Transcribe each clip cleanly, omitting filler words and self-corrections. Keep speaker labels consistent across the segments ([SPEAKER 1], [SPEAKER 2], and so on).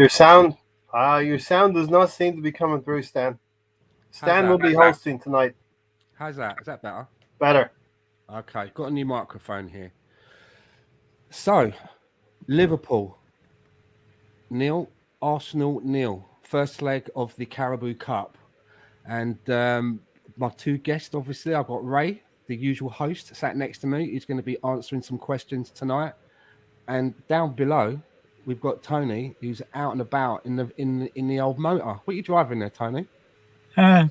[SPEAKER 1] Your sound does not seem to be coming through, Stan.
[SPEAKER 2] How's
[SPEAKER 1] Stan
[SPEAKER 2] that?
[SPEAKER 1] will be hosting tonight.
[SPEAKER 2] How's that? Is that better?
[SPEAKER 1] Better.
[SPEAKER 2] Okay, got a new microphone here. So, Liverpool nil, Arsenal nil. First leg of the Carabao Cup, and my two guests. Obviously, I've got Ray, the usual host, sat next to me. He's going to be answering some questions tonight. And down below, we've got Tony, who's out and about in the old motor. What are you driving there, Tony?
[SPEAKER 3] Uh,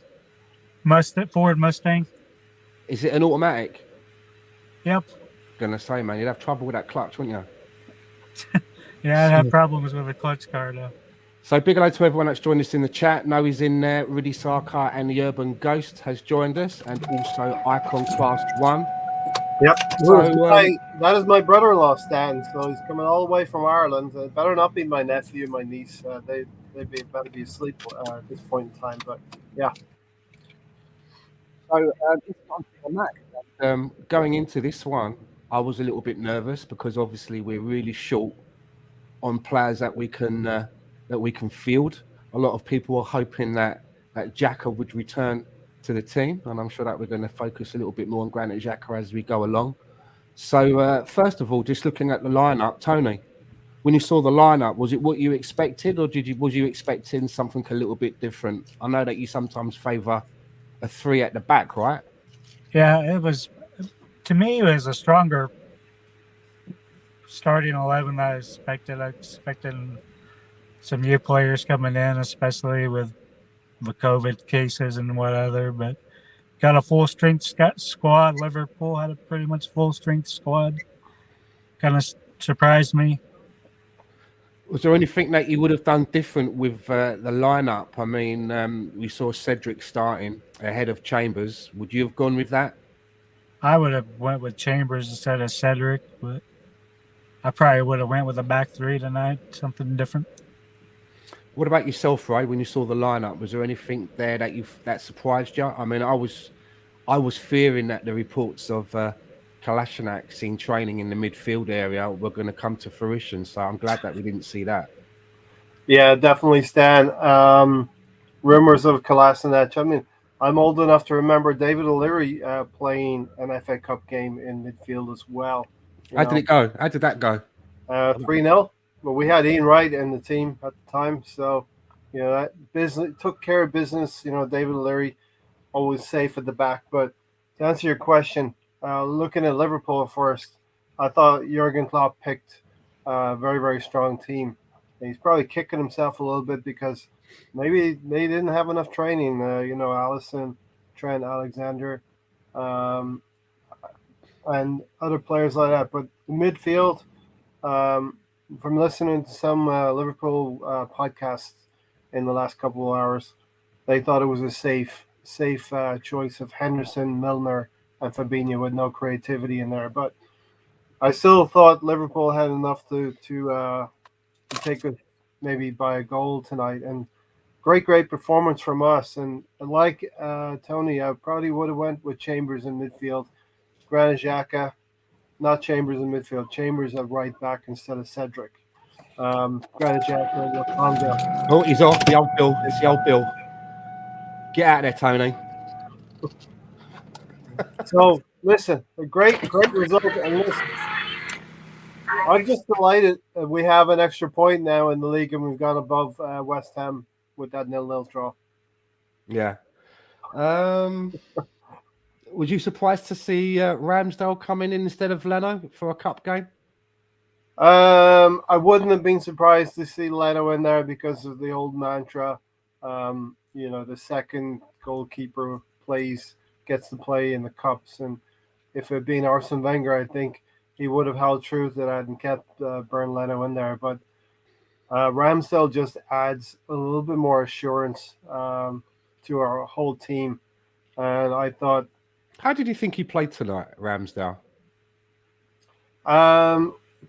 [SPEAKER 3] Ford Mustang.
[SPEAKER 2] Is it an automatic?
[SPEAKER 3] Yep.
[SPEAKER 2] Gonna say, man, you'd have trouble with that clutch, wouldn't you?
[SPEAKER 3] Yeah, I'd have problems with a clutch car though.
[SPEAKER 2] So big hello to everyone that's joined us in the chat. Noah's in there. Rudy Sarkar and the Urban Ghost has joined us, and also Icon Class One.
[SPEAKER 1] Yep.
[SPEAKER 2] So
[SPEAKER 1] That is my brother-in-law, Stan. So he's coming all the way from Ireland. It better not be my nephew and my niece. Better be asleep at this point in time. But yeah.
[SPEAKER 2] So just one thing on that. Going into this one, I was a little bit nervous because obviously we're really short on players that we can field. A lot of people are hoping that Xhaka would return to the team, and I'm sure that we're going to focus a little bit more on Granit Xhaka as we go along. So first of all, just looking at the lineup, Tony, when you saw the lineup, was it what you expected, or was you expecting something a little bit different? I know that you sometimes favour a three at the back, right?
[SPEAKER 3] Yeah, it was. To me, it was a stronger starting 11 than I expected. I expected some new players coming in, especially with the COVID cases and whatever. But got a full strength squad. Liverpool had a pretty much full strength squad. Kind of surprised me.
[SPEAKER 2] Was there anything that you would have done different with the lineup? I mean, we saw Cedric starting ahead of Chambers. Would you have gone with that?
[SPEAKER 3] I would have went with Chambers instead of Cedric, but I probably would have went with a back three tonight, something different.
[SPEAKER 2] What about yourself, Ray? When you saw the lineup, was there anything there that surprised you? I mean, I was fearing that the reports of Kolasinac seen training in the midfield area were going to come to fruition. So I'm glad that we didn't see that.
[SPEAKER 1] Yeah, definitely, Stan. Rumors of Kolasinac. I mean, I'm old enough to remember David O'Leary playing an FA Cup game in midfield as well.
[SPEAKER 2] How did it go? How did that go?
[SPEAKER 1] 3-0. But we had Ian Wright in the team at the time, so that business took care of business. David O'Leary always safe at the back. But to answer your question, looking at Liverpool first, I thought Jurgen Klopp picked a very, very strong team. He's probably kicking himself a little bit because maybe they didn't have enough training. Allison, Trent, Alexander, and other players like that. But the midfield, from listening to some Liverpool podcasts in the last couple of hours, they thought it was a safe choice of Henderson, Milner, and Fabinho with no creativity in there. But I still thought Liverpool had enough to take it maybe by a goal tonight. And great performance from us. And like Tony, I probably would have went with Chambers in midfield, Granit Xhaka, not Chambers in midfield, Chambers at right back instead of Cedric. Granit Xhaka, Lokonga.
[SPEAKER 2] Oh, he's off. The old Bill. It's the old Bill. Get out there, Tony.
[SPEAKER 1] So listen, a great result. And listen, I'm just delighted that we have an extra point now in the league, and we've gone above West Ham with that 0-0 draw.
[SPEAKER 2] Yeah. Was you surprised to see Ramsdale coming in instead of Leno for a cup game?
[SPEAKER 1] I wouldn't have been surprised to see Leno in there because of the old mantra. The second goalkeeper gets to play in the cups, and if it had been Arsene Wenger, I think he would have held true to that and kept Bernd Leno in there. But Ramsdale just adds a little bit more assurance to our whole team, and I thought.
[SPEAKER 2] How did you think he played tonight, Ramsdale?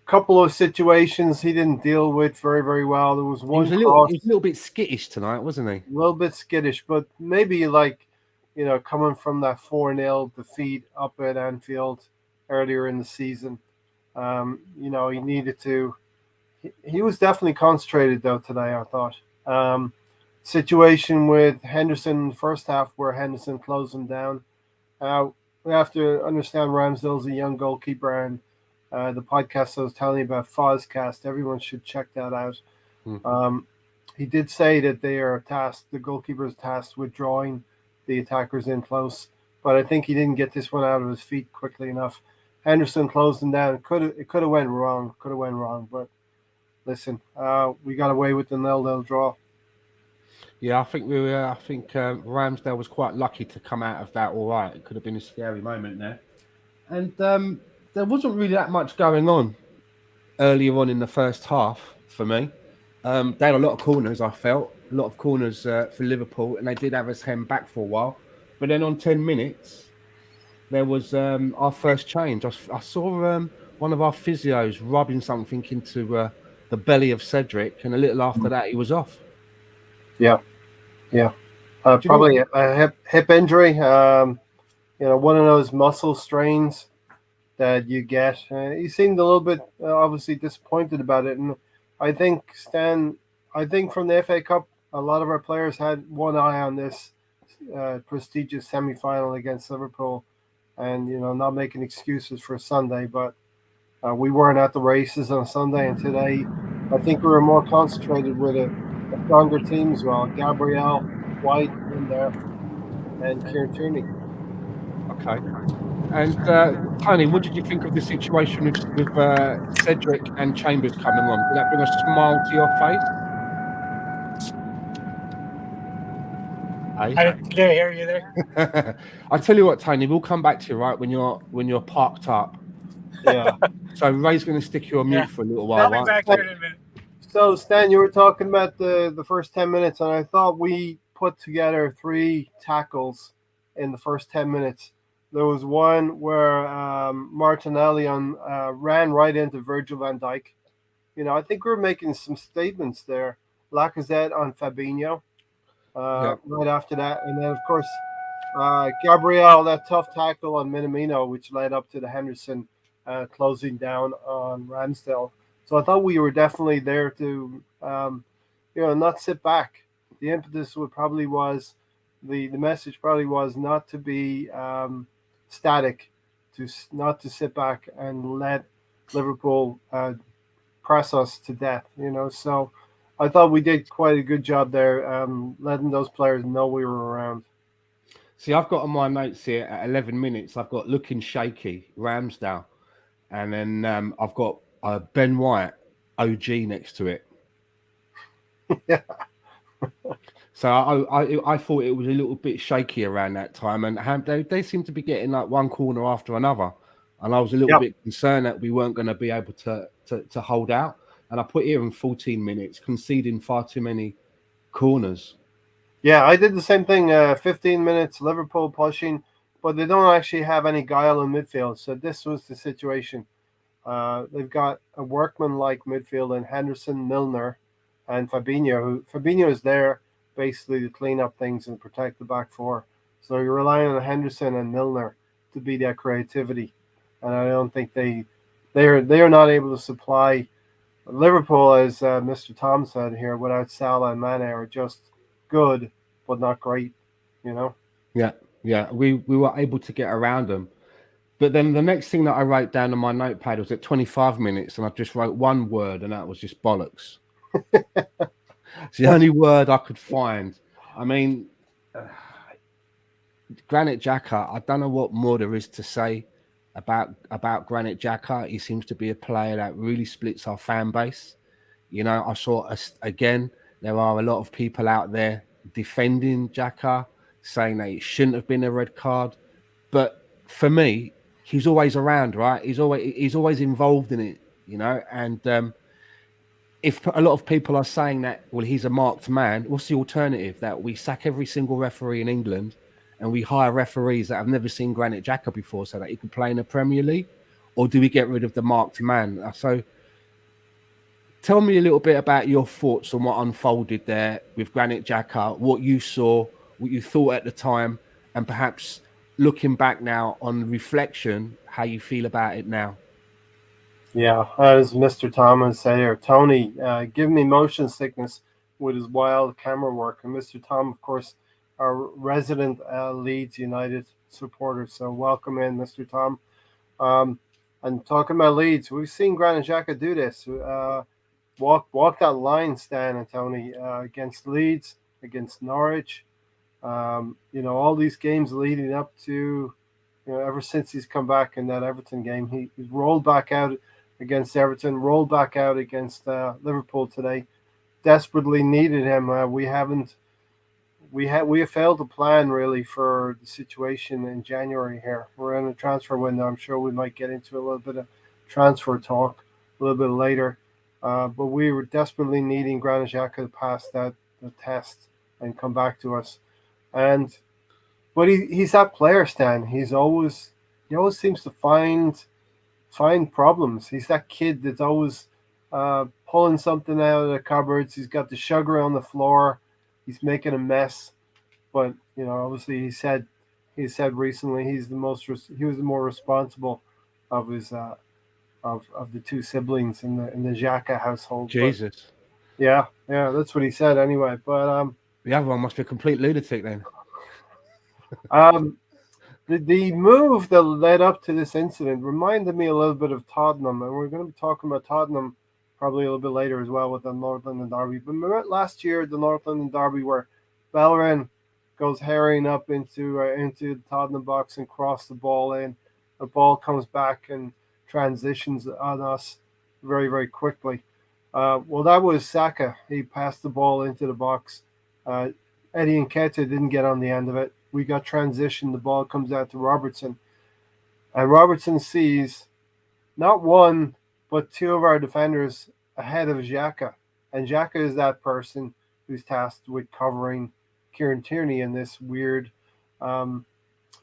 [SPEAKER 1] Couple of situations he didn't deal with very, very well. There was one.
[SPEAKER 2] He was a little bit skittish tonight, wasn't he?
[SPEAKER 1] A little bit skittish, but maybe coming from that 4-0 defeat up at Anfield earlier in the season, he needed to he was definitely concentrated though today. I thought. Situation with Henderson in the first half where Henderson closed him down. Uh, we have to understand Ramsdale's a young goalkeeper, and the podcast I was telling you about, Fozcast, everyone should check that out.
[SPEAKER 2] Mm.
[SPEAKER 1] He did say that they are tasked, the goalkeeper is tasked with drawing the attackers in close, but I think he didn't get this one out of his feet quickly enough. Henderson closed him down. It could have went wrong. But listen, we got away with the 0-0 draw.
[SPEAKER 2] Yeah, I think we were. I think Ramsdale was quite lucky to come out of that all right. It could have been a scary moment there, and there wasn't really that much going on earlier on in the first half for me. They had a lot of corners. I felt a lot of corners for Liverpool, and they did have us hem back for a while. But then on 10 minutes, there was our first change. I saw one of our physios rubbing something into the belly of Cedric, and a little after that, he was off.
[SPEAKER 1] Yeah, yeah.
[SPEAKER 2] Do you know
[SPEAKER 1] Probably
[SPEAKER 2] what?
[SPEAKER 1] a hip injury. One of those muscle strains that you get. He seemed a little bit obviously disappointed about it, and I think Stan. I think from the FA Cup, a lot of our players had one eye on this prestigious semi-final against Liverpool, and not making excuses for Sunday, but we weren't at the races on Sunday, and today I think we were more concentrated with a stronger team as well. Gabriel, White in there, and Kieran Tierney.
[SPEAKER 2] Okay. And Tony, what did you think of the situation with Cedric and Chambers coming on? Did that bring a smile to your face?
[SPEAKER 3] I didn't hear you there.
[SPEAKER 2] I tell you what, Tony, we'll come back to you right when you're parked up.
[SPEAKER 1] Yeah.
[SPEAKER 2] So Ray's going to stick you on mute for a little while.
[SPEAKER 3] I'll be
[SPEAKER 2] Right?
[SPEAKER 3] back here in a minute.
[SPEAKER 1] So Stan, you were talking about the first 10 minutes, and I thought we put together 3 tackles in the first 10 minutes. There was one where Martinelli ran right into Virgil van Dijk. I think we were making some statements there. Lacazette on Fabinho right after that. And then, of course, Gabriel, that tough tackle on Minamino, which led up to the Henderson closing down on Ramsdale. So I thought we were definitely there to, not sit back. The impetus the message probably was not to be static, not to sit back and let Liverpool press us to death. So I thought we did quite a good job there, letting those players know we were around.
[SPEAKER 2] See, I've got on my notes here at 11 minutes, I've got looking shaky, Ramsdale. And then I've got Ben White, OG, next to it.
[SPEAKER 1] Yeah.
[SPEAKER 2] So I thought it was a little bit shaky around that time. And they seem to be getting like one corner after another. And I was a little bit concerned that we weren't going to be able to hold out. And I put here in 14 minutes, conceding far too many corners.
[SPEAKER 1] Yeah, I did the same thing. 15 minutes, Liverpool pushing, but they don't actually have any guile in midfield. So this was the situation. They've got a workman-like midfield in Henderson, Milner, and Fabinho. Fabinho is there basically to clean up things and protect the back four. So you're relying on Henderson and Milner to be that creativity, and I don't think they are not able to supply. Liverpool, as Mr. Tom said here, without Salah and Mane, are just good, but not great,
[SPEAKER 2] Yeah. We were able to get around them. But then the next thing that I wrote down on my notepad was at 25 minutes, and I just wrote one word, and that was just bollocks. It's the only word I could find. I mean, Granit Xhaka, I don't know what more there is to say about Granit Xhaka. He seems to be a player that really splits our fan base. I saw again, there are a lot of people out there defending Xhaka, saying that it shouldn't have been a red card. But for me, he's always around, right? He's always involved in it, and if a lot of people are saying that, well, he's a marked man, what's the alternative? That we sack every single referee in England and we hire referees that have never seen Granit Xhaka before so that he can play in the Premier League? Or do we get rid of the marked man? So tell me a little bit about your thoughts on what unfolded there with Granit Xhaka, what you saw, what you thought at the time, and perhaps looking back now on reflection, how you feel about it now.
[SPEAKER 1] Yeah, as Mr. Thomas said here, Tony, give me motion sickness with his wild camera work. And Mr. Tom, of course, our resident Leeds United supporter. So welcome in, Mr. Tom. Um, and talking about Leeds, we've seen Granit Xhaka do this. Walk that line, Stan and Tony, against Leeds, against Norwich. All these games leading up to, ever since he's come back in that Everton game, he's rolled back out against Everton, rolled back out against Liverpool today. Desperately needed him. We have failed to plan really for the situation in January here. We're in a transfer window. I'm sure we might get into a little bit of transfer talk a little bit later. But we were desperately needing Granit Xhaka to pass the test and come back to us. And but he's that player, Stan. He always seems to find problems. He's that kid that's always pulling something out of the cupboards. He's got the sugar on the floor. He's making a mess. But obviously, he said recently he was the more responsible of his of the two siblings in the Xhaka household.
[SPEAKER 2] Jesus.
[SPEAKER 1] But yeah, that's what he said anyway. But
[SPEAKER 2] the other one must be a complete lunatic then.
[SPEAKER 1] The move that led up to this incident reminded me a little bit of Tottenham, and we're going to be talking about Tottenham probably a little bit later as well with the North London Derby. But remember last year, the North London Derby, where Bellerin goes herring up into the Tottenham box and cross the ball in. The ball comes back and transitions on us very, very quickly. Well, that was Saka. He passed the ball into the box. Eddie Nketiah didn't get on the end of it. We got transition. The ball comes out to Robertson. And Robertson sees not one, but two of our defenders ahead of Xhaka. And Xhaka is that person who's tasked with covering Kieran Tierney in this weird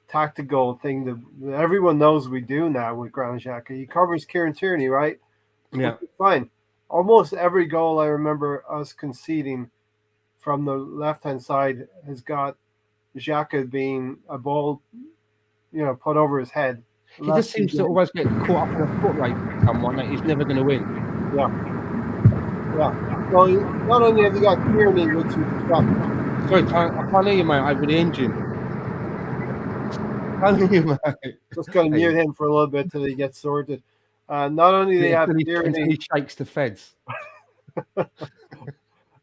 [SPEAKER 1] tactical thing that everyone knows we do now with Granit Xhaka. He covers Kieran Tierney, right?
[SPEAKER 2] Yeah.
[SPEAKER 1] Fine. Almost every goal I remember us conceding from the left-hand side has got Xhaka being a ball, put over his head.
[SPEAKER 2] He just seems to always get caught up in a foot race with someone that he's never going to win.
[SPEAKER 1] Yeah. Well, not only have you got Tierney, which is
[SPEAKER 2] Sorry, I can't hear you, mate. Over the engine. I can't hear you, mate.
[SPEAKER 1] Just going to mute him for a little bit till he gets sorted. Not only do they have Tierney,
[SPEAKER 2] he shakes the feds.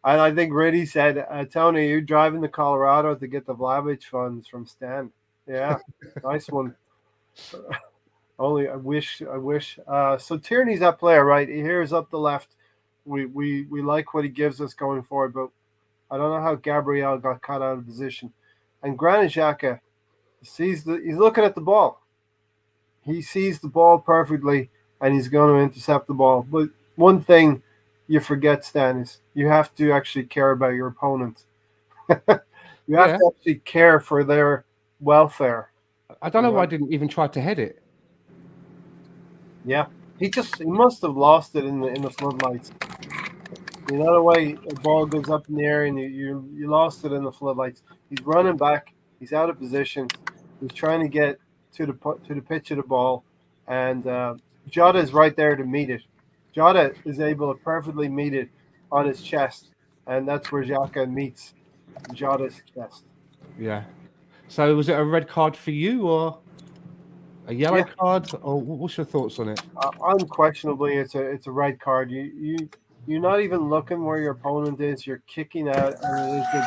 [SPEAKER 1] And I think Riddy said, Tony, you driving to Colorado to get the Vlahovic funds from Stan. Yeah, nice one. Only I wish. So Tierney's that player, right? He hears up the left. We like what he gives us going forward, but I don't know how Gabriel got caught out of position. And Granit Xhaka he's looking at the ball. He sees the ball perfectly, and he's going to intercept the ball. But one thing you forget, Stan, is you have to actually care about your opponent. You have to actually care for their welfare.
[SPEAKER 2] I don't know why I didn't even try to head it.
[SPEAKER 1] Yeah, he must have lost it in the floodlights. You know the way a ball goes up in the air and you lost it in the floodlights. He's running back. He's out of position. He's trying to get to the pitch of the ball, and Jota is right there to meet it. Jota is able to perfectly meet it on his chest, and that's where Xhaka meets Jota's chest.
[SPEAKER 2] Yeah. So was it a red card for you or a yellow card? Or what's your thoughts on it?
[SPEAKER 1] Unquestionably, it's a red card. You're not even looking where your opponent is. You're kicking out, and it's a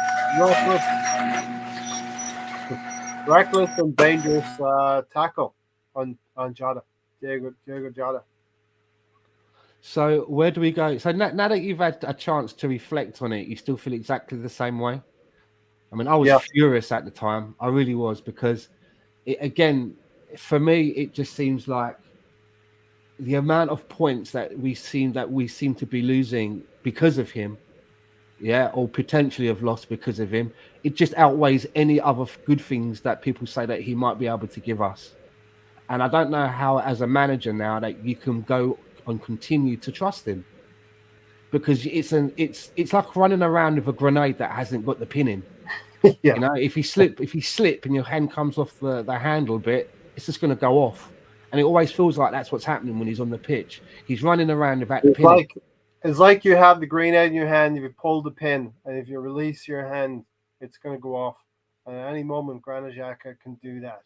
[SPEAKER 1] reckless and dangerous tackle on Jota, Diego Jota.
[SPEAKER 2] So where do we go? So now that you've had a chance to reflect on it, you still feel exactly the same way? I mean, I was furious at the time. I really was, because for me, it just seems like the amount of points that we seem to be losing because of him, or potentially have lost because of him, it just outweighs any other good things that people say that he might be able to give us. And I don't know how, as a manager now, that you can go and continue to trust him, because it's like running around with a grenade that hasn't got the pin in. If you slip and your hand comes off the handle bit, it's just going to go off. And it always feels like that's what's happening when he's on the pitch. He's running around without the pin.
[SPEAKER 1] It's like you have the grenade in your hand, if you pull the pin, and if you release your hand, it's going to go off. And at any moment, Granit Xhaka can do that.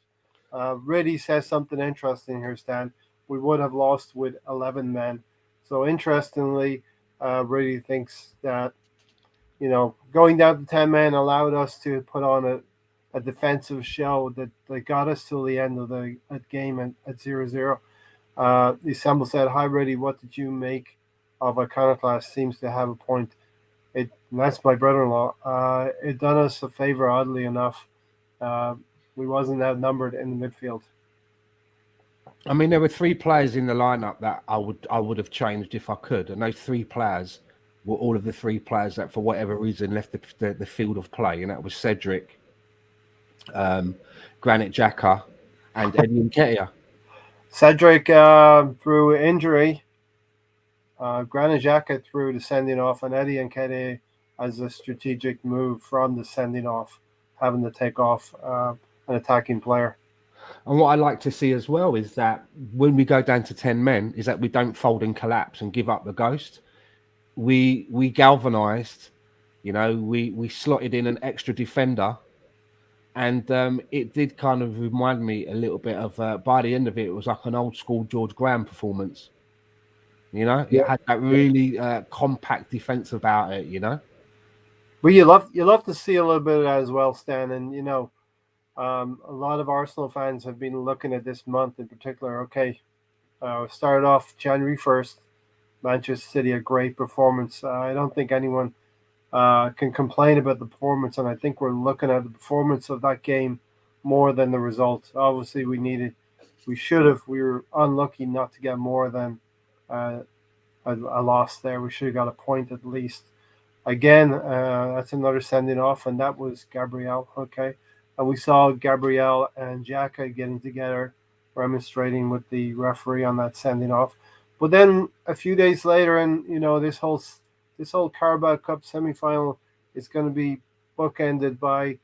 [SPEAKER 1] Reddy says something interesting here, Stan. We would have lost with 11 men. So interestingly, Reddy thinks that, going down to 10 men allowed us to put on a defensive show that got us till the end of the game at 0-0. Istanbul said, "Hi, Reddy, what did you make of Iconoclast? Seems to have a point." That's my brother-in-law. It done us a favor, oddly enough. We wasn't outnumbered in the midfield.
[SPEAKER 2] I mean, there were 3 players in the lineup that I would have changed if I could, and those 3 players were all of the 3 players that, for whatever reason, left the field of play, and that was Cedric, Granit Xhaka, and Eddie Nketiah.
[SPEAKER 1] Cedric through injury. Granit Xhaka through the sending off, and Eddie Nketiah as a strategic move from the sending off, having to take off an attacking player.
[SPEAKER 2] And what I like to see as well is that when we go down to 10 men, is that we don't fold and collapse and give up the ghost. We galvanized, we slotted in an extra defender, and it did kind of remind me a little bit of, by the end of it, it was like an old school George Graham performance. It had that really compact defense about it,
[SPEAKER 1] Well, you love to see a little bit of that as well, Stan. And a lot of Arsenal fans have been looking at this month in particular. Okay, started off January 1st, Manchester City, a great performance. I don't think anyone can complain about the performance, and I think we're looking at the performance of that game more than the result. Obviously, we were unlucky not to get more than a loss there. We should have got a point at least. Again, that's another sending off, and that was Gabriel. Okay. And we saw Gabriel and Xhaka getting together, remonstrating with the referee on that sending off. But then a few days later, and this whole Carabao Cup semi-final is going to be bookended by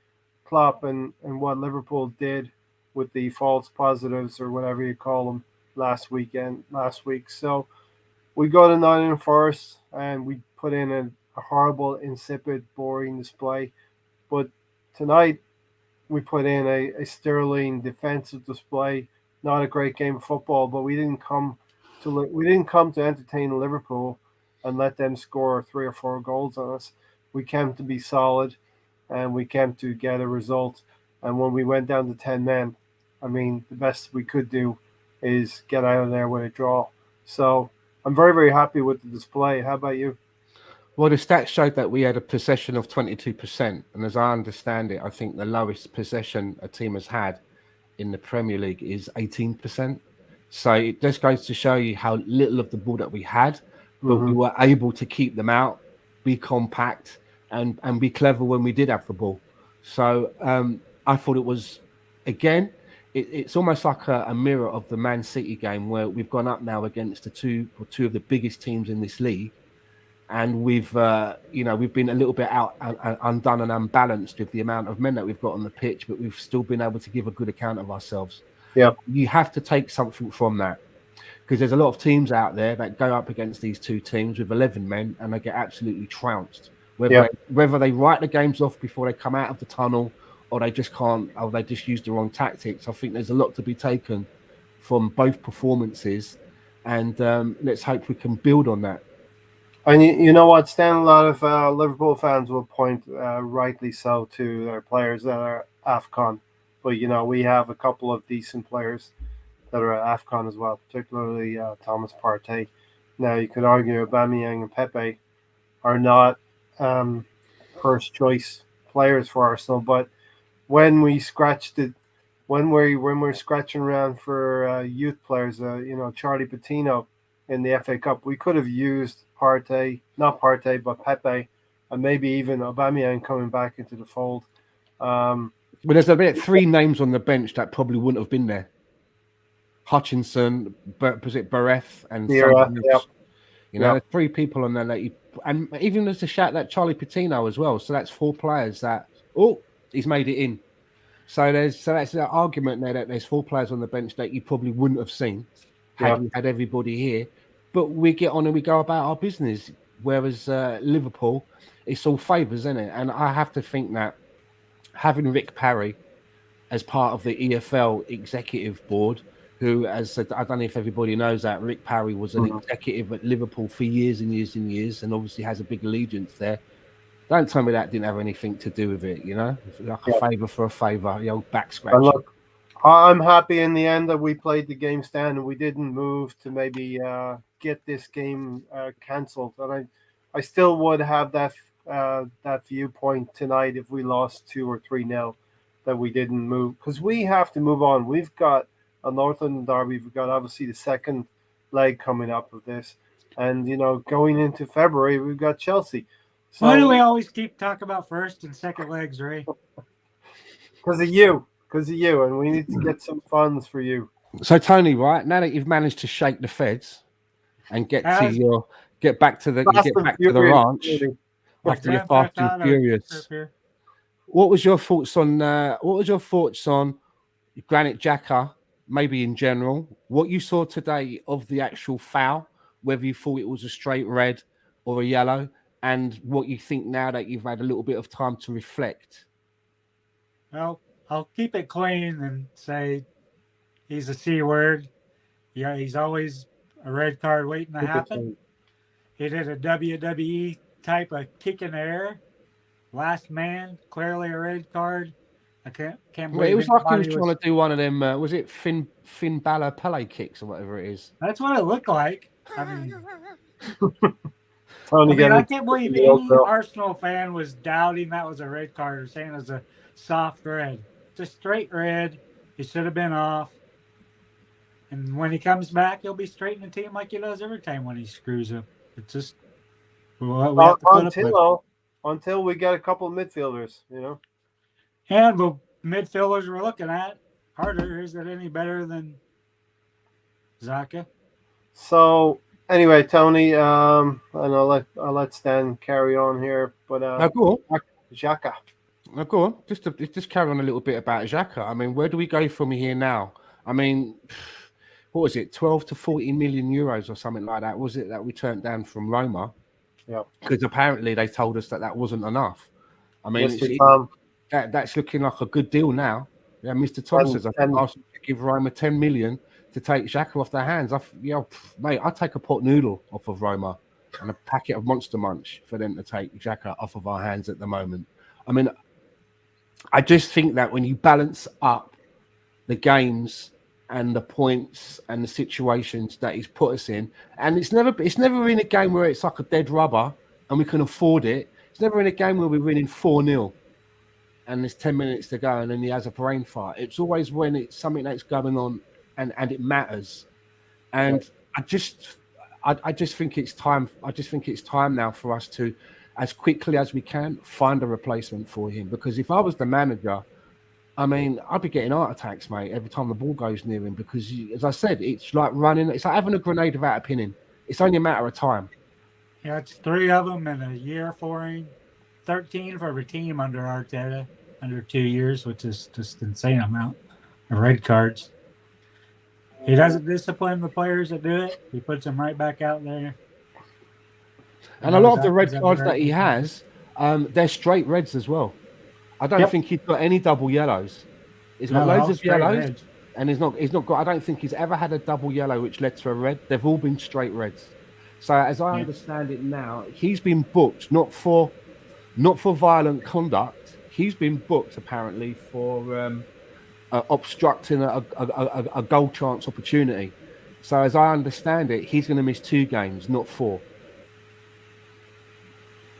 [SPEAKER 1] Klopp and what Liverpool did with the false positives or whatever you call them last week. So we go to Nottingham Forest and we put in a horrible, insipid, boring display. But tonight, we put in a sterling defensive display. Not a great game of football, but we didn't come to entertain Liverpool and let them score 3 or 4 goals on us. We came to be solid, and we came to get a result. And when we went down to 10 men, I mean, the best we could do is get out of there with a draw. So I'm very, very happy with the display. How about you?
[SPEAKER 2] Well, the stats showed that we had a possession of 22%. And as I understand it, I think the lowest possession a team has had in the Premier League is 18%. So it just goes to show you how little of the ball that we had, but we were able to keep them out, be compact, and be clever when we did have the ball. So I thought it was, again, it's almost like a mirror of the Man City game, where we've gone up now against two of the biggest teams in this league. And we've been a little bit undone and unbalanced with the amount of men that we've got on the pitch, but we've still been able to give a good account of ourselves.
[SPEAKER 1] Yeah,
[SPEAKER 2] you have to take something from that, because there's a lot of teams out there that go up against these 2 teams with 11 men and they get absolutely trounced. Whether they write the games off before they come out of the tunnel, or they just can't, or they just use the wrong tactics. I think there's a lot to be taken from both performances, and let's hope we can build on that.
[SPEAKER 1] And you know what, Stan, a lot of Liverpool fans will point, rightly so, to their players that are AFCON. But, we have a couple of decent players that are at AFCON as well, particularly Thomas Partey. Now, you could argue Aubameyang and Pepe are not first choice players for Arsenal, but when we're scratching around for youth players, Charlie Patino in the FA Cup, we could have used not Partey, but Pepe, and maybe even Aubameyang coming back into the fold.
[SPEAKER 2] Well, there's about 3 names on the bench that probably wouldn't have been there. Hutchinson, was it Bareth, and someone else? There's 3 people on there and even there's a shout that Charlie Patino as well. So that's 4 players that he's made it in. So that's an argument there that there's 4 players on the bench that you probably wouldn't have seen had we had everybody here. But we get on and we go about our business. Whereas Liverpool, it's all favours, isn't it? And I have to think that having Rick Parry as part of the EFL executive board, who, as said, I don't know if everybody knows that Rick Parry was an executive at Liverpool for years and years and years, and obviously has a big allegiance there. Don't tell me that didn't have anything to do with it, you know? Like a favour for a favour, the old back scratch.
[SPEAKER 1] Look, I'm happy in the end that we played the game stand and we didn't move to maybe get this game cancelled. And I still would have that viewpoint tonight if we lost 2 or 3-0, that we didn't move, because we have to move on. We've got a Northern derby. We've got obviously the second leg coming up of this, and going into February we've got Chelsea. So,
[SPEAKER 3] why do we always keep talking about first and second legs, Ray?
[SPEAKER 1] Because of you, and we need to get some funds for you.
[SPEAKER 2] So Tony, right now that you've managed to shake the feds and get back to the ranch after the Fast and Furious, what was your thoughts on Granit Xhaka? Maybe in general, what you saw today of the actual foul, whether you thought it was a straight red or a yellow, and what you think now that you've had a little bit of time to reflect.
[SPEAKER 3] Well, I'll keep it clean and say he's a C word. Yeah, he's always a red card waiting to happen. He did a WWE type of kick in the air. Last man, clearly a red card. I can't believe
[SPEAKER 2] it was like he was trying to do one of them. Was it Finn Balor Pele kicks or whatever it is?
[SPEAKER 3] That's what it looked like. I mean,
[SPEAKER 1] I
[SPEAKER 3] can't believe any Arsenal fan was doubting that was a red card or saying it was a soft red. It's a straight red. He should have been off. And when he comes back, he'll be straightening the team like he does every time when he screws up. It's just what we have to put up with.
[SPEAKER 1] Until we get a couple of midfielders,
[SPEAKER 3] And the midfielders we're looking at, Harder, is it any better than Xhaka?
[SPEAKER 1] So anyway, Tony, and I'll let Stan carry on here, but
[SPEAKER 2] go on.
[SPEAKER 1] Xhaka.
[SPEAKER 2] Go on. Just carry on a little bit about Xhaka. I mean, where do we go from here now? I mean, what was it, 12 to 40 million euros or something like that? Was it that we turned down from Roma?
[SPEAKER 1] Yeah.
[SPEAKER 2] Because apparently they told us that wasn't enough. I mean, that's looking like a good deal now. Yeah, Mr. Tom says I think Arsenal should give Roma 10 million to take Xhaka off their hands. Mate, I'd take a pot noodle off of Roma and a packet of Monster Munch for them to take Xhaka off of our hands at the moment. I mean, I just think that when you balance up the games and the points and the situations that he's put us in, and it's never in a game where it's like a dead rubber and we can afford it. It's never in a game where we're winning 4-0 and there's 10 minutes to go and then he has a brain fart. It's always when it's something that's going on and it matters. And I just think it's time. I just think it's time now for us to, as quickly as we can, find a replacement for him. Because if I was the manager, I mean, I'd be getting heart attacks, mate, every time the ball goes near him. Because, as I said, it's like running. It's like having a grenade without a pin in. It's only a matter of time.
[SPEAKER 3] Yeah, it's 3 of them in a year for him. 13 for every team under Arteta, under 2 years, which is just insane amount of red cards. He doesn't discipline the players that do it. He puts them right back out there.
[SPEAKER 2] And a lot of the red cards that he has, they're straight reds as well. I don't think he's got any double yellows. He's got loads of yellows, and he's not got. I don't think he's ever had a double yellow which led to a red. They've all been straight reds. So as I understand it now, he's been booked not for violent conduct. He's been booked apparently for obstructing a goal chance opportunity. So as I understand it, he's going to miss 2 games, not 4.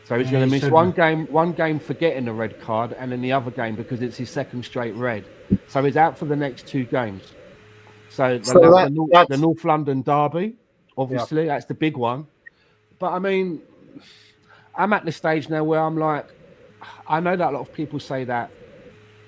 [SPEAKER 2] So he's going to miss one game for getting a red card, and then the other game because it's his second straight red. So he's out for the next 2 games. So the North London derby, obviously, that's the big one. But I mean, I'm at the stage now where I'm like, I know that a lot of people say that,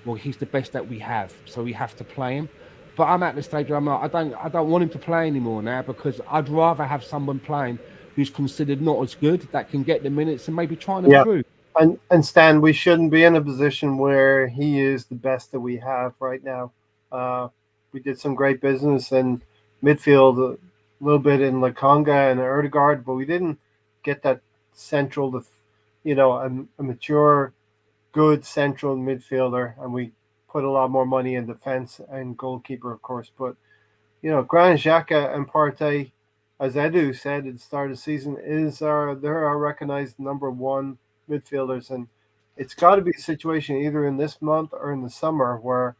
[SPEAKER 2] well, he's the best that we have, so we have to play him. But I'm at the stage where I'm like, I don't want him to play anymore now, because I'd rather have someone playing who's considered not as good, that can get the minutes and maybe try and improve.
[SPEAKER 1] And Stan, we shouldn't be in a position where he is the best that we have right now. Uh, we did some great business in midfield, a little bit in Lakonga and Erdegaard, but we didn't get that central, a mature, good central midfielder, and we put a lot more money in defense and goalkeeper, of course. But Granit Xhaka and Partey, as Edu said at the start of the season, they're our recognized number one midfielders, and it's got to be a situation either in this month or in the summer where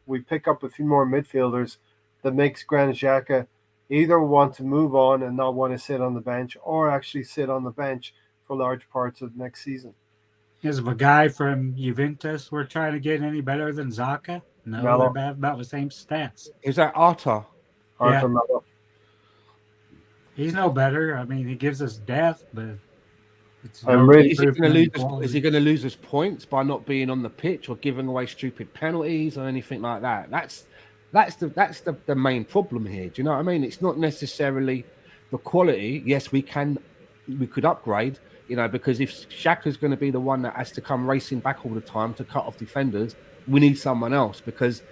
[SPEAKER 1] we pick up a few more midfielders that makes Granit Xhaka either want to move on and not want to sit on the bench, or actually sit on the bench for large parts of next season.
[SPEAKER 3] Is a guy from Juventus we're trying to get any better than Zaka? No,
[SPEAKER 1] Mello,
[SPEAKER 3] they're about the same stats.
[SPEAKER 2] Is that Arta?
[SPEAKER 1] Arthur
[SPEAKER 3] Yeah.
[SPEAKER 1] Mello.
[SPEAKER 3] He's no better. I mean, he gives us depth, but it's
[SPEAKER 1] I'm
[SPEAKER 3] no
[SPEAKER 1] really-
[SPEAKER 2] Is he
[SPEAKER 3] improvement in quality.
[SPEAKER 2] going to lose us points by not being on the pitch or giving away stupid penalties or anything like that? That's the main problem here. Do you know what I mean? It's not necessarily the quality. Yes, we could upgrade, because if Xhaka's going to be the one that has to come racing back all the time to cut off defenders, we need someone else, because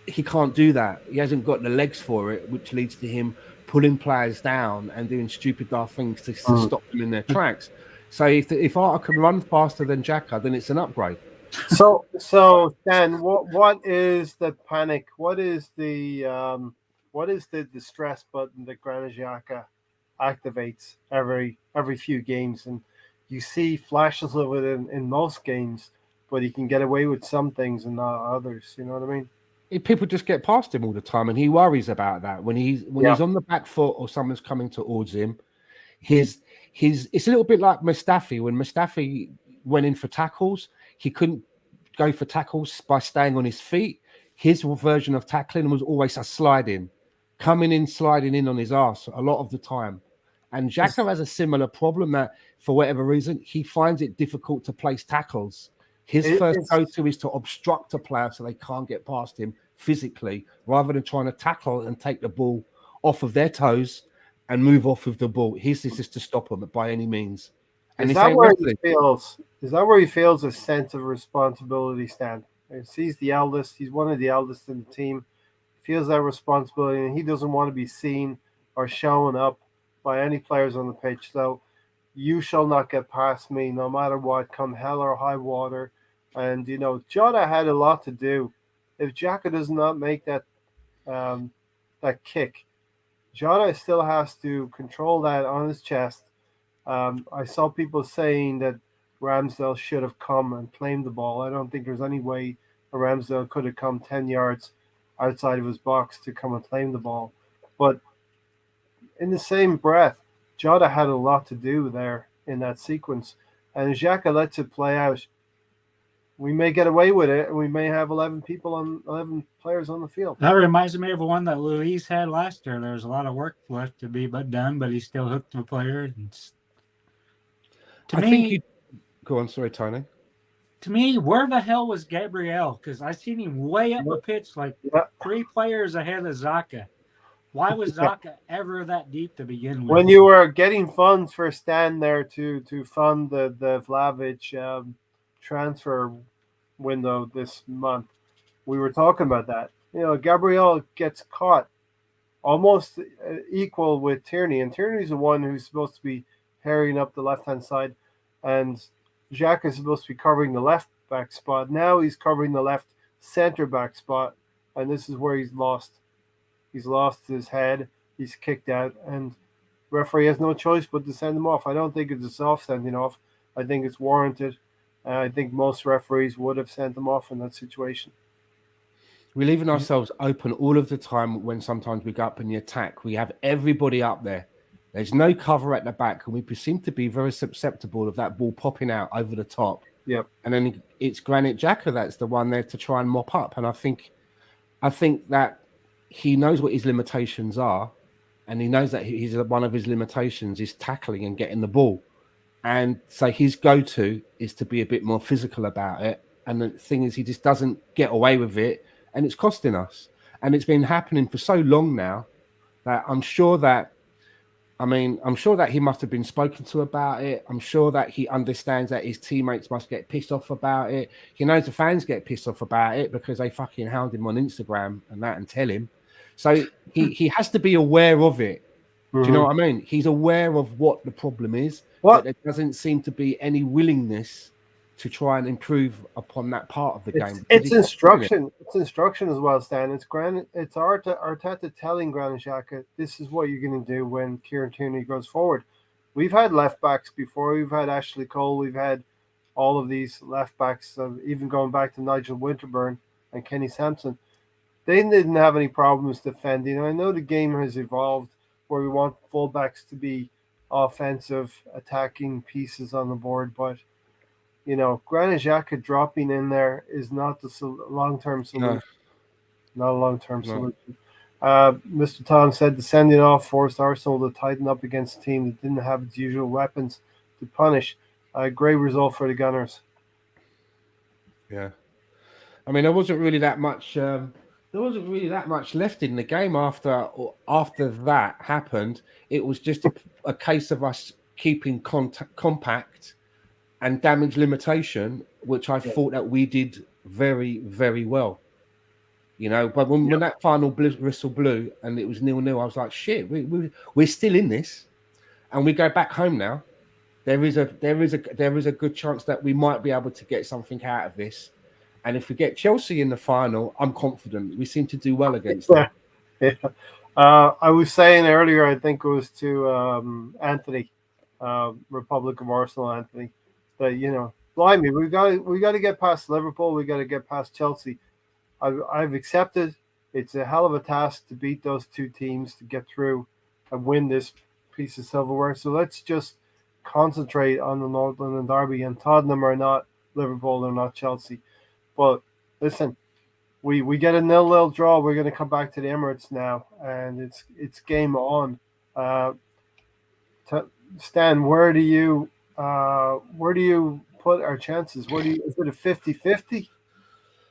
[SPEAKER 2] he can't do that. He hasn't got the legs for it, which leads to him pulling players down and doing stupid daft things to stop them in their tracks. So if Arta can run faster than Xhaka, then it's an upgrade.
[SPEAKER 1] So Dan, what is the panic? What is the distress button that Granit Xhaka activates every few games? And you see flashes of it in most games, but he can get away with some things and not others. You know what I mean?
[SPEAKER 2] People just get past him all the time, and he worries about that when he's on the back foot or someone's coming towards him. It's a little bit like Mustafi. When Mustafi went in for tackles, he couldn't go for tackles by staying on his feet. His version of tackling was always a sliding in on his ass a lot of the time. And Xhaka has a similar problem that, for whatever reason, he finds it difficult to place tackles. His first go-to is to obstruct a player so they can't get past him physically, rather than trying to tackle and take the ball off of their toes and move off with the ball. His is just to stop them by any means. And
[SPEAKER 1] Is that where he feels a sense of responsibility, Stan? He's the eldest. He's one of the eldest in the team. He feels that responsibility, and he doesn't want to be seen or shown up by any players on the pitch. So you shall not get past me, no matter what, come hell or high water. And Jota had a lot to do. If Xhaka does not make that kick, Jota still has to control that on his chest. I saw people saying that Ramsdale should have come and claimed the ball. I don't think there's any way Ramsdale could have come 10 yards outside of his box to come and claim the ball. But in the same breath, Jota had a lot to do there in that sequence. And Xhaka lets it play out. We may get away with it, and we may have 11 players on the field.
[SPEAKER 3] That reminds me of one that Luis had last year. There was a lot of work left to be done, but he still hooked the player.
[SPEAKER 2] Go on, sorry, Tony.
[SPEAKER 3] To me, where the hell was Gabriel? Because I seen him way up the pitch, like 3 players ahead of Zaka. Why was Zaka ever that deep to begin with?
[SPEAKER 1] When you were getting funds for Stan there to fund the Vlahovic transfer window this month, we were talking about that. Gabriel gets caught almost equal with Tierney, and Tierney's the one who's supposed to be harrying up the left-hand side, and Xhaka is supposed to be covering the left back spot. Now he's covering the left center back spot, and this is where he's lost. He's lost his head. He's kicked out, and referee has no choice but to send him off. I don't think it's a soft sending off. I think it's warranted. I think most referees would have sent him off in that situation.
[SPEAKER 2] We're leaving ourselves open all of the time when sometimes we go up in the attack. We have everybody up there. There's no cover at the back, and we seem to be very susceptible of that ball popping out over the top.
[SPEAKER 1] Yep.
[SPEAKER 2] And then it's Granit Xhaka that's the one there to try and mop up. And I think that he knows what his limitations are, and he knows that one of his limitations is tackling and getting the ball. And so his go-to is to be a bit more physical about it. And the thing is, he just doesn't get away with it, and it's costing us. And it's been happening for so long now that I'm sure that I mean, I'm sure that he must have been spoken to about it. I'm sure that he understands that his teammates must get pissed off about it. He knows the fans get pissed off about it because they fucking hound him on Instagram and that and tell him. So he has to be aware of it. Do you know what I mean? He's aware of what the problem is, but there doesn't seem to be any willingness to try and improve upon that part of the game.
[SPEAKER 1] It's instruction. It's instruction as well, Stan. It's Arteta telling Granit Xhaka, this is what you're going to do when Kieran Tierney goes forward. We've had left backs before. We've had Ashley Cole. We've had all of these left backs, even going back to Nigel Winterburn and Kenny Sampson. They didn't have any problems defending. I know the game has evolved where we want fullbacks to be offensive, attacking pieces on the board, but Granit Xhaka dropping in there is not the long-term solution. No. Not a long-term solution. Mr. Tom said the sending off forced Arsenal to tighten up against a team that didn't have its usual weapons to punish. A great result for the Gunners.
[SPEAKER 2] Yeah, I mean, there wasn't really that much left in the game after that happened. It was just a case of us keeping compact and damage limitation, which I thought that we did very, very well. But when that final whistle blew and it was 0-0, I was like, shit, we're still in this, and we go back home now. There is a good chance that we might be able to get something out of this. And if we get Chelsea in the final, I'm confident. We seem to do well against them.
[SPEAKER 1] Yeah. I was saying earlier, I think it was to Anthony, Republic of Arsenal, Anthony, that blimey, we got to get past Liverpool. We got to get past Chelsea. I've accepted it's a hell of a task to beat those two teams to get through and win this piece of silverware. So let's just concentrate on the North London Derby. And Tottenham are not Liverpool, they're not Chelsea. But listen, we get a 0-0 draw. We're going to come back to the Emirates now, and it's game on. Stan, where do you put our chances? Is it a 50-50?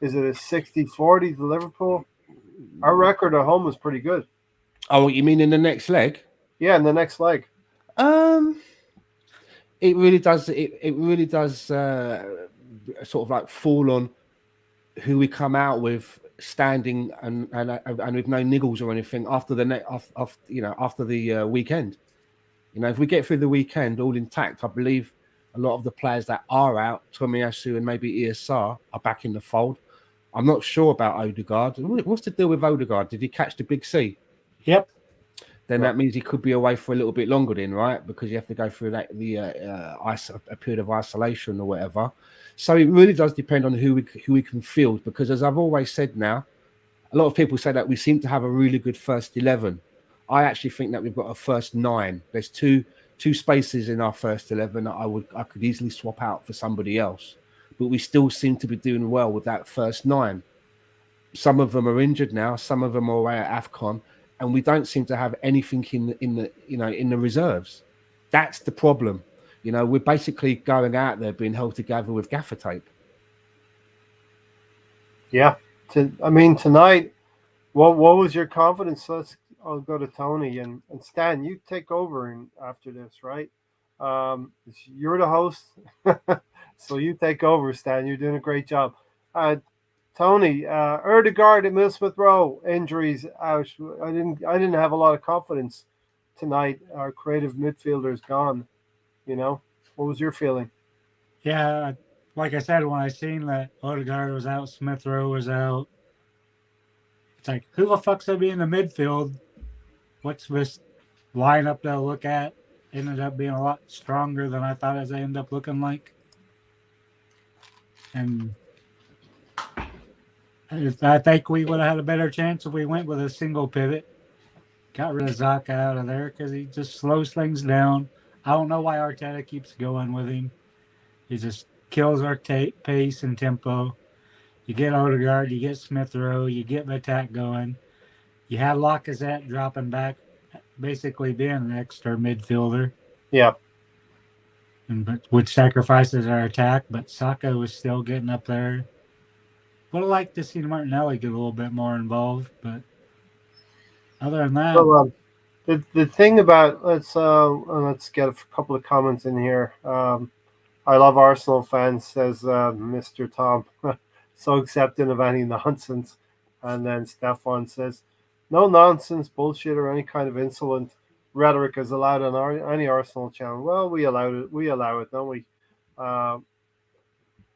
[SPEAKER 1] Is it a 60-40 to Liverpool? Our record at home is pretty good.
[SPEAKER 2] Oh, you mean in the next leg?
[SPEAKER 1] Yeah, in the next leg.
[SPEAKER 2] It really does. It really does sort of like fall on who we come out with standing and with no niggles or anything after the weekend. If we get through the weekend all intact, I believe a lot of the players that are out, Tomiyasu and maybe ESR, are back in the fold. I'm not sure about Odegaard. What's the deal with Odegaard? Did he catch the big C?
[SPEAKER 3] Yep.
[SPEAKER 2] Then that means he could be away for a little bit longer then, right? Because you have to go through a period of isolation or whatever. So it really does depend on who we can field. Because as I've always said now, a lot of people say that we seem to have a really good first 11. I actually think that we've got a first 9. There's two spaces in our first 11 that I could easily swap out for somebody else. But we still seem to be doing well with that first 9. Some of them are injured now. Some of them are away at AFCON. And we don't seem to have anything in the reserves. That's the problem. We're basically going out there being held together with gaffer tape.
[SPEAKER 1] Yeah. Tonight, what was your confidence? I'll go to Tony and Stan. You take over after this, right? You're the host, so you take over, Stan. You're doing a great job. Tony, Erdegaard at Middlesbrough Row, injuries out. I didn't have a lot of confidence tonight. Our creative midfielder is gone. What was your feeling?
[SPEAKER 3] Yeah, like I said, when I seen that Odegaard was out, Smith Rowe was out, it's like, who the fuck's gonna be in the midfield? What's this lineup that I look at? Ended up being a lot stronger than I thought it ended up looking like. And I think we would have had a better chance if we went with a single pivot. Got rid of Zaka out of there because he just slows things down. I don't know why Arteta keeps going with him. He just kills our pace and tempo. You get Odegaard, you get Smith Rowe, you get the attack going. You have Lacazette dropping back, basically being an extra midfielder.
[SPEAKER 1] Yeah.
[SPEAKER 3] Which sacrifices our attack, but Saka was still getting up there. Would have liked to see Martinelli get a little bit more involved, but other than that,
[SPEAKER 1] The thing about let's get a couple of comments in here. I love Arsenal fans, says Mr. Tom. So accepting of any nonsense. And then Stefan says, no nonsense, bullshit, or any kind of insolent rhetoric is allowed on any Arsenal channel. Well, we allow it. We allow it, don't we? Uh,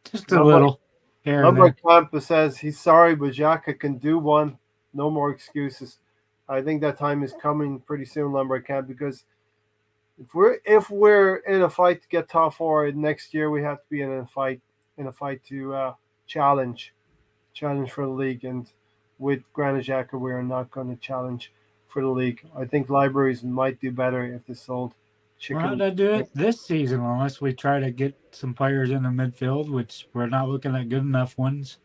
[SPEAKER 3] Just a little here and
[SPEAKER 1] Lumber
[SPEAKER 3] there.
[SPEAKER 1] Camp says he's sorry, but Xhaka can do one. No more excuses. I think that time is coming pretty soon, Lumber Camp, because if we're in a fight to get top four next year, we have to be in a fight to challenge for the league. And with Granit Xhaka, we are not going to challenge for the league. I think libraries might do better if they sold
[SPEAKER 3] We're not
[SPEAKER 1] chicken.
[SPEAKER 3] going to do it this season unless we try to get some players in the midfield, which we're not looking at good enough ones.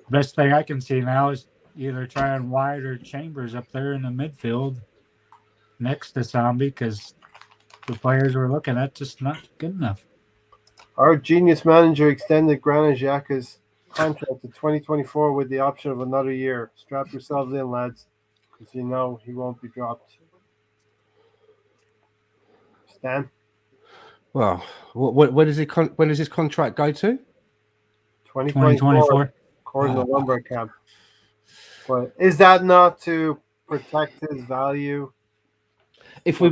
[SPEAKER 3] Best thing I can see now is either trying White or Chambers up there in the midfield next to Zombie, because the players we're looking at just not good enough.
[SPEAKER 1] Our genius manager extended Granit Xhaka's contract to 2024 with the option of another year. Strap yourselves in, lads, because you know he won't be dropped. Stan,
[SPEAKER 2] Well, when does his contract go to?
[SPEAKER 1] 2024, according to Lumber Camp. But is that not to protect his value?
[SPEAKER 2] If we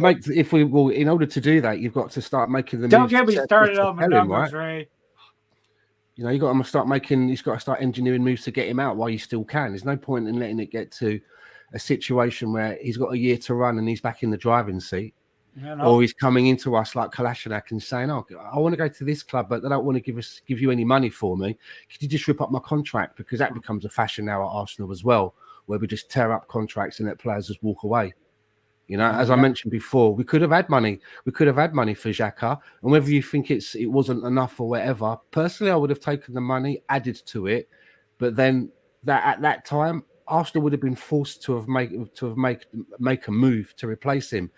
[SPEAKER 2] will, in order to do that, you've got to start making the.
[SPEAKER 3] Don't get me started on the numbers,
[SPEAKER 2] right?
[SPEAKER 3] Ray.
[SPEAKER 2] You know, he's got to start engineering moves to get him out while you still can. There's no point in letting it get to a situation where he's got a year to run and he's back in the driving seat. Or he's coming into us like Kolasinac and saying, "Oh, I want to go to this club, but they don't want to give you any money for me. Could you just rip up my contract?" Because that becomes a fashion now at Arsenal as well, where we just tear up contracts and let players just walk away. You know, as I mentioned before, we could have had money. We could have had money for Xhaka, and whether you think it wasn't enough or whatever, personally, I would have taken the money, added to it, but then at that time, Arsenal would have been forced to make a move to replace him.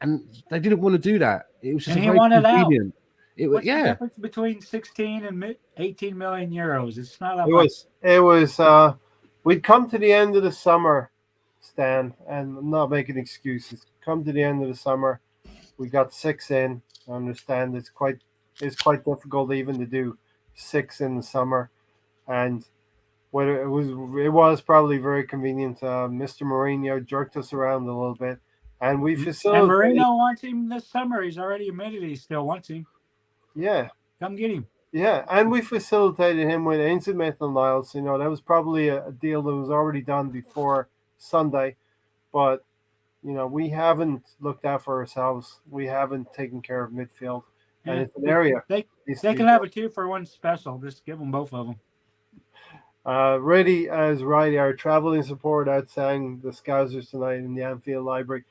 [SPEAKER 2] And they didn't want to do that. It was just very convenient.
[SPEAKER 3] What's the difference between 16 and 18 million euros? It's not that
[SPEAKER 1] much. It was. We'd come to the end of the summer, Stan, and I'm not making excuses. Come to the end of the summer, we got 6 in. I understand it's quite difficult even to do 6 in the summer, and whether it was probably very convenient. Mr. Mourinho jerked us around a little bit. And we facilitated.
[SPEAKER 3] And Mourinho wants him this summer. He's already admitted he still wants him.
[SPEAKER 1] Yeah.
[SPEAKER 3] Come get him.
[SPEAKER 1] Yeah, and we facilitated him with Ainsley Maitland-Niles. You know, that was probably a deal that was already done before Sunday. But, you know, we haven't looked out for ourselves. We haven't taken care of midfield. And it's an area.
[SPEAKER 3] They can have a 2-for-1 special. Just give them both of them.
[SPEAKER 1] Ready as Riley, our traveling support outsang the Scousers tonight in the Anfield Library.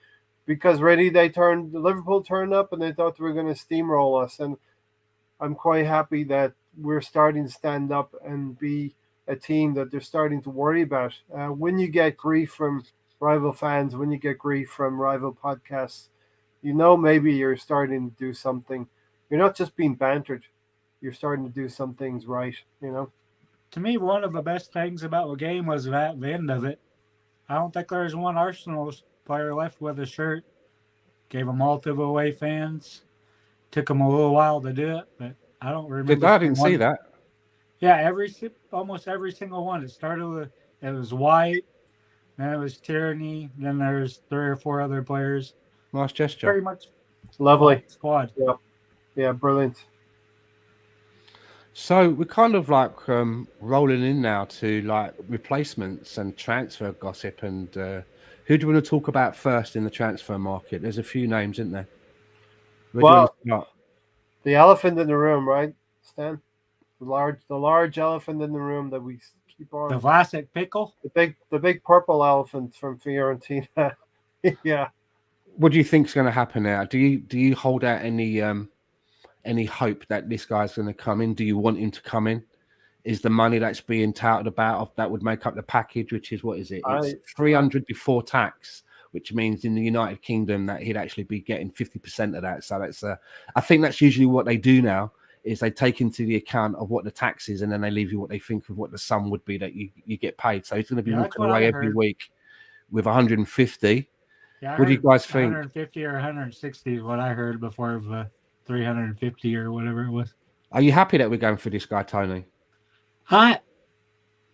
[SPEAKER 1] Because Liverpool turned up and they thought they were going to steamroll us. And I'm quite happy that we're starting to stand up and be a team that they're starting to worry about. When you get grief from rival fans, when you get grief from rival podcasts, you know maybe you're starting to do something. You're not just being bantered. You're starting to do some things right, you know.
[SPEAKER 3] To me, one of the best things about the game was at the end of it. I don't think there's one Arsenal player left with a shirt. Gave them all to the away fans. Took them a little while to do it, but I don't remember.
[SPEAKER 2] I didn't see that.
[SPEAKER 3] Yeah, almost every single one. It started with it was White, then it was Tierney, then there's 3 or 4 other players.
[SPEAKER 2] Nice gesture.
[SPEAKER 3] Very much
[SPEAKER 1] lovely
[SPEAKER 3] squad.
[SPEAKER 1] Yeah, brilliant.
[SPEAKER 2] So we're kind of like rolling in now to like replacements and transfer gossip. And who do you want to talk about first in the transfer market? There's a few names, isn't there?
[SPEAKER 1] Well, the elephant in the room, right, Stan? The large elephant in the room that we keep on.
[SPEAKER 3] The Vlasic pickle.
[SPEAKER 1] The big purple elephant from Fiorentina. Yeah.
[SPEAKER 2] What do you think's going to happen now? Do you hold out any hope that this guy's going to come in? Do you want him to come in? Is the money that's being touted about that would make up the package, which is what is it? It's 300 before tax, which means in the United Kingdom that he'd actually be getting 50% of that. So that's I think that's usually what they do now is they take into the account of what the tax is and then they leave you what they think of what the sum would be that you get paid. So he's going to be walking away every week with 150.
[SPEAKER 3] Yeah, I
[SPEAKER 2] What do you
[SPEAKER 3] heard
[SPEAKER 2] guys think?
[SPEAKER 3] 150 or 160 is what I heard before the 350 or whatever it was.
[SPEAKER 2] Are you happy that we're going for this guy, Tony?
[SPEAKER 3] I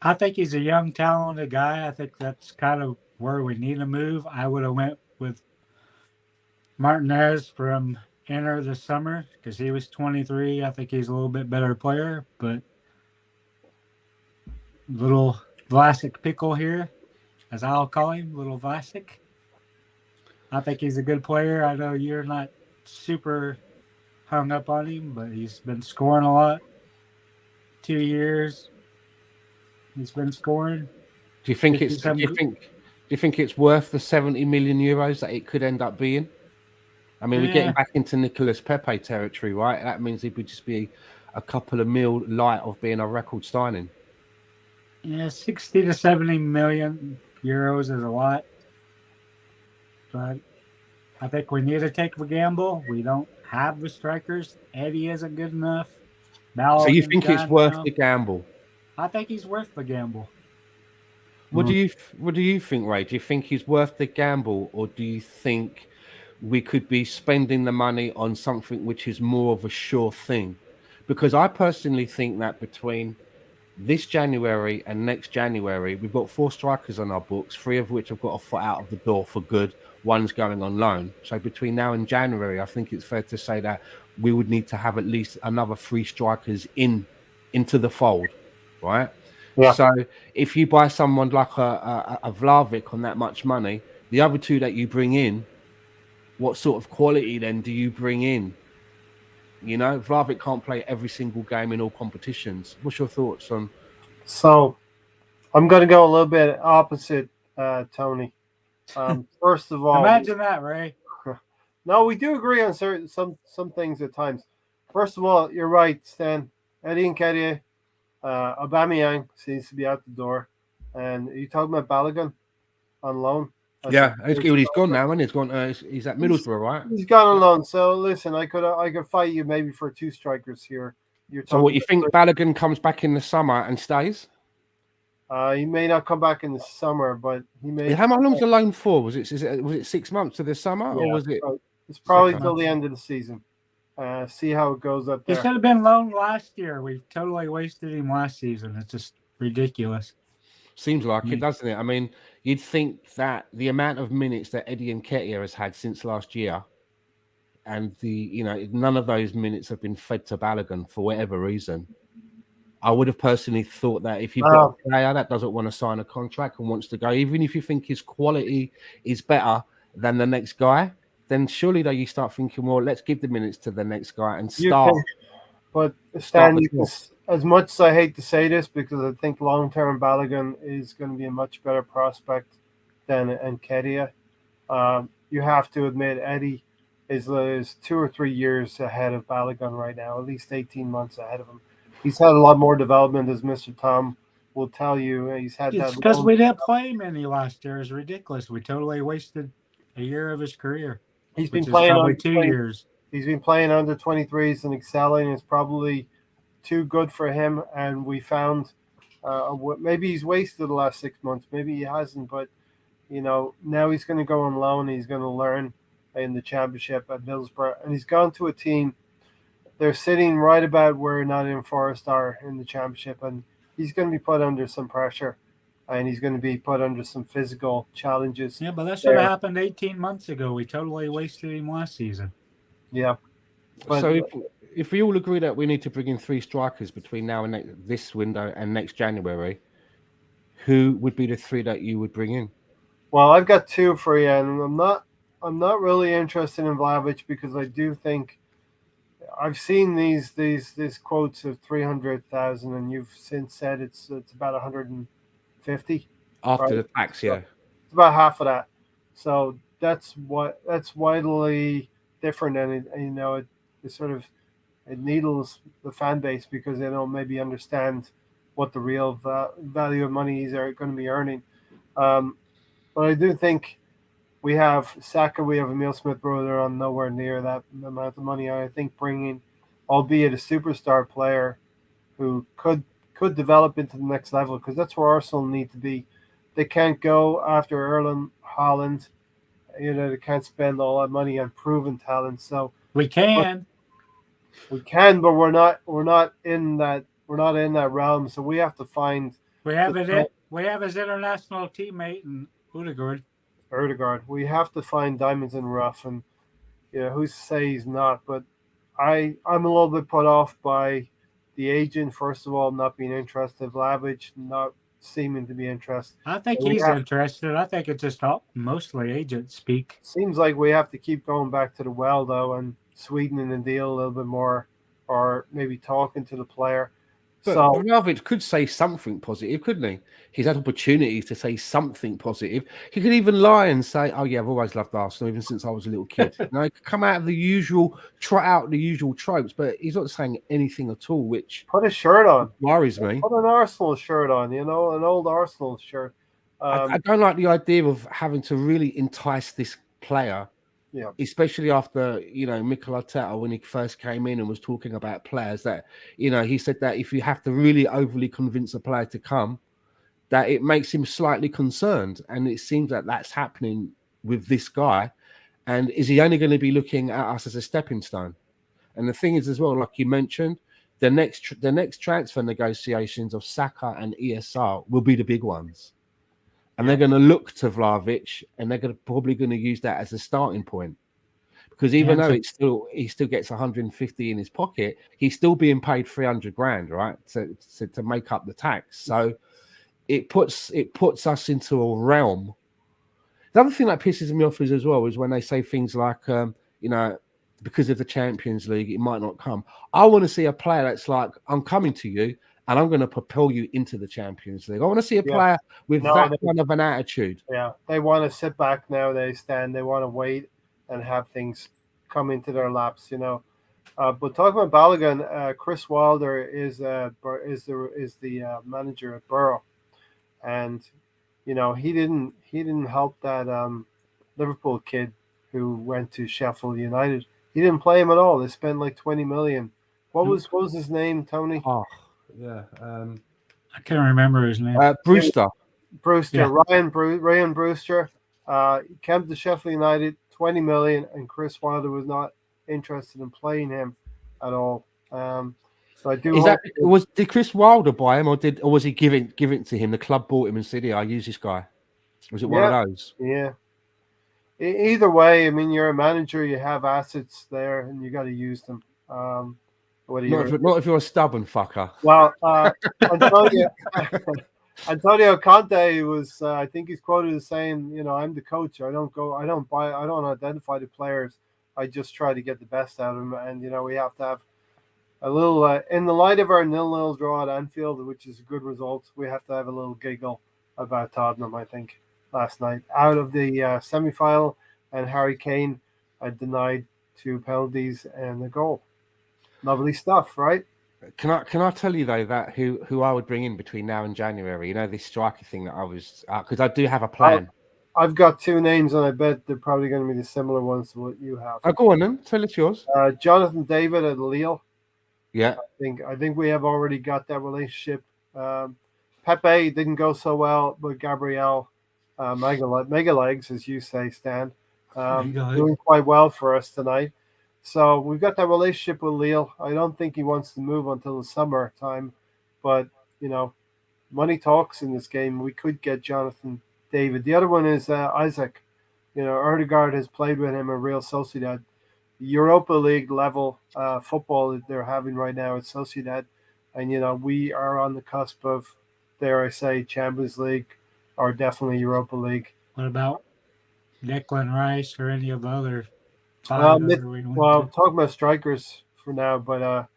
[SPEAKER 3] I think he's a young, talented guy. I think that's kind of where we need to move. I would have went with Martinez from Inter this summer because he was 23. I think he's a little bit better player, but little Vlasic pickle here, as I'll call him, little Vlasic. I think he's a good player. I know you're not super hung up on him, but he's been scoring a lot. 2 years, he's been scoring.
[SPEAKER 2] Do you think
[SPEAKER 3] 50
[SPEAKER 2] it's? Do
[SPEAKER 3] some.
[SPEAKER 2] do you think it's worth the 70 million euros that it could end up being? I mean, we're getting
[SPEAKER 3] Yeah,
[SPEAKER 2] back into Nicolas Pepe territory, right? That means it would just be a couple of mil light of being a record signing.
[SPEAKER 3] yeah, 60 to 70 million euros is a lot, but I think we need to take the gamble. We don't have the strikers. Eddie isn't good enough.
[SPEAKER 2] So you
[SPEAKER 3] Balogun's
[SPEAKER 2] think it's
[SPEAKER 3] gone
[SPEAKER 2] worth
[SPEAKER 3] now.
[SPEAKER 2] the gamble?
[SPEAKER 3] I think he's worth the gamble.
[SPEAKER 2] What do you think, Ray? Do you think he's worth the gamble, or do you think we could be spending the money on something which is more of a sure thing? Because I personally think that between this January and next January, we've got 4 strikers on our books, 3 of which have got a foot out of the door for good. One's going on loan. So between now and January, I think it's fair to say that we would need to have at least another 3 strikers into the fold, right?
[SPEAKER 1] Yeah.
[SPEAKER 2] So if you buy someone like a Vlahovic on that much money, the other 2 that you bring in, what sort of quality then do you bring in? You know, Vlahovic can't play every single game in all competitions. What's your thoughts on?
[SPEAKER 1] So I'm going to go a little bit opposite, Tony. First of all,
[SPEAKER 3] Imagine that, Ray.
[SPEAKER 1] no, we do agree on some things at times. First of all, you're right, Stan. Eddie Nketiah, Aubameyang seems to be out the door, and are you talking about Balogun on loan?
[SPEAKER 2] Yeah, he's gone now, and he's gone. He's at Middlesbrough, right?
[SPEAKER 1] He's gone on loan. So listen, I could fight you maybe for 2 strikers here. You're
[SPEAKER 2] So, what
[SPEAKER 1] talking
[SPEAKER 2] you think? Balogun comes back in the summer and stays?
[SPEAKER 1] he may not come back in the summer, but he may.
[SPEAKER 2] How long was the loan for? Was it 6 months to this summer, or
[SPEAKER 1] Yeah,
[SPEAKER 2] was it?
[SPEAKER 1] it's probably
[SPEAKER 3] 6
[SPEAKER 1] till the
[SPEAKER 3] months.
[SPEAKER 1] end of the season. See how it goes up
[SPEAKER 3] He
[SPEAKER 1] there.
[SPEAKER 3] should have been loaned last year. We totally wasted him last season. It's just ridiculous.
[SPEAKER 2] Seems like it, doesn't it? I mean, you'd think that the amount of minutes that Eddie Nketiah has had since last year, and none of those minutes have been fed to Balogun for whatever reason. I would have personally thought that if you've got a player that doesn't want to sign a contract and wants to go, even if you think his quality is better than the next guy, then surely though you start thinking, well, let's give the minutes to the next guy and start.
[SPEAKER 1] But Stan, as much as I hate to say this, because I think long-term Balogun is going to be a much better prospect than Nketiah, you have to admit Eddie is 2 or 3 years ahead of Balogun right now, at least 18 months ahead of him. He's had a lot more development, as Mr. Tom will tell you. He's had
[SPEAKER 3] It's
[SPEAKER 1] that.
[SPEAKER 3] because we didn't play many last year. It's ridiculous. We totally wasted a year of his career.
[SPEAKER 1] He's been
[SPEAKER 3] which is
[SPEAKER 1] playing
[SPEAKER 3] probably
[SPEAKER 1] on
[SPEAKER 3] 2 years.
[SPEAKER 1] He's been playing under 23s and excelling. It's probably too good for him. And we found maybe he's wasted the last 6 months. Maybe he hasn't. But, now he's going to go on loan. He's going to learn in the championship at Middlesbrough. And he's gone to a team. They're sitting right about where Nottingham Forest are in the championship. And he's going to be put under some pressure. And he's going to be put under some physical challenges.
[SPEAKER 3] Yeah, but that should have happened 18 months ago. We totally wasted him last season.
[SPEAKER 1] Yeah. But,
[SPEAKER 2] so if we all agree that we need to bring in 3 strikers between now and this window and next January, who would be the 3 that you would bring in?
[SPEAKER 1] Well, I've got 2 for you, and I'm not really interested in Vlahovic because I do think I've seen these quotes of 300,000, and you've since said it's about 150
[SPEAKER 2] after the tax. Yeah,
[SPEAKER 1] it's about half of that. So that's widely different, and it needles the fan base because they don't maybe understand what the real value of money is going to be earning. But I do think we have Saka, we have Emile Smith-Rowe, they're on nowhere near that amount of money. I think bringing, albeit a superstar player who could develop into the next level, because that's where Arsenal need to be. They can't go after Erling Haaland they can't spend all that money on proven talent. So
[SPEAKER 3] We can.
[SPEAKER 1] we can, but we're not in that realm. So we have to find
[SPEAKER 3] We have
[SPEAKER 1] the
[SPEAKER 3] it. We have his international teammate in Odegaard.
[SPEAKER 1] Erdegaard. We have to find diamonds in the rough, and who's to say he's not? But I'm a little bit put off by the agent. First of all, not being interested. Vlahovic not seeming to be interested.
[SPEAKER 3] I think
[SPEAKER 1] We
[SPEAKER 3] he's
[SPEAKER 1] have,
[SPEAKER 3] interested. I think it's just mostly agent speak.
[SPEAKER 1] seems like we have to keep going back to the well though, and sweetening the deal a little bit more, or maybe talking to the player.
[SPEAKER 2] But
[SPEAKER 1] So
[SPEAKER 2] Vlahovic could say something positive, couldn't he? He's had opportunities to say something positive. He could even lie and say, "Oh yeah, I've always loved Arsenal, even since I was a little kid." He could come out of the usual, trot out the usual tropes, but he's not saying anything at all, which
[SPEAKER 1] put a shirt on.
[SPEAKER 2] worries me.
[SPEAKER 1] Put an Arsenal shirt on. An old Arsenal shirt.
[SPEAKER 2] I don't like the idea of having to really entice this player.
[SPEAKER 1] Yeah.
[SPEAKER 2] Especially after, Mikel Arteta, when he first came in and was talking about players that, he said that if you have to really overly convince a player to come, that it makes him slightly concerned. And it seems that that's happening with this guy. And is he only going to be looking at us as a stepping stone? And the thing is as well, like you mentioned, the next transfer negotiations of Saka and ESR will be the big ones. And they're going to look to Vlahovic, and they're probably going to use that as a starting point. Because even though he still gets 150 in his pocket, he's still being paid 300 grand, right, to make up the tax. So it puts us into a realm. The other thing that pisses me off as well is when they say things like, because of the Champions League, it might not come. I want to see a player that's like, I'm coming to you, and I'm going to propel you into the Champions League. I want to see a player with that kind of an attitude.
[SPEAKER 1] Yeah, they want to sit back nowadays, Stan. They want to wait and have things come into their laps, But talking about Balogun, Chris Wilder is the manager at Borough, and he didn't help that Liverpool kid who went to Sheffield United. He didn't play him at all. They spent like 20 million. What was his name, Tony?
[SPEAKER 2] Oh, yeah.
[SPEAKER 3] I can't remember his name.
[SPEAKER 2] Brewster.
[SPEAKER 1] Ryan Brewster. Came to Sheffield United, 20 million, and Chris Wilder was not interested in playing him at all. So I do.
[SPEAKER 2] Did Chris Wilder buy him, or was he give it to him? The club bought him and said, "Yeah, I use this guy." Was it one of those?
[SPEAKER 1] Yeah. Either way, I mean, you're a manager. You have assets there, and you got to use them.
[SPEAKER 2] Not if you're a stubborn fucker.
[SPEAKER 1] Well, Antonio Conte was. I think he's quoted as saying, "I'm the coach. I don't identify the players. I just try to get the best out of them." And we have to have a little, in the light of our 0-0 draw at Anfield, which is a good result. We have to have a little giggle about Tottenham. I think last night out of the semi-final, and Harry Kane denied 2 penalties and a goal. Lovely stuff, right?
[SPEAKER 2] Can I tell you though that who I would bring in between now and January? This striker thing that I was, because I do have a plan.
[SPEAKER 1] I've got 2 names, and I bet they're probably going to be the similar ones to what you have.
[SPEAKER 2] Oh, go on then. Tell it yours.
[SPEAKER 1] Jonathan David at Lille.
[SPEAKER 2] Yeah.
[SPEAKER 1] I think we have already got that relationship. Pepe didn't go so well, but Gabriel, mega legs, as you say, Stan, doing quite well for us tonight. So we've got that relationship with Lille. I don't think he wants to move until the summertime, but money talks in this game. We could get Jonathan David. The other one is Isaac. Erdegaard has played with him at Real Sociedad. Europa League level football that they're having right now at Sociedad, and we are on the cusp of, dare I say, Champions League or definitely Europa League.
[SPEAKER 3] What about Declan Rice or any of the other?
[SPEAKER 1] Talking about strikers for now, but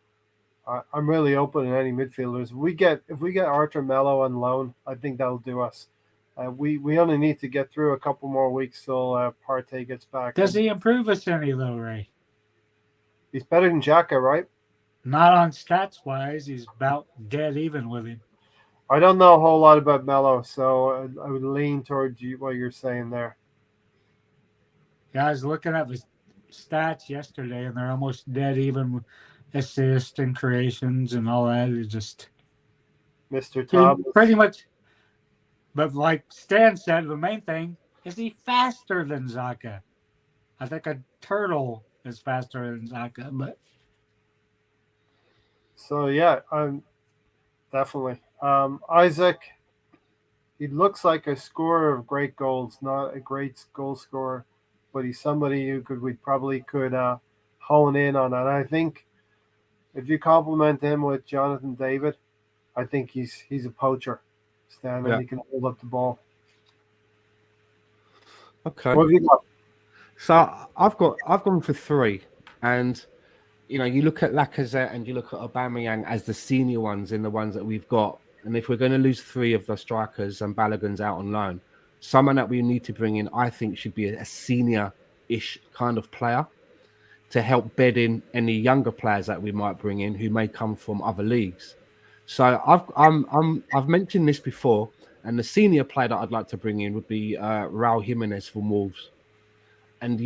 [SPEAKER 1] I'm really open in any midfielders. If we get Arthur Melo on loan, I think that'll do us. We only need to get through a couple more weeks till Partey gets back.
[SPEAKER 3] Does he improve us any though, Ray?
[SPEAKER 1] He's better than Xhaka, right?
[SPEAKER 3] Not on stats wise. He's about dead even with him.
[SPEAKER 1] I don't know a whole lot about Melo, so I would lean towards what you're saying there.
[SPEAKER 3] Yeah, I was looking at his stats yesterday, and they're almost dead even with assists and creations and all that. It's just
[SPEAKER 1] Mr. Thomas.
[SPEAKER 3] Pretty much. But like Stan said, the main thing, Is he faster than Zaka? I think a turtle is faster than Zaka, but
[SPEAKER 1] So yeah, I'm definitely Isaac. He looks like a scorer of great goals, not a great goal scorer, but he's somebody who we probably could hone in on. And I think if you compliment him with Jonathan David, I think he's a poacher, Stan, and
[SPEAKER 2] Yeah.
[SPEAKER 1] he can hold up the ball.
[SPEAKER 2] Okay.
[SPEAKER 1] What have you got?
[SPEAKER 2] So I've gone for 3, and you look at Lacazette and you look at Aubameyang as the senior ones in the ones that we've got, and if we're going to lose 3 of the strikers and Balogun's out on loan, someone that we need to bring in, I think, should be a senior-ish kind of player to help bed in any younger players that we might bring in who may come from other leagues. So I've mentioned this before, and the senior player that I'd like to bring in would be Raul Jimenez from Wolves. And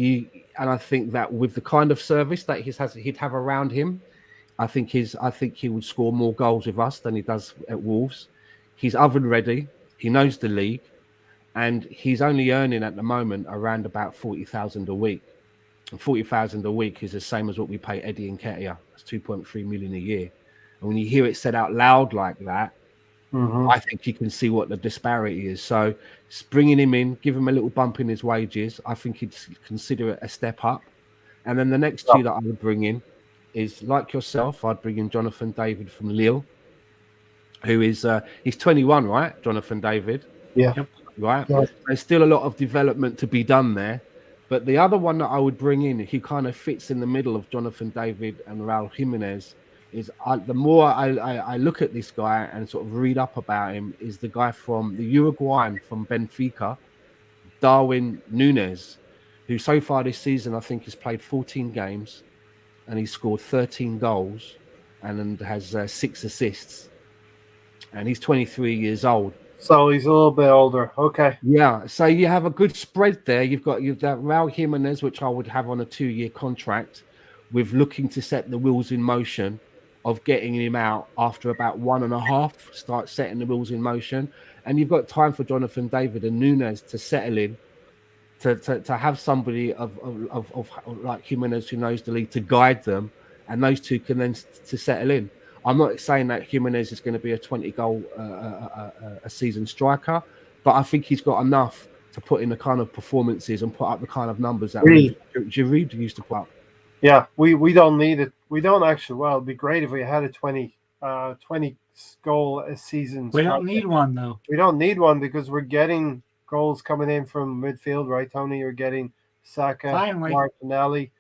[SPEAKER 2] I think that with the kind of service that he'd have around him, I think he would score more goals with us than he does at Wolves. He's oven ready. He knows the league, and he's only earning at the moment around about 40,000 a week. 40,000 a week is the same as what we pay Eddie Nketiah. That's 2.3 million a year. And when you hear it said out loud like that, I think you can see what the disparity is. So bringing him in, give him a little bump in his wages, I think he'd consider it a step up. And then the next 2 that I would bring in is, like yourself, I'd bring in Jonathan David from Lille, who is he's 21, right? Jonathan David.
[SPEAKER 1] Yeah.
[SPEAKER 3] Yep.
[SPEAKER 2] Right.
[SPEAKER 1] Yeah.
[SPEAKER 2] There's still a lot of development to be done there. But the other one that I would bring in, he kind of fits in the middle of Jonathan David and Raul Jimenez, is the more I look at this guy and sort of read up about him, is the guy from the Uruguayan from Benfica, Darwin Núñez, who so far this season I think has played 14 games and he's scored 13 goals and has 6 assists. And he's 23 years old.
[SPEAKER 1] So he's a little bit older. Okay.
[SPEAKER 2] Yeah, so you have a good spread there. You've got Raul Jimenez, which I would have on a 2-year contract, with looking to set the wheels in motion of getting him out after about 1.5. Start setting the wheels in motion, and you've got time for Jonathan David and Núñez to settle in, to have somebody of like Jimenez who knows the league to guide them, and those 2 can then to settle in. I'm not saying that Jimenez is going to be a 20-goal a season striker, but I think he's got enough to put in the kind of performances and put up the kind of numbers that Giroud used to put up.
[SPEAKER 1] Yeah, we don't need it. We don't actually. Well, it'd be great if we had a 20 goal a season.
[SPEAKER 3] We don't need one, though.
[SPEAKER 1] We don't need one because we're getting goals coming in from midfield, right, Tony? You're getting Saka,
[SPEAKER 3] Finally.
[SPEAKER 1] Martinelli,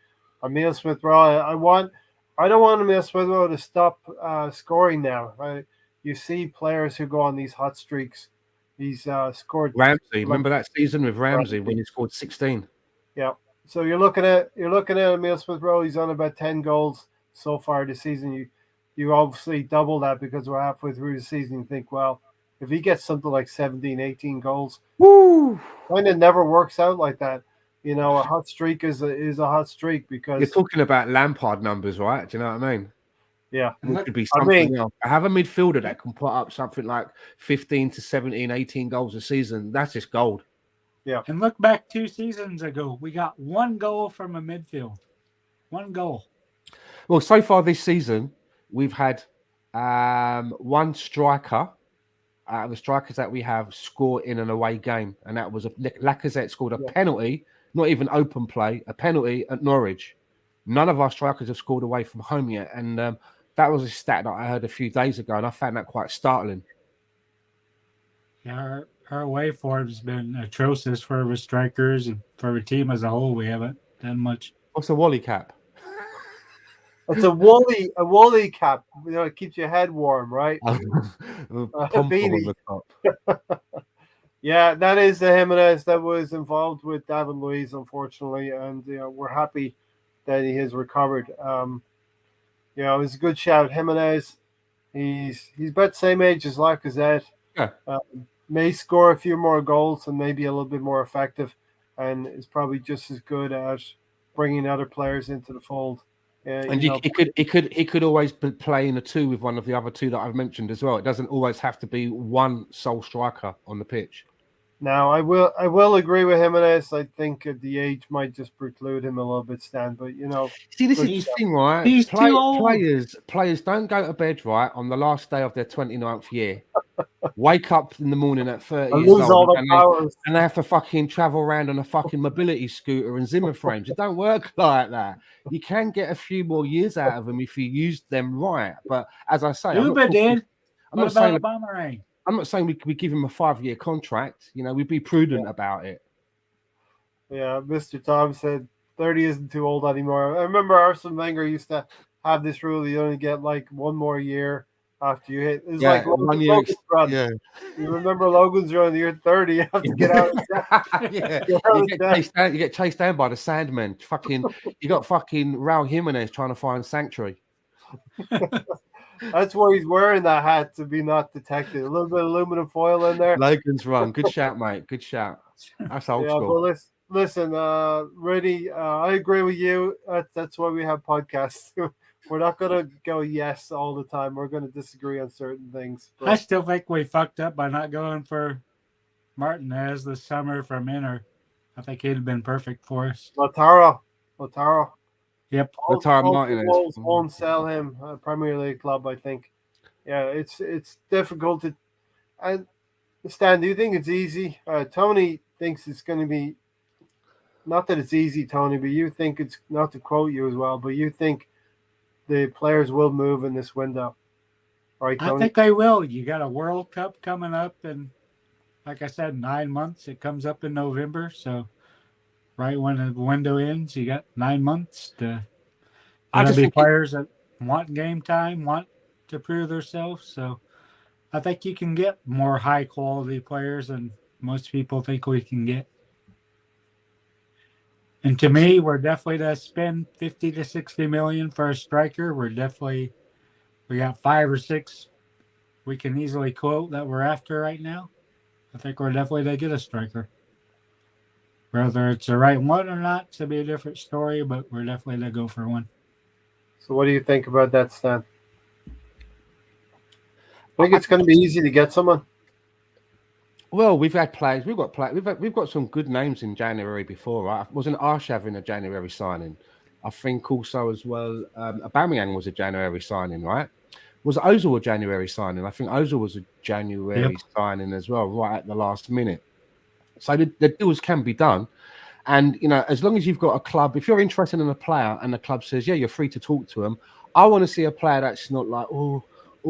[SPEAKER 1] Emile Smith-Rowe. I don't want Emile Smith-Rowe to stop scoring now. Right? You see players who go on these hot streaks. He's scored.
[SPEAKER 2] Ramsey, remember that season with Ramsey when he scored 16?
[SPEAKER 1] Yeah. So you're looking at Emile Smith-Rowe. He's on about 10 goals so far this season. You obviously double that because we're halfway through the season. You think, well, if he gets something like 17, 18 goals,
[SPEAKER 2] woo,
[SPEAKER 1] kind of never works out like that. A hot streak is a hot streak because
[SPEAKER 2] you're talking about Lampard numbers, right? Do you know what I mean?
[SPEAKER 1] Yeah.
[SPEAKER 2] It could be something else. I have a midfielder that can put up something like 15 to 17, 18 goals a season. That's just gold.
[SPEAKER 1] Yeah.
[SPEAKER 3] And look back 2 seasons ago. We got 1 goal from a midfield. 1 goal.
[SPEAKER 2] Well, so far this season, we've had 1 striker out of the strikers that we have score in an away game. And that was Lacazette scored a penalty, not even open play, a penalty at Norwich. None of our strikers have scored away from home yet. And that was a stat that I heard a few days ago, and I found that quite startling.
[SPEAKER 3] Yeah, our away form's been atrocious for our strikers and for our team as a whole. We haven't done much.
[SPEAKER 2] What's a Wally cap?
[SPEAKER 1] It's a woolly cap. It keeps your head warm, right?
[SPEAKER 2] Beanie.
[SPEAKER 1] Yeah, that is the Jimenez that was involved with David Luiz, unfortunately, and we're happy that he has recovered. It's a good shout. Jimenez, he's about the same age as Lacazette.
[SPEAKER 2] Yeah.
[SPEAKER 1] May score a few more goals and maybe a little bit more effective, and is probably just as good at bringing other players into the fold.
[SPEAKER 2] And he could always play in a 2 with one of the other 2 that I've mentioned as well. It doesn't always have to be one sole striker on the pitch.
[SPEAKER 1] Now, I will agree with him on this. I think the age might just preclude him a little bit, Stan. But
[SPEAKER 2] See, this
[SPEAKER 1] good
[SPEAKER 2] is the
[SPEAKER 3] He's
[SPEAKER 1] stuff.
[SPEAKER 2] thing, right?
[SPEAKER 3] he's too old.
[SPEAKER 2] Players don't go to bed right on the last day of their 29th year. Wake up in the morning at 30
[SPEAKER 1] I
[SPEAKER 2] years
[SPEAKER 1] lose
[SPEAKER 2] old
[SPEAKER 1] all the
[SPEAKER 2] and
[SPEAKER 1] powers.
[SPEAKER 2] they have to fucking travel around on a fucking mobility scooter and Zimmer frames. It don't work like that. You can get a few more years out of them if you use them right. But as I say,
[SPEAKER 3] Uber did.
[SPEAKER 2] I'm
[SPEAKER 3] What
[SPEAKER 2] not
[SPEAKER 3] about
[SPEAKER 2] saying
[SPEAKER 3] a boomerang?
[SPEAKER 2] we give him a 5-year contract. We'd be prudent about it.
[SPEAKER 1] Yeah, Mr. Tom said 30 isn't too old anymore. I remember Arsene Wenger used to have this rule: you only get like one more year after you hit. It's like
[SPEAKER 2] Yeah, 1 year.
[SPEAKER 1] Logan's run.
[SPEAKER 2] Yeah.
[SPEAKER 1] You remember Logan's run? You're 30. You have to get out of death.
[SPEAKER 2] Yeah,
[SPEAKER 1] Get out of death.
[SPEAKER 2] you get chased down by the Sandman. Fucking, you got fucking Raul Jimenez trying to find sanctuary.
[SPEAKER 1] That's where he's wearing that hat to be not detected. A little bit of aluminum foil in there.
[SPEAKER 2] Logan's run. Good shout, mate. Good shout. That's old
[SPEAKER 1] Yeah,
[SPEAKER 2] school.
[SPEAKER 1] but listen, Reddy, I agree with you. That's why we have podcasts. We're not going to go yes all the time. We're going to disagree on certain things.
[SPEAKER 3] I still think we fucked up by not going for Martinez this summer from Inter. I think he'd have been perfect for us.
[SPEAKER 1] Lautaro.
[SPEAKER 3] Yep.
[SPEAKER 2] Lautaro
[SPEAKER 1] All
[SPEAKER 2] Martinez.
[SPEAKER 1] Wolves won't sell him. A Premier League club, I think. Yeah, it's difficult to. And Stan, do you think it's easy? Tony thinks it's going to be. Not that it's easy, Tony, but you think it's not to quote you as well, but you think the players will move in this window, right,
[SPEAKER 3] I
[SPEAKER 1] Tony?
[SPEAKER 3] think they will. You got a World Cup coming up in, like I said, 9 months. It comes up in November. So right when the window ends, you got 9 months to.
[SPEAKER 2] I
[SPEAKER 3] There'll
[SPEAKER 2] just
[SPEAKER 3] be
[SPEAKER 2] think it,
[SPEAKER 3] players that want game time, want to prove themselves. So I think you can get more high quality players than most people think we can get. And to me, we're definitely to spend 50 to 60 million for a striker. We got 5 or 6 we can easily quote that we're after right now. I think we're definitely to get a striker. Whether it's the right one or not, to be a different story, but we're definitely to go for one.
[SPEAKER 1] So, what do you think about that, Stan? Think
[SPEAKER 2] I,
[SPEAKER 1] it's going to be easy to get someone?
[SPEAKER 2] well, we've had players. We've got some good names in January before, right? Wasn't Arshavin a January signing? I think also as well, Aubameyang was a January signing, right? Was Ozil a January signing? I think Ozil was a January signing as well, right at the last minute. So the deals can be done. And, as long as you've got a club, if you're interested in a player and the club says, yeah, you're free to talk to them, I want to see a player that's not like, oh,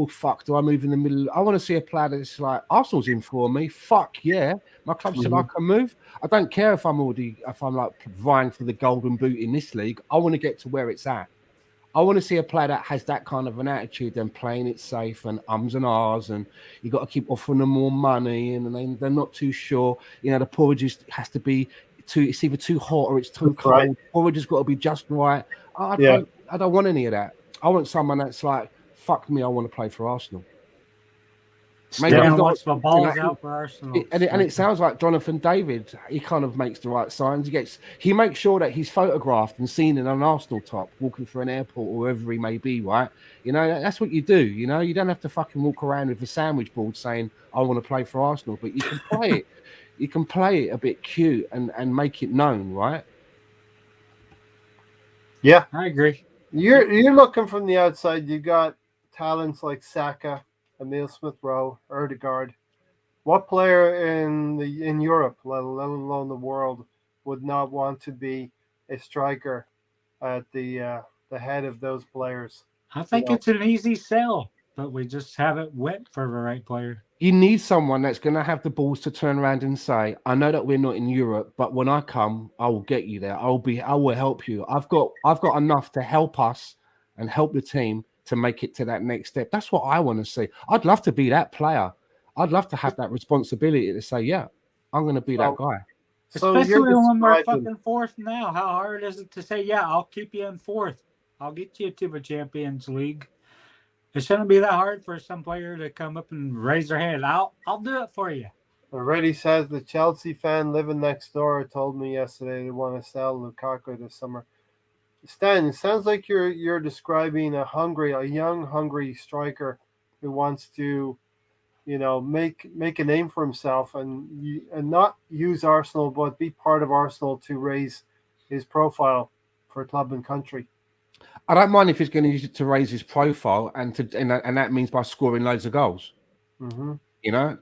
[SPEAKER 2] fuck, do I move in the middle? I want to see a player that's like, Arsenal's in for me. Fuck, yeah. My club said I can move. I don't care if I'm like vying for the golden boot in this league. I want to get to where it's at. I want to see a player that has that kind of an attitude and playing it safe and ums and ahs, and you got to keep offering them more money, and they're not too sure. The porridge has to be it's either too hot or it's too cold.
[SPEAKER 1] Right.
[SPEAKER 2] Porridge has got to be just right. I don't want any of that. I want someone that's like, fuck me, I want to play for Arsenal.
[SPEAKER 3] Stan wants the balls out for Arsenal.
[SPEAKER 2] And it sounds like Jonathan David. He kind of makes the right signs. He makes sure that he's photographed and seen in an Arsenal top walking through an airport or wherever he may be. Right? That's what you do. You don't have to fucking walk around with a sandwich board saying I want to play for Arsenal, but you can play it. You can play it a bit cute and make it known, right?
[SPEAKER 1] Yeah,
[SPEAKER 3] I agree.
[SPEAKER 1] You're looking from the outside. You got talents like Saka, Emile Smith-Rowe, Erdegaard. What player in Europe, let alone the world, would not want to be a striker at the head of those players?
[SPEAKER 3] I think it's an easy sell, but we just haven't went for the right player.
[SPEAKER 2] You need someone that's going to have the balls to turn around and say, I know that we're not in Europe, but when I come, I will get you there. I will help you. I've got enough to help us and help the team to make it to that next step. That's what I want to see. I'd love to be that player. I'd love to have that responsibility to say, yeah, I'm going to be that guy.
[SPEAKER 1] So
[SPEAKER 3] especially when we're fucking fourth now. How hard is it to say, yeah, I'll keep you in fourth. I'll get you to the Champions League. It shouldn't be that hard for some player to come up and raise their hand. I'll do it for you.
[SPEAKER 1] Already says the Chelsea fan living next door told me yesterday they want to sell Lukaku this summer. Stan, it sounds like you're describing a young, hungry striker who wants to make a name for himself and not use Arsenal, but be part of Arsenal to raise his profile for club and country.
[SPEAKER 2] I don't mind if he's going to use it to raise his profile, and that means by scoring loads of goals.
[SPEAKER 1] Mm-hmm.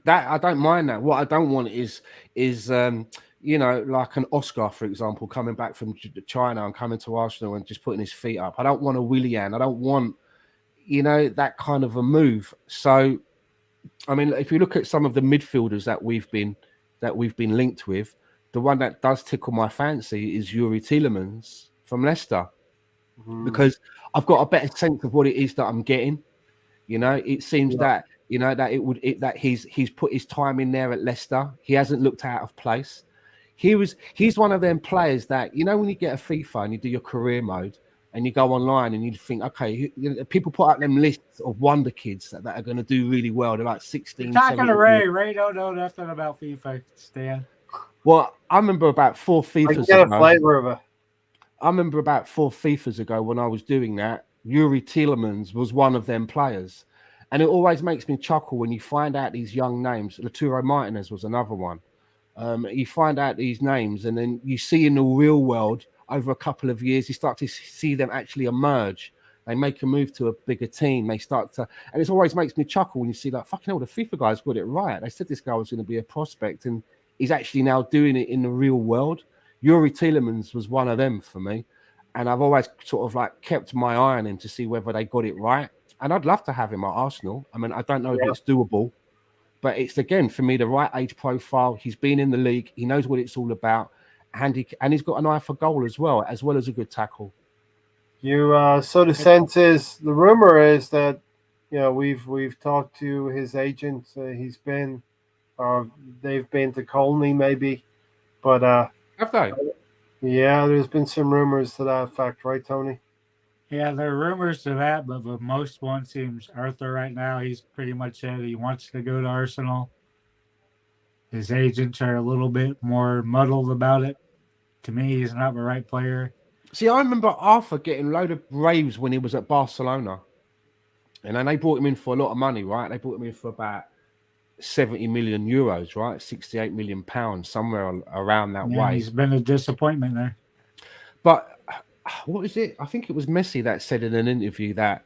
[SPEAKER 2] That I don't mind that. What I don't want is like an Oscar, for example, coming back from China and coming to Arsenal and just putting his feet up. I don't want a Willian. I don't want that kind of a move. So, I mean, if you look at some of the midfielders that we've been linked with, the one that does tickle my fancy is Yuri Tielemans from Leicester, because I've got a better sense of what it is that I'm getting. It seems that that he's put his time in there at Leicester. He hasn't looked out of place. He's one of them players that when you get a FIFA and you do your career mode and you go online and you think, okay, people put out them lists of wonder kids that are going to do really well. They're like 16.
[SPEAKER 3] You're talking to Ray. Ray don't know nothing about FIFA, Stan.
[SPEAKER 2] Well, I remember about 4 FIFAs
[SPEAKER 1] I get a flavor of it.
[SPEAKER 2] I remember about 4 FIFAs ago when I was doing that, Yuri Tielemans was one of them players. And it always makes me chuckle when you find out these young names. Lautaro Martinez was another one. You find out these names, and then you see in the real world over a couple of years, you start to see them actually emerge. They make a move to a bigger team. They start to, and it always makes me chuckle when you see like, fucking hell, the FIFA guys got it right. They said this guy was going to be a prospect, and he's actually now doing it in the real world. Yuri Tielemans was one of them for me, and I've always sort of like kept my eye on him to see whether they got it right. And I'd love to have him at Arsenal. I mean, I don't know if it's doable, but it's, again, for me, the right age profile. He's been in the league. He knows what it's all about. And he's got an eye for goal as well as a good tackle.
[SPEAKER 1] So the sense is, the rumor is that, we've talked to his agent. He's been, or they've been to Colney maybe. But
[SPEAKER 2] have they?
[SPEAKER 1] Yeah, there's been some rumors to that effect, right, Tony?
[SPEAKER 3] Yeah, there are rumors to that, but the most one seems Arthur right now. He's pretty much said he wants to go to Arsenal. His agents are a little bit more muddled about it. To me, he's not the right player.
[SPEAKER 2] See, I remember Arthur getting a load of raves when he was at Barcelona. And then they brought him in for a lot of money, right? They brought him in for about 70 million euros, right? 68 million pounds, somewhere around that way.
[SPEAKER 3] He's been a disappointment there.
[SPEAKER 2] But what is it? I think it was Messi that said in an interview that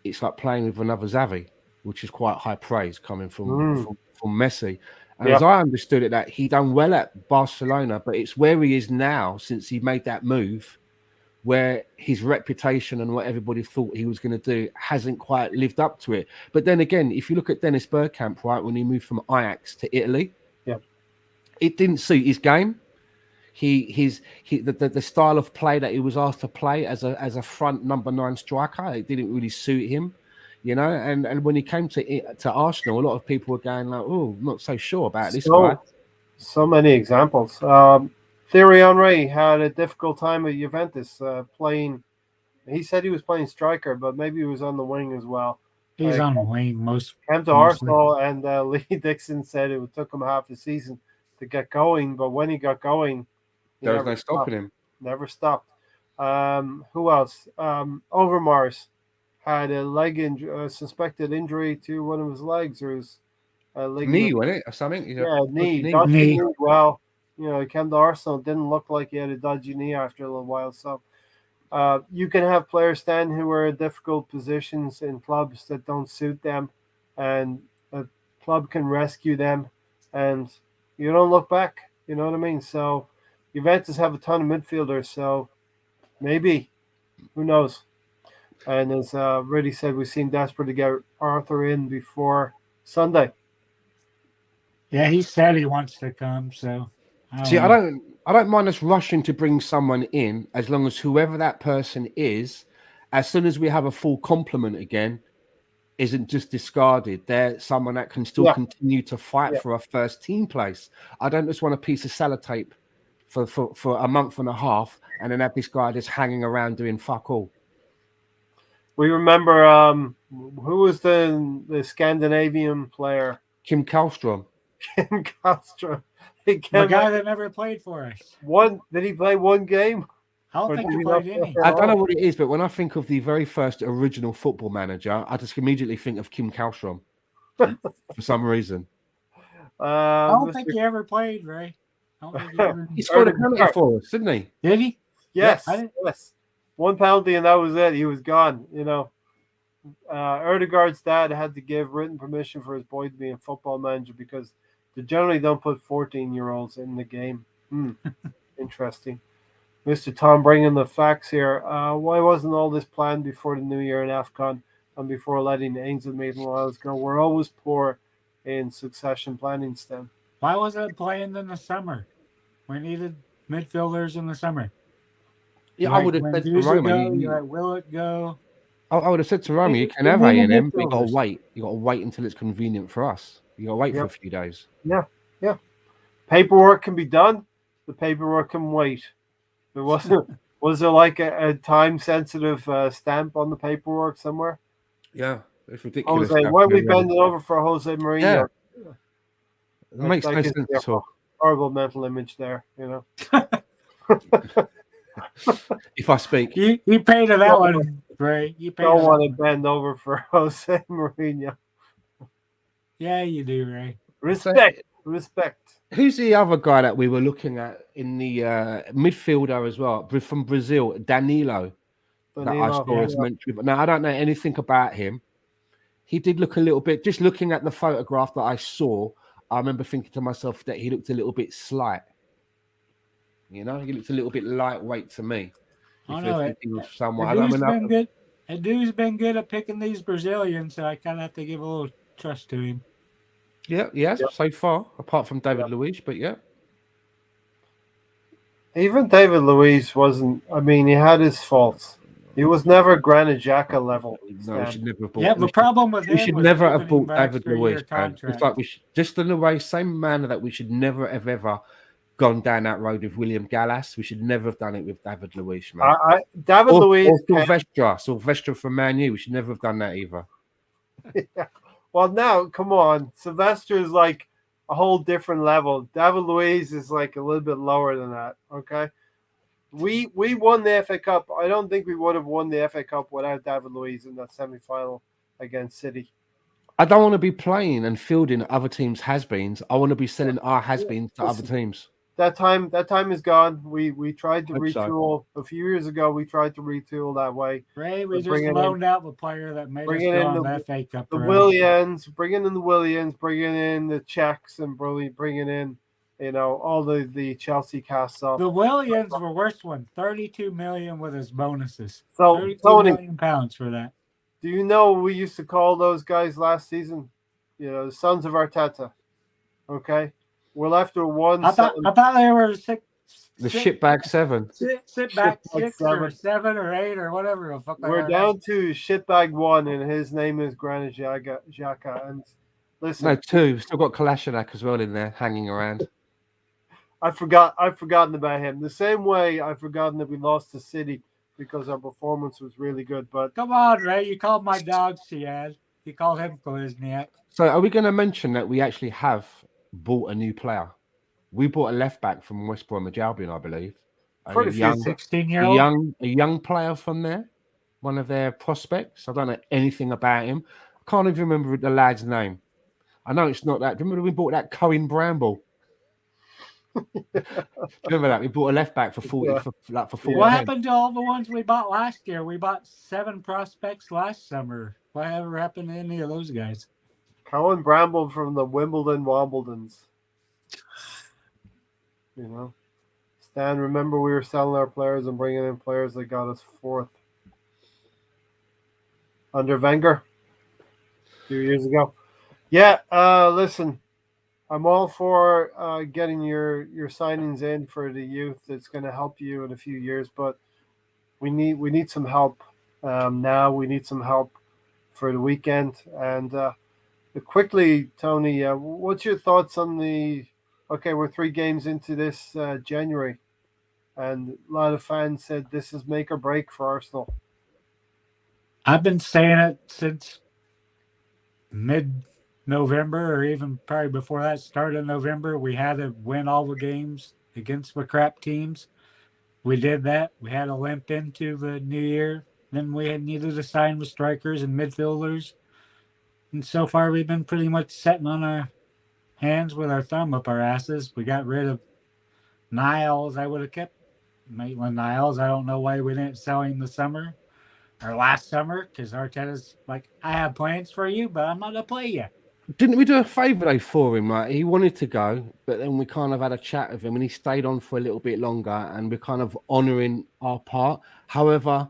[SPEAKER 2] it's like playing with another Xavi, which is quite high praise coming from Messi. And as I understood it, that he done well at Barcelona, but it's where he is now since he made that move, where his reputation and what everybody thought he was going to do hasn't quite lived up to it. But then again, if you look at Dennis Bergkamp, right, when he moved from Ajax to Italy, it didn't suit his game. The style of play that he was asked to play as a front number 9 striker, it didn't really suit him, And when he came to Arsenal, a lot of people were going like, "Oh, not so sure about this guy."
[SPEAKER 1] So many examples. Thierry Henry had a difficult time at Juventus playing. He said he was playing striker, but maybe he was on the wing as well.
[SPEAKER 3] He's on the wing most.
[SPEAKER 1] Came to Arsenal, and Lee Dixon said it took him half the season to get going, but when he got going,
[SPEAKER 2] there was no stopping him.
[SPEAKER 1] Never stopped. Who else? Overmars had a suspected injury to one of his legs or his
[SPEAKER 2] knee, wasn't it, or something?
[SPEAKER 1] Knee. Well, he came to Arsenal. Didn't look like he had a dodgy knee after a little while. So you can have players stand who are in difficult positions in clubs that don't suit them, and a club can rescue them, and you don't look back. You know what I mean? So Juventus have a ton of midfielders, so maybe, who knows? And as Reddy said, we seem desperate to get Arthur in before Sunday.
[SPEAKER 3] Yeah, he said he wants to come, so.
[SPEAKER 2] I don't mind us rushing to bring someone in, as long as whoever that person is, as soon as we have a full complement again, isn't just discarded. They're someone that can still continue to fight for a first team place. I don't just want a piece of sellotape for a month and a half and then have this guy just hanging around doing fuck all.
[SPEAKER 1] We remember who was the Scandinavian player?
[SPEAKER 2] Kim Kallstrom.
[SPEAKER 1] Kim Kallstrom.
[SPEAKER 3] The guy that never played for us.
[SPEAKER 1] Did he play one game?
[SPEAKER 3] I don't think he played any.
[SPEAKER 2] I don't know what it is, but when I think of the very first original Football Manager, I just immediately think of Kim Kallstrom. for some reason.
[SPEAKER 3] I don't think
[SPEAKER 1] Mr.
[SPEAKER 3] he ever played, Ray. I don't think he ever.
[SPEAKER 2] He scored a
[SPEAKER 1] Erdegaard.
[SPEAKER 2] penalty for us, didn't he?
[SPEAKER 3] Did he?
[SPEAKER 1] Yes,
[SPEAKER 3] I didn't-
[SPEAKER 1] yes. One penalty and that was it. He was gone. Erdegaard's dad had to give written permission for his boy to be a football manager because they generally don't put 14-year-olds in the game. Interesting. Mr. Tom bringing the facts here. Why wasn't all this planned before the new year in AFCON and before letting Ainsley Maitland-Niles go? We're always poor in succession planning, Stem.
[SPEAKER 3] Why wasn't it playing in the summer? We needed midfielders in the summer.
[SPEAKER 2] Yeah, I would have said to Roma,
[SPEAKER 3] you let Willett go.
[SPEAKER 2] I would have said to Roma, you can
[SPEAKER 3] You
[SPEAKER 2] have
[SPEAKER 3] need
[SPEAKER 2] A&M, but you got to
[SPEAKER 3] midfielders.
[SPEAKER 2] wait. You got to wait until it's convenient for us. You got to wait for
[SPEAKER 1] Yep.
[SPEAKER 2] a few days.
[SPEAKER 1] Yeah. Paperwork can be done. The paperwork can wait. There wasn't. Was there like a time-sensitive stamp on the paperwork somewhere?
[SPEAKER 2] Yeah, it's ridiculous.
[SPEAKER 1] Jose, why are we bending over for Jose Mourinho?
[SPEAKER 2] Yeah. It makes no
[SPEAKER 1] gives
[SPEAKER 2] sense
[SPEAKER 1] me a
[SPEAKER 2] at all.
[SPEAKER 1] horrible mental image there,
[SPEAKER 2] If I speak.
[SPEAKER 3] You paid to that one, Ray. You paid.
[SPEAKER 1] Don't want to bend over for Jose Mourinho.
[SPEAKER 3] Yeah, you do, Ray.
[SPEAKER 1] Respect.
[SPEAKER 2] Who's the other guy that we were looking at in the midfielder as well, from Brazil, Danilo, that I saw as mentioned. Now, I don't know anything about him. He did look a little bit, just looking at the photograph that I saw, I remember thinking to myself that he looked a little bit slight. He looked a little bit lightweight to me.
[SPEAKER 3] I know it.
[SPEAKER 2] That
[SPEAKER 3] dude's been good at picking these Brazilians, so I kind of have to give a little trust to him.
[SPEAKER 2] Yeah, so far, apart from David Luiz, but yeah.
[SPEAKER 1] Even David Luiz wasn't, he had his faults. He was never Granit Xhaka level.
[SPEAKER 2] No, we should never have bought.
[SPEAKER 3] Yeah, the problem with him
[SPEAKER 2] we should
[SPEAKER 3] was
[SPEAKER 2] never have
[SPEAKER 3] giving him
[SPEAKER 2] bought David
[SPEAKER 3] extra-year
[SPEAKER 2] Luiz.
[SPEAKER 3] contract.
[SPEAKER 2] It's like just in a way, same manner that we should never have ever gone down that road with William Gallas. We should never have done it with David Luiz, man.
[SPEAKER 1] David Luiz
[SPEAKER 2] or Sylvester from Man U. We should never have done that either.
[SPEAKER 1] Yeah. Well, now, come on. Sylvester is like a whole different level. David Luiz is like a little bit lower than that, okay? We won the FA Cup. I don't think we would have won the FA Cup without David Luiz in that semi-final against City.
[SPEAKER 2] I don't want to be playing and fielding other teams' has-beens. I want to be selling our has-beens to other teams.
[SPEAKER 1] That time is gone. We tried to retool a few years ago. We tried to retool that way.
[SPEAKER 3] Ray, we just loaned out the player that made us go on the FA Cup.
[SPEAKER 1] The Williams, bringing in the Williams, bringing in the Czechs, and bringing in, all the Chelsea cast off.
[SPEAKER 3] The Williams were worse one. 32 million with his bonuses.
[SPEAKER 1] So
[SPEAKER 3] 32
[SPEAKER 1] Tony,
[SPEAKER 3] million pounds for that.
[SPEAKER 1] Do you know we used to call those guys last season? The sons of Arteta. Okay. We're left with one.
[SPEAKER 3] I thought they were six.
[SPEAKER 2] The shitbag seven.
[SPEAKER 3] Sit back 6 or 7 or 8 or whatever the fuck.
[SPEAKER 1] We're down to shitbag 1, and his name is Granit Xhaka. And listen,
[SPEAKER 2] no 2. We've still got Kolasinac as well in there hanging around.
[SPEAKER 1] I've forgotten about him. The same way I've forgotten that we lost to City because our performance was really good. But
[SPEAKER 3] come on, Ray, you called my dog Siad. You called him Kolasinac.
[SPEAKER 2] So are we going to mention that we actually have bought a new player? We bought a left back from West Bromwich Albion, I believe.
[SPEAKER 1] For
[SPEAKER 2] a young
[SPEAKER 3] 16-year-old,
[SPEAKER 2] a young player from there, one of their prospects. I don't know anything about him. I can't even remember the lad's name. I know it's not that. Remember we bought that Cohen Bramble? Remember that we bought a left back for 40 for 40.
[SPEAKER 3] What happened to all the ones we bought last year? We bought 7 prospects last summer. Whatever happened to any of those guys?
[SPEAKER 1] Cohen Bramble from the Wimbledon Wombledons. Stan, remember we were selling our players and bringing in players that got us 4th under Wenger a few years ago. Yeah, listen, I'm all for getting your signings in for the youth. It's going to help you in a few years, but we need some help now. We need some help for the weekend. And quickly, Tony, what's your thoughts on okay, we're 3 games into this January, and a lot of fans said this is make or break for Arsenal.
[SPEAKER 3] I've been saying it since mid-November, or even probably before that, start of November. We had to win all the games against the crap teams. We did that. We had a limp into the new year. Then we needed to sign with strikers and midfielders. And so far, we've been pretty much sitting on our hands with our thumb up our asses. We got rid of Niles. I would have kept Maitland Niles. I don't know why we didn't sell him the summer or last summer, because Arteta's like, I have plans for you, but I'm not going to play you.
[SPEAKER 2] Didn't we do a favour though for him? Like he wanted to go, but then we kind of had a chat with him, and he stayed on for a little bit longer, and we're kind of honouring our part. However,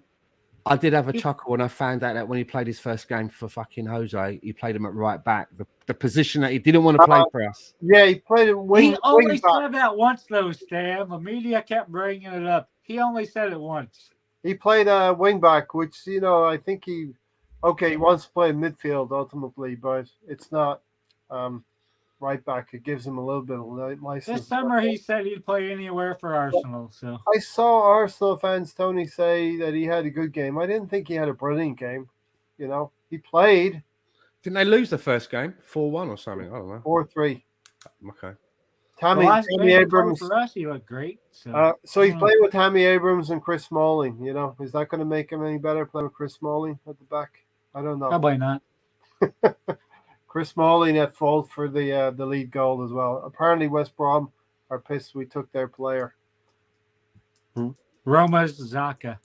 [SPEAKER 2] I did have a chuckle when I found out that when he played his first game for fucking Jose, he played him at right back, the position that he didn't want to play for us.
[SPEAKER 1] Yeah, he played it wing.
[SPEAKER 3] He only
[SPEAKER 1] wing back.
[SPEAKER 3] said that once, though, Stan. The media kept bringing it up. He only said it once.
[SPEAKER 1] He played wing back, which I think he wants to play midfield ultimately, but it's not right back. It gives him a little bit of license.
[SPEAKER 3] This summer, he said he'd play anywhere for Arsenal. So
[SPEAKER 1] I saw Arsenal fans, Tony, say that he had a good game. I didn't think he had a brilliant game. He played.
[SPEAKER 2] Didn't they lose the first game 4-1 or something? I don't know.
[SPEAKER 1] 4-3.
[SPEAKER 2] Okay.
[SPEAKER 1] Tammy Abrams
[SPEAKER 3] for us, he looked great.
[SPEAKER 1] So he's playing with Tammy Abrams and Chris Smalling. Is that going to make him any better playing with Chris Smalling at the back? I don't know.
[SPEAKER 3] Probably not.
[SPEAKER 1] Chris Smalling at fault for the lead goal as well. Apparently, West Brom are pissed we took their player.
[SPEAKER 3] Roma's Zaka.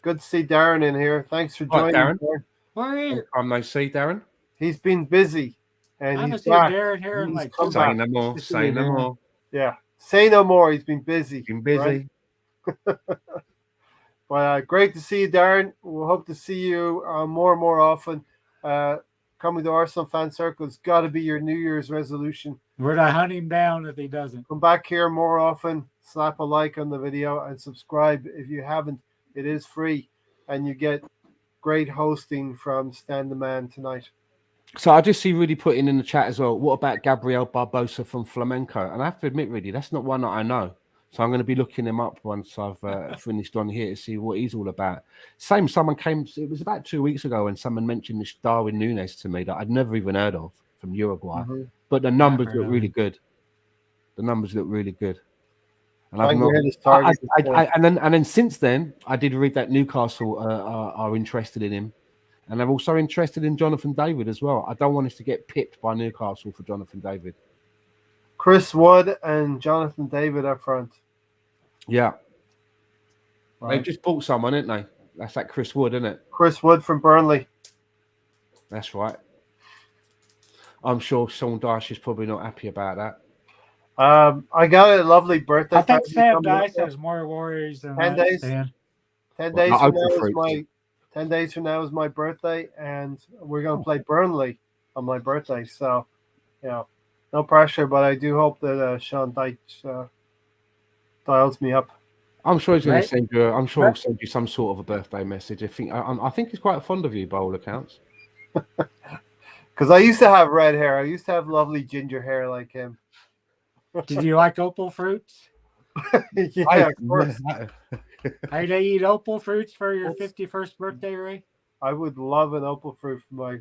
[SPEAKER 1] Good to see Darren in here. Thanks for joining,
[SPEAKER 2] Darren.
[SPEAKER 3] Where are you?
[SPEAKER 2] I'm no see, Darren.
[SPEAKER 1] He's been busy, and
[SPEAKER 3] I haven't
[SPEAKER 1] he's
[SPEAKER 3] seen
[SPEAKER 1] back.
[SPEAKER 3] Darren here in like
[SPEAKER 1] come
[SPEAKER 3] 2
[SPEAKER 1] back.
[SPEAKER 2] Say no more. Say no more.
[SPEAKER 1] Yeah, say no more. He's been busy.
[SPEAKER 2] Been busy.
[SPEAKER 1] Right? But great to see you, Darren. We'll hope to see you more and more often. Coming to Arsenal Fan Circle has got to be your New Year's resolution.
[SPEAKER 3] We're to hunt him down if he doesn't.
[SPEAKER 1] Come back here more often. Slap a like on the video and subscribe if you haven't. It is free, and you get great hosting from Stan the Man tonight.
[SPEAKER 2] So I just see Rudy putting in the chat as well. What about Gabriel Barbosa from Flamenco? And I have to admit, Rudy, that's not one that I know. So I'm going to be looking him up once I've finished on here to see what he's all about. Someone came, it was about 2 weeks ago, and someone mentioned this Darwin Núñez to me that I'd never even heard of from Uruguay. Mm-hmm. But the numbers look really good. The numbers look really good. And and then since then, I did read that Newcastle are interested in him. And they're also interested in Jonathan David as well. I don't want us to get pipped by Newcastle for Jonathan David.
[SPEAKER 1] Chris Wood and Jonathan David up front.
[SPEAKER 2] Yeah.
[SPEAKER 1] Right.
[SPEAKER 2] They've just bought someone, didn't they? That's that Chris Wood, isn't it?
[SPEAKER 1] Chris Wood from Burnley.
[SPEAKER 2] That's right. I'm sure Sean Dyche is probably not happy about that.
[SPEAKER 1] I got a lovely birthday.
[SPEAKER 3] I think Sam Dyche has more worries than
[SPEAKER 1] 10 days. 10 days from now 10 days from now is my birthday, and we're going to play Burnley on my birthday. So, no pressure, but I do hope that Sean Dyche dials me up.
[SPEAKER 2] I'm sure he's going to send you. I'm sure he'll send you some sort of a birthday message. I think he's quite fond of you, by all accounts.
[SPEAKER 1] Because I used to have red hair. I used to have lovely ginger hair like him.
[SPEAKER 3] Did you like opal fruits?
[SPEAKER 1] Yeah, of course.
[SPEAKER 3] Hey, they eat opal fruits for your 51st birthday, Ray?
[SPEAKER 1] I would love an opal fruit for my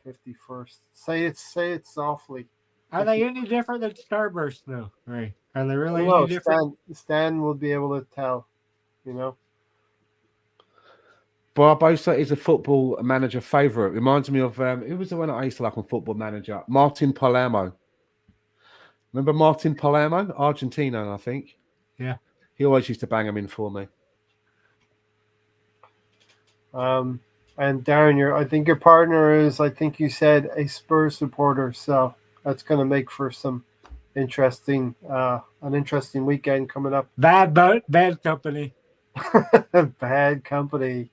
[SPEAKER 1] 51st. Say it softly.
[SPEAKER 3] Are they any different than Starburst, though, Ray? Are they really any different?
[SPEAKER 1] Stan will be able to tell,
[SPEAKER 2] Barbosa is a football manager favourite. Reminds me of, who was the one I used to like on Football Manager? Martin Palermo. Remember Martin Palermo? Argentino, I think.
[SPEAKER 3] Yeah.
[SPEAKER 2] He always used to bang them in for me.
[SPEAKER 1] And Darren, I think your partner is, I think you said, a Spurs supporter. So that's going to make for some an interesting weekend coming up.
[SPEAKER 3] Bad company.
[SPEAKER 1] Bad company.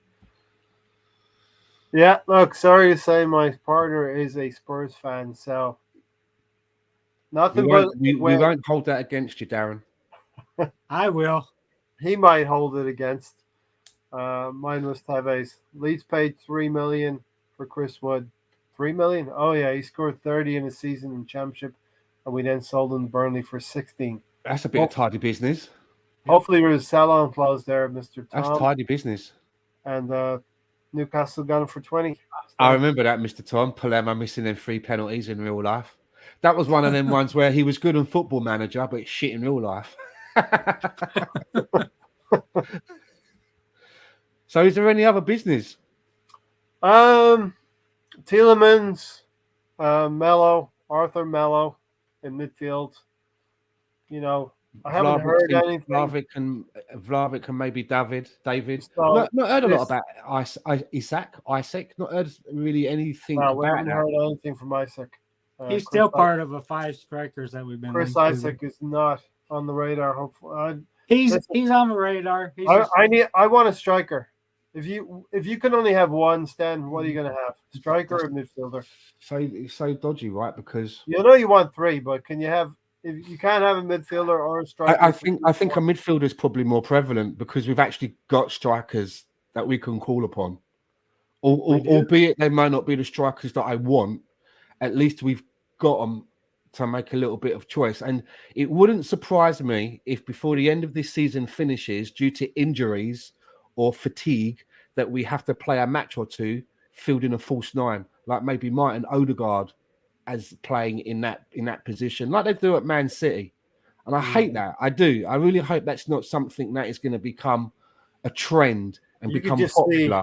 [SPEAKER 1] Yeah, look, sorry to say my partner is a Spurs fan, so nothing
[SPEAKER 2] we won't hold that against you, Darren.
[SPEAKER 3] I will.
[SPEAKER 1] He might hold it against. Mine was Tevez. Leeds paid $3 million for Chris Wood. $3 million? Oh yeah, he scored 30 in a season in Championship, and we then sold him to Burnley for 16.
[SPEAKER 2] That's a bit of tidy business.
[SPEAKER 1] Hopefully there's a sell-on clause there, Mr. Tom.
[SPEAKER 2] That's tidy business.
[SPEAKER 1] And Newcastle got him for 20.
[SPEAKER 2] I remember that, Mr. Tom. Palermo missing them 3 penalties in real life. That was one of them ones where he was good on Football Manager, but shit in real life. So is there any other business?
[SPEAKER 1] I Tielemans, Mello, Arthur Mello in midfield. You know, I haven't heard anything.
[SPEAKER 2] Vlahovic and maybe David.
[SPEAKER 1] So
[SPEAKER 2] Not heard a lot
[SPEAKER 1] this,
[SPEAKER 2] about Isaac. Not heard really anything
[SPEAKER 1] we
[SPEAKER 2] about
[SPEAKER 1] haven't
[SPEAKER 2] that.
[SPEAKER 1] heard anything from Isaac.
[SPEAKER 3] He's still part of the 5 strikers that we've been
[SPEAKER 1] Chris
[SPEAKER 3] linked
[SPEAKER 1] Isaac
[SPEAKER 3] to.
[SPEAKER 1] is not on the radar. Hopefully,
[SPEAKER 3] He's on the radar.
[SPEAKER 1] I want a striker. If you can only have one, Stan, what are you going to have? Striker or midfielder?
[SPEAKER 2] So dodgy, right? Because
[SPEAKER 1] you know you want 3, but can you have? If you can't have a midfielder or a striker,
[SPEAKER 2] I think a midfielder is probably more prevalent because we've actually got strikers that we can call upon. Albeit they might not be the strikers that I want, at least we've got them to make a little bit of choice. And it wouldn't surprise me if before the end of this season finishes, due to injuries or fatigue, that we have to play a match or two fielding a false 9, like maybe Martin Odegaard as playing in that position, like they do at Man City. And I hate that. I do. I really hope that's not something that is going to become a trend and become popular.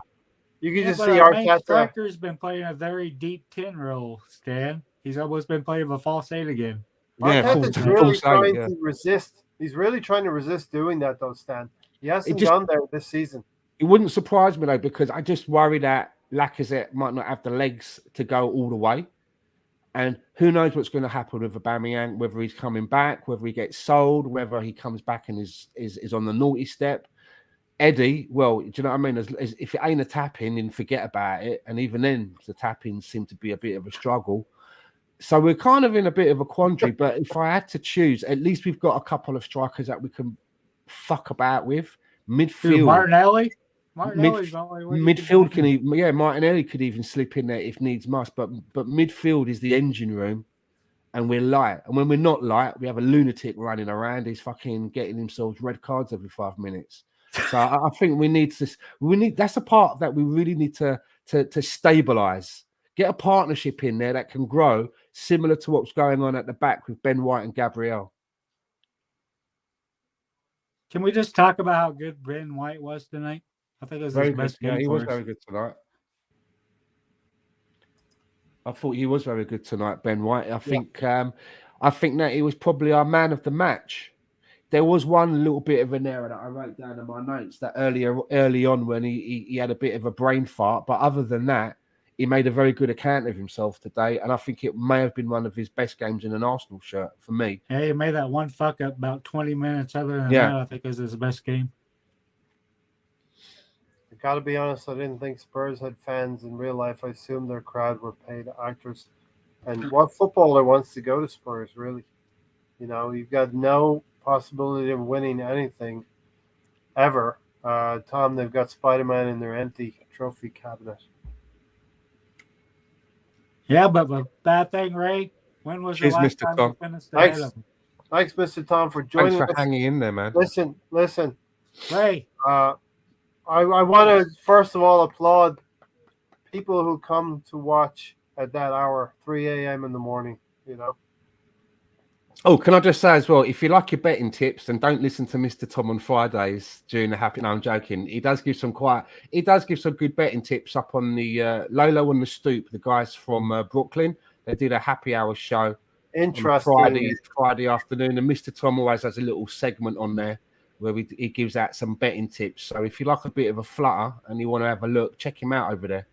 [SPEAKER 1] You can just see
[SPEAKER 3] our
[SPEAKER 1] Arteta.
[SPEAKER 3] main striker's been playing a very deep 10 role, Stan. He's almost been playing a false 8 again.
[SPEAKER 1] Arteta's really trying to resist. He's really trying to resist doing that, though, Stan. He hasn't gone there this season.
[SPEAKER 2] It wouldn't surprise me, though, because I just worry that Lacazette might not have the legs to go all the way. And who knows what's going to happen with Aubameyang, whether he's coming back, whether he gets sold, whether he comes back and is on the naughty step. Eddie, well, do you know what I mean? If it ain't a tap-in, then forget about it. And even then, the tap-ins seem to be a bit of a struggle. So we're kind of in a bit of a quandary. But if I had to choose, at least we've got a couple of strikers that we can fuck about with. Midfield.
[SPEAKER 3] Martinelli?
[SPEAKER 2] Midfield can even, Martinelli could even slip in there if needs must. But midfield is the engine room. And we're light. And when we're not light, we have a lunatic running around. He's fucking getting himself red cards every 5 minutes. So I think that's a part that we really need to stabilize. Get a partnership in there that can grow, similar to what's going on at the back with Ben White and Gabriel.
[SPEAKER 3] Can we just talk about how good Ben White was tonight? I think it was his best game.
[SPEAKER 2] Yeah, he was very good tonight. I thought he was very good tonight, Ben White. I think that he was probably our man of the match. There was one little bit of an error that I wrote down in my notes that early on when he had a bit of a brain fart. But other than that, he made a very good account of himself today. And I think it may have been one of his best games in an Arsenal shirt for me.
[SPEAKER 3] Yeah, he made that one fuck up about 20 minutes. Other than that, I think it was his best game.
[SPEAKER 1] I got to be honest, I didn't think Spurs had fans in real life. I assumed their crowd were paid actors. And what footballer wants to go to Spurs, really? You know, you've got no possibility of winning anything ever. Tom, they've got Spider-Man in their empty trophy cabinet.
[SPEAKER 3] Yeah, but the bad thing, Ray, when was the last time you finished ahead of him?
[SPEAKER 1] Thanks, Mr. Tom, for joining us.
[SPEAKER 2] Thanks for hanging in there, man.
[SPEAKER 1] Listen.
[SPEAKER 3] Ray.
[SPEAKER 1] I want to, first of all, applaud people who come to watch at that hour, 3 a.m. in the morning, you know.
[SPEAKER 2] Oh, can I just say as well, if you like your betting tips, then don't listen to Mr. Tom on Fridays during the happy. No, I'm joking. He does give some good betting tips up on the Lolo on the Stoop. The guys from Brooklyn, they did a happy hour show.
[SPEAKER 1] Interesting.
[SPEAKER 2] On Friday afternoon, and Mr. Tom always has a little segment on there where he gives out some betting tips. So if you like a bit of a flutter and you want to have a look, check him out over there.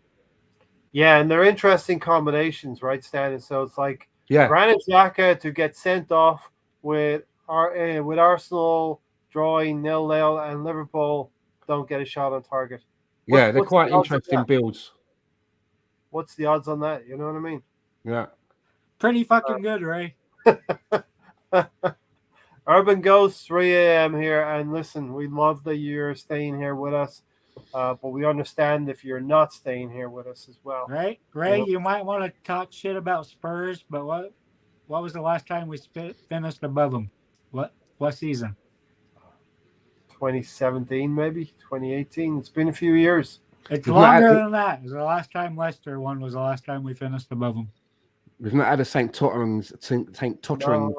[SPEAKER 1] Yeah, and they're interesting combinations, right, Stan? And so it's like Granit Xhaka to get sent off with Arsenal drawing 0-0 and Liverpool don't get a shot on target.
[SPEAKER 2] They're quite interesting builds.
[SPEAKER 1] What's the odds on that? You know what I mean?
[SPEAKER 2] Yeah.
[SPEAKER 3] Pretty fucking good, Ray.
[SPEAKER 1] Urban Ghost, 3 a.m. here. And listen, we love that you're staying here with us. But we understand if you're not staying here with us as well.
[SPEAKER 3] Right? Ray, you might want to talk shit about Spurs, but what was the last time we finished above them? What season?
[SPEAKER 1] 2017, maybe 2018. It's been a few years.
[SPEAKER 3] It's longer than that. It was the last time Leicester won. Was the last time we finished above them.
[SPEAKER 2] We've not had a St. Tottering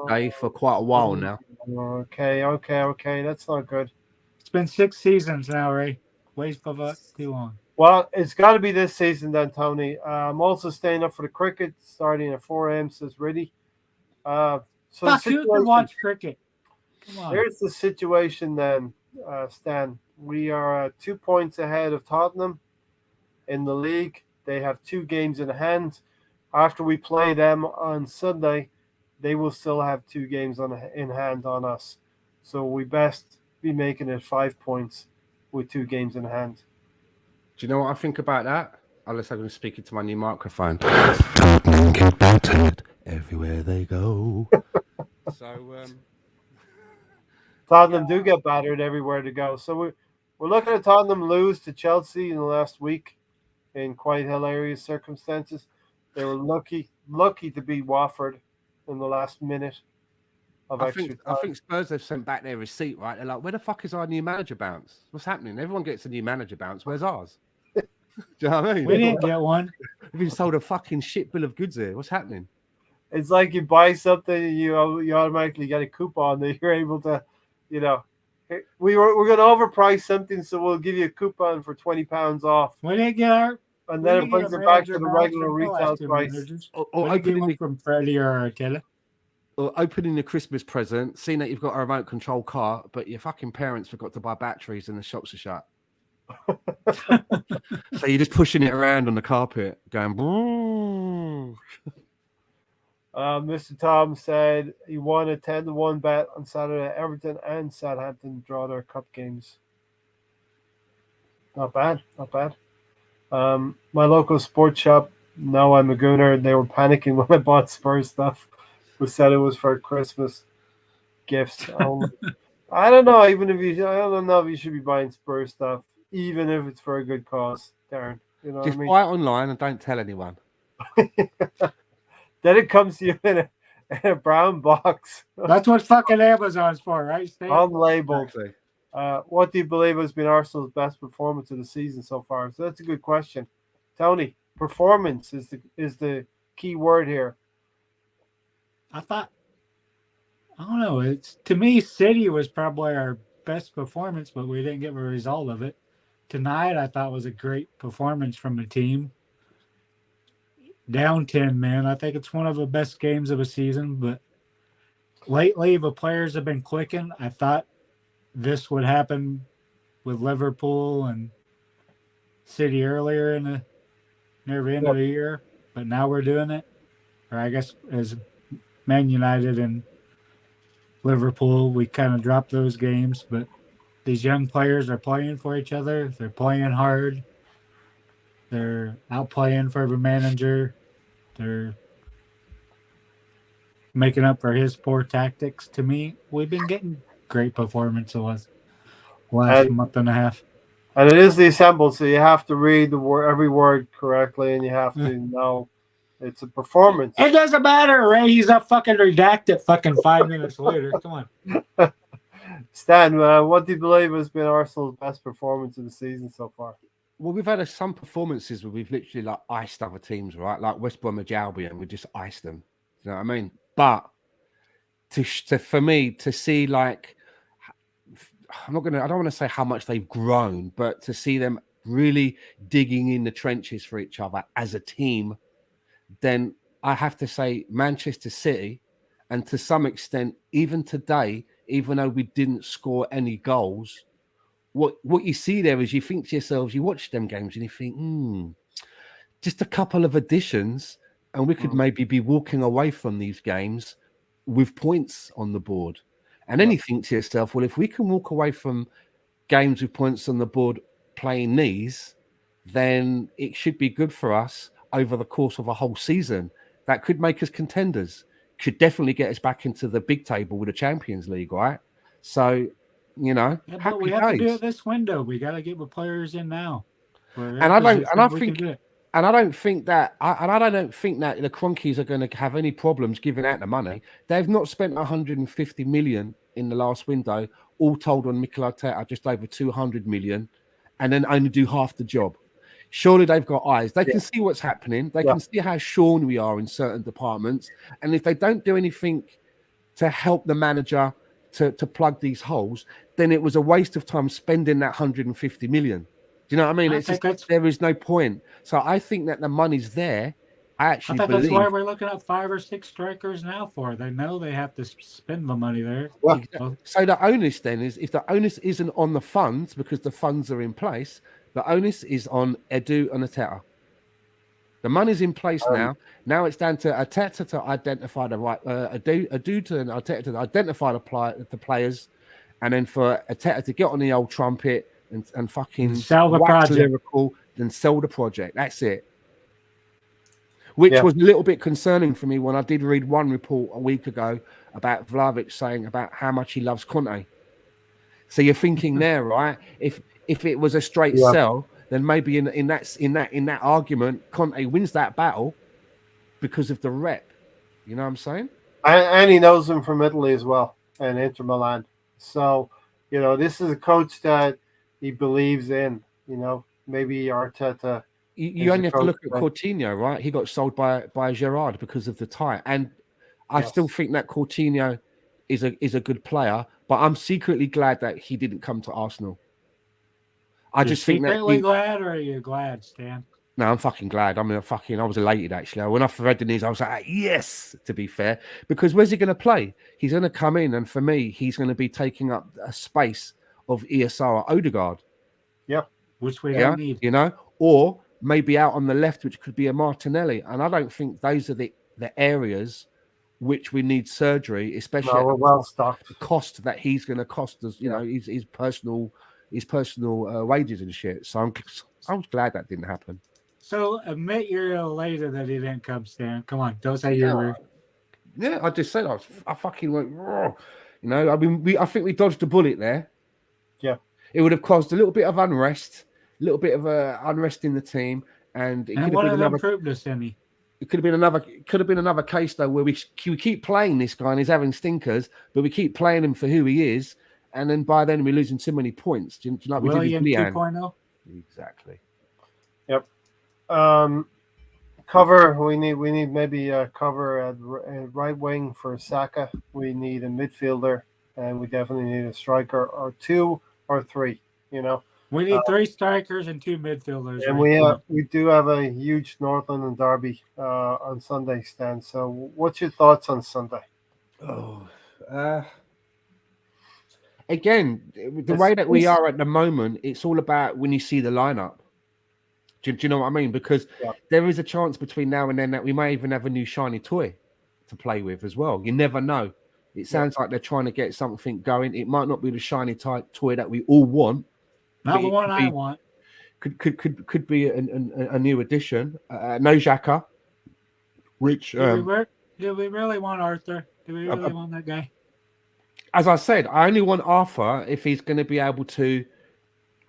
[SPEAKER 2] day for quite a while now.
[SPEAKER 1] Okay. That's not good.
[SPEAKER 3] It's been 6 seasons now, Ray. Ways for too long.
[SPEAKER 1] Well, it's got to be this season then, Tony. I'm also staying up for the cricket, starting at 4 a.m., says Riddy. So
[SPEAKER 3] Fuck, who can watch cricket? Come on.
[SPEAKER 1] Here's the situation then, Stan. We are 2 points ahead of Tottenham in the league. They have 2 games in hand. After we play them on Sunday, they will still have 2 games in hand on us. So we best be making it 5 points with 2 games in hand.
[SPEAKER 2] Do you know what I think about that? Unless I'm going to speak into my new microphone. Tottenham get battered everywhere they go. So,
[SPEAKER 1] Tottenham do get battered everywhere to go. So we're looking at Tottenham lose to Chelsea in the last week in quite hilarious circumstances. They were lucky to beat Watford in the last minute of extra time.
[SPEAKER 2] I think Spurs have sent back their receipt, right? They're like, where the fuck is our new manager bounce? What's happening? Everyone gets a new manager bounce. Where's ours? Do you know what I mean?
[SPEAKER 3] We didn't get one.
[SPEAKER 2] We've been sold a fucking shit bill of goods here. What's happening?
[SPEAKER 1] It's like you buy something and you automatically get a coupon that you're able to, we're going to overprice something, so we'll give you a coupon for £20 off.
[SPEAKER 3] We didn't get our.
[SPEAKER 1] And then it brings it back to the regular retail price.
[SPEAKER 3] Or opening from Freddie or Attila.
[SPEAKER 2] Or opening the Christmas present, seeing that you've got a remote control car, but your fucking parents forgot to buy batteries and the shops are shut. So you're just pushing it around on the carpet, going.
[SPEAKER 1] Mr. Tom said he won a 10-1 bet on Saturday. Everton and Southampton draw their cup games. Not bad. My local sports shop, now I'm a gooner, they were panicking when I bought Spurs stuff. Who said it was for Christmas gifts only. I don't know. I don't know if you should be buying Spurs stuff, even if it's for a good cause, Darren. You know
[SPEAKER 2] just
[SPEAKER 1] what I mean?
[SPEAKER 2] buy it online and don't tell anyone.
[SPEAKER 1] Then it comes to you in a brown box.
[SPEAKER 3] That's what fucking Amazon's for, right, Steve?
[SPEAKER 1] Unlabeled.
[SPEAKER 2] Exactly.
[SPEAKER 1] What do you believe has been Arsenal's best performance of the season so far? So that's a good question. Tony, performance is the key word here.
[SPEAKER 3] I don't know. To me, City was probably our best performance, but we didn't get a result of it. Tonight, I thought was a great performance from the team. Down 10, man. I think it's one of the best games of the season, but lately the players have been clicking. I thought this would happen with Liverpool and City earlier near the end of the year, but now we're doing it. Or I guess as Man United and Liverpool, we kind of dropped those games, but these young players are playing for each other. They're playing hard. They're outplaying for the manager. They're making up for his poor tactics. To me, we've been getting great performances last month and a half.
[SPEAKER 1] And it is the assembled, so you have to read every word correctly, and you have to know it's a performance.
[SPEAKER 3] It doesn't matter, Ray. He's a fucking redacted fucking 5 minutes later. Come on.
[SPEAKER 1] Stan, what do you believe has been Arsenal's best performance of the season so far?
[SPEAKER 2] Well, we've had some performances where we've literally like iced other teams, right? Like West Bromwich Albion, we just iced them. You know what I mean? But for me to see like, I don't want to say how much they've grown, but to see them really digging in the trenches for each other as a team, then I have to say Manchester City, and to some extent, even today, even though we didn't score any goals, what you see there is you think to yourselves, you watch them games and you think, just a couple of additions and we could maybe be walking away from these games with points on the board. And then you think to yourself, well, if we can walk away from games with points on the board playing these, then it should be good for us over the course of a whole season. That could make us contenders, could definitely get us back into the big table with the Champions League, right? So, you know,
[SPEAKER 3] but we have to do it this window. We got to get the players in now.
[SPEAKER 2] And I don't think that the Cronkies are going to have any problems giving out the money. They've not spent 150 million in the last window, all told on Mikel Arteta, just over 200 million, and then only do half the job. Surely they've got eyes. They can see what's happening. They can see how shorn we are in certain departments. And if they don't do anything to help the manager to plug these holes, then it was a waste of time spending that 150 million. Do you know what I mean?
[SPEAKER 3] I
[SPEAKER 2] It's
[SPEAKER 3] think
[SPEAKER 2] just there is no point. So I think that the money's there. I
[SPEAKER 3] I
[SPEAKER 2] actually
[SPEAKER 3] think that's why
[SPEAKER 2] believe.
[SPEAKER 3] we're looking at 5 or 6 strikers now for. They know they have to spend the money there.
[SPEAKER 1] Yeah.
[SPEAKER 3] Well,
[SPEAKER 2] So the onus then is, if the onus isn't on the funds because the funds are in place, the onus is on Edu and Ateta. The money's in place now. Now it's down to Ateta to identify the right, Edu to Ateta to identify the players, and then for Ateta to get on the old trumpet and fucking
[SPEAKER 3] sell the
[SPEAKER 2] wax
[SPEAKER 3] project.
[SPEAKER 2] lyrical, then sell the project. That's it. Which
[SPEAKER 1] Yeah.
[SPEAKER 2] was a little bit concerning for me when I did read one report a week ago about Vlahovic saying about how much he loves Conte. So you're thinking there, right? If it was a straight
[SPEAKER 1] Yeah.
[SPEAKER 2] sell, then maybe in that argument, Conte wins that battle because of the rep. You know what I'm saying?
[SPEAKER 1] And he knows him from Italy as well and Inter Milan. So, this is a coach that he believes in. Maybe Arteta.
[SPEAKER 2] You only have to look at Coutinho, right? He got sold by Gerrard because of the tie, and I still think that Coutinho is a good player, but I'm secretly glad that he didn't come to Arsenal. I just think that
[SPEAKER 3] secretly glad, or are you glad, Stan?
[SPEAKER 2] No, I'm fucking glad. I was elated actually. When I read the news, I was like, yes, to be fair. Because where's he going to play? He's going to come in, and for me, he's going to be taking up a space of ESR Odegaard.
[SPEAKER 1] Yeah.
[SPEAKER 3] Which we don't need.
[SPEAKER 2] Or maybe out on the left, which could be a Martinelli. And I don't think those are the areas which we need surgery, especially at the cost that he's going to cost us, his personal wages and shit. So I was glad that didn't happen.
[SPEAKER 3] So admit you're elated that he didn't come, Stan. Come on, don't say you were.
[SPEAKER 2] Yeah, I just said I fucking went raw. I think we dodged a bullet there.
[SPEAKER 1] Yeah,
[SPEAKER 2] it would have caused a little bit of unrest, a little bit of unrest in the team, and it could have been another.
[SPEAKER 3] Improved us any.
[SPEAKER 2] It could have been another case though where we keep playing this guy and he's having stinkers, but we keep playing him for who he is, and then by then we're losing too many points. Do you like
[SPEAKER 3] William
[SPEAKER 2] we did with
[SPEAKER 3] 2.0?
[SPEAKER 2] Exactly.
[SPEAKER 1] Yep. Cover. We need maybe a cover at right wing for Saka. We need a midfielder, and we definitely need a striker or 2 or 3.
[SPEAKER 3] We need 3 strikers and 2 midfielders.
[SPEAKER 1] And we do have a huge North London derby on Sunday, Stan. So, what's your thoughts on Sunday?
[SPEAKER 2] Again, the way that we are at the moment, it's all about when you see the lineup. Do you know what I mean? Because there is a chance between now and then that we may even have a new shiny toy to play with as well. You never know. It sounds like they're trying to get something going. It might not be the shiny toy that we all want.
[SPEAKER 3] Not the one I want.
[SPEAKER 2] Could be a new addition. No Xhaka. Which
[SPEAKER 3] do we really want Arthur? Do we really want that guy?
[SPEAKER 2] As I said, I only want Arthur if he's going to be able to,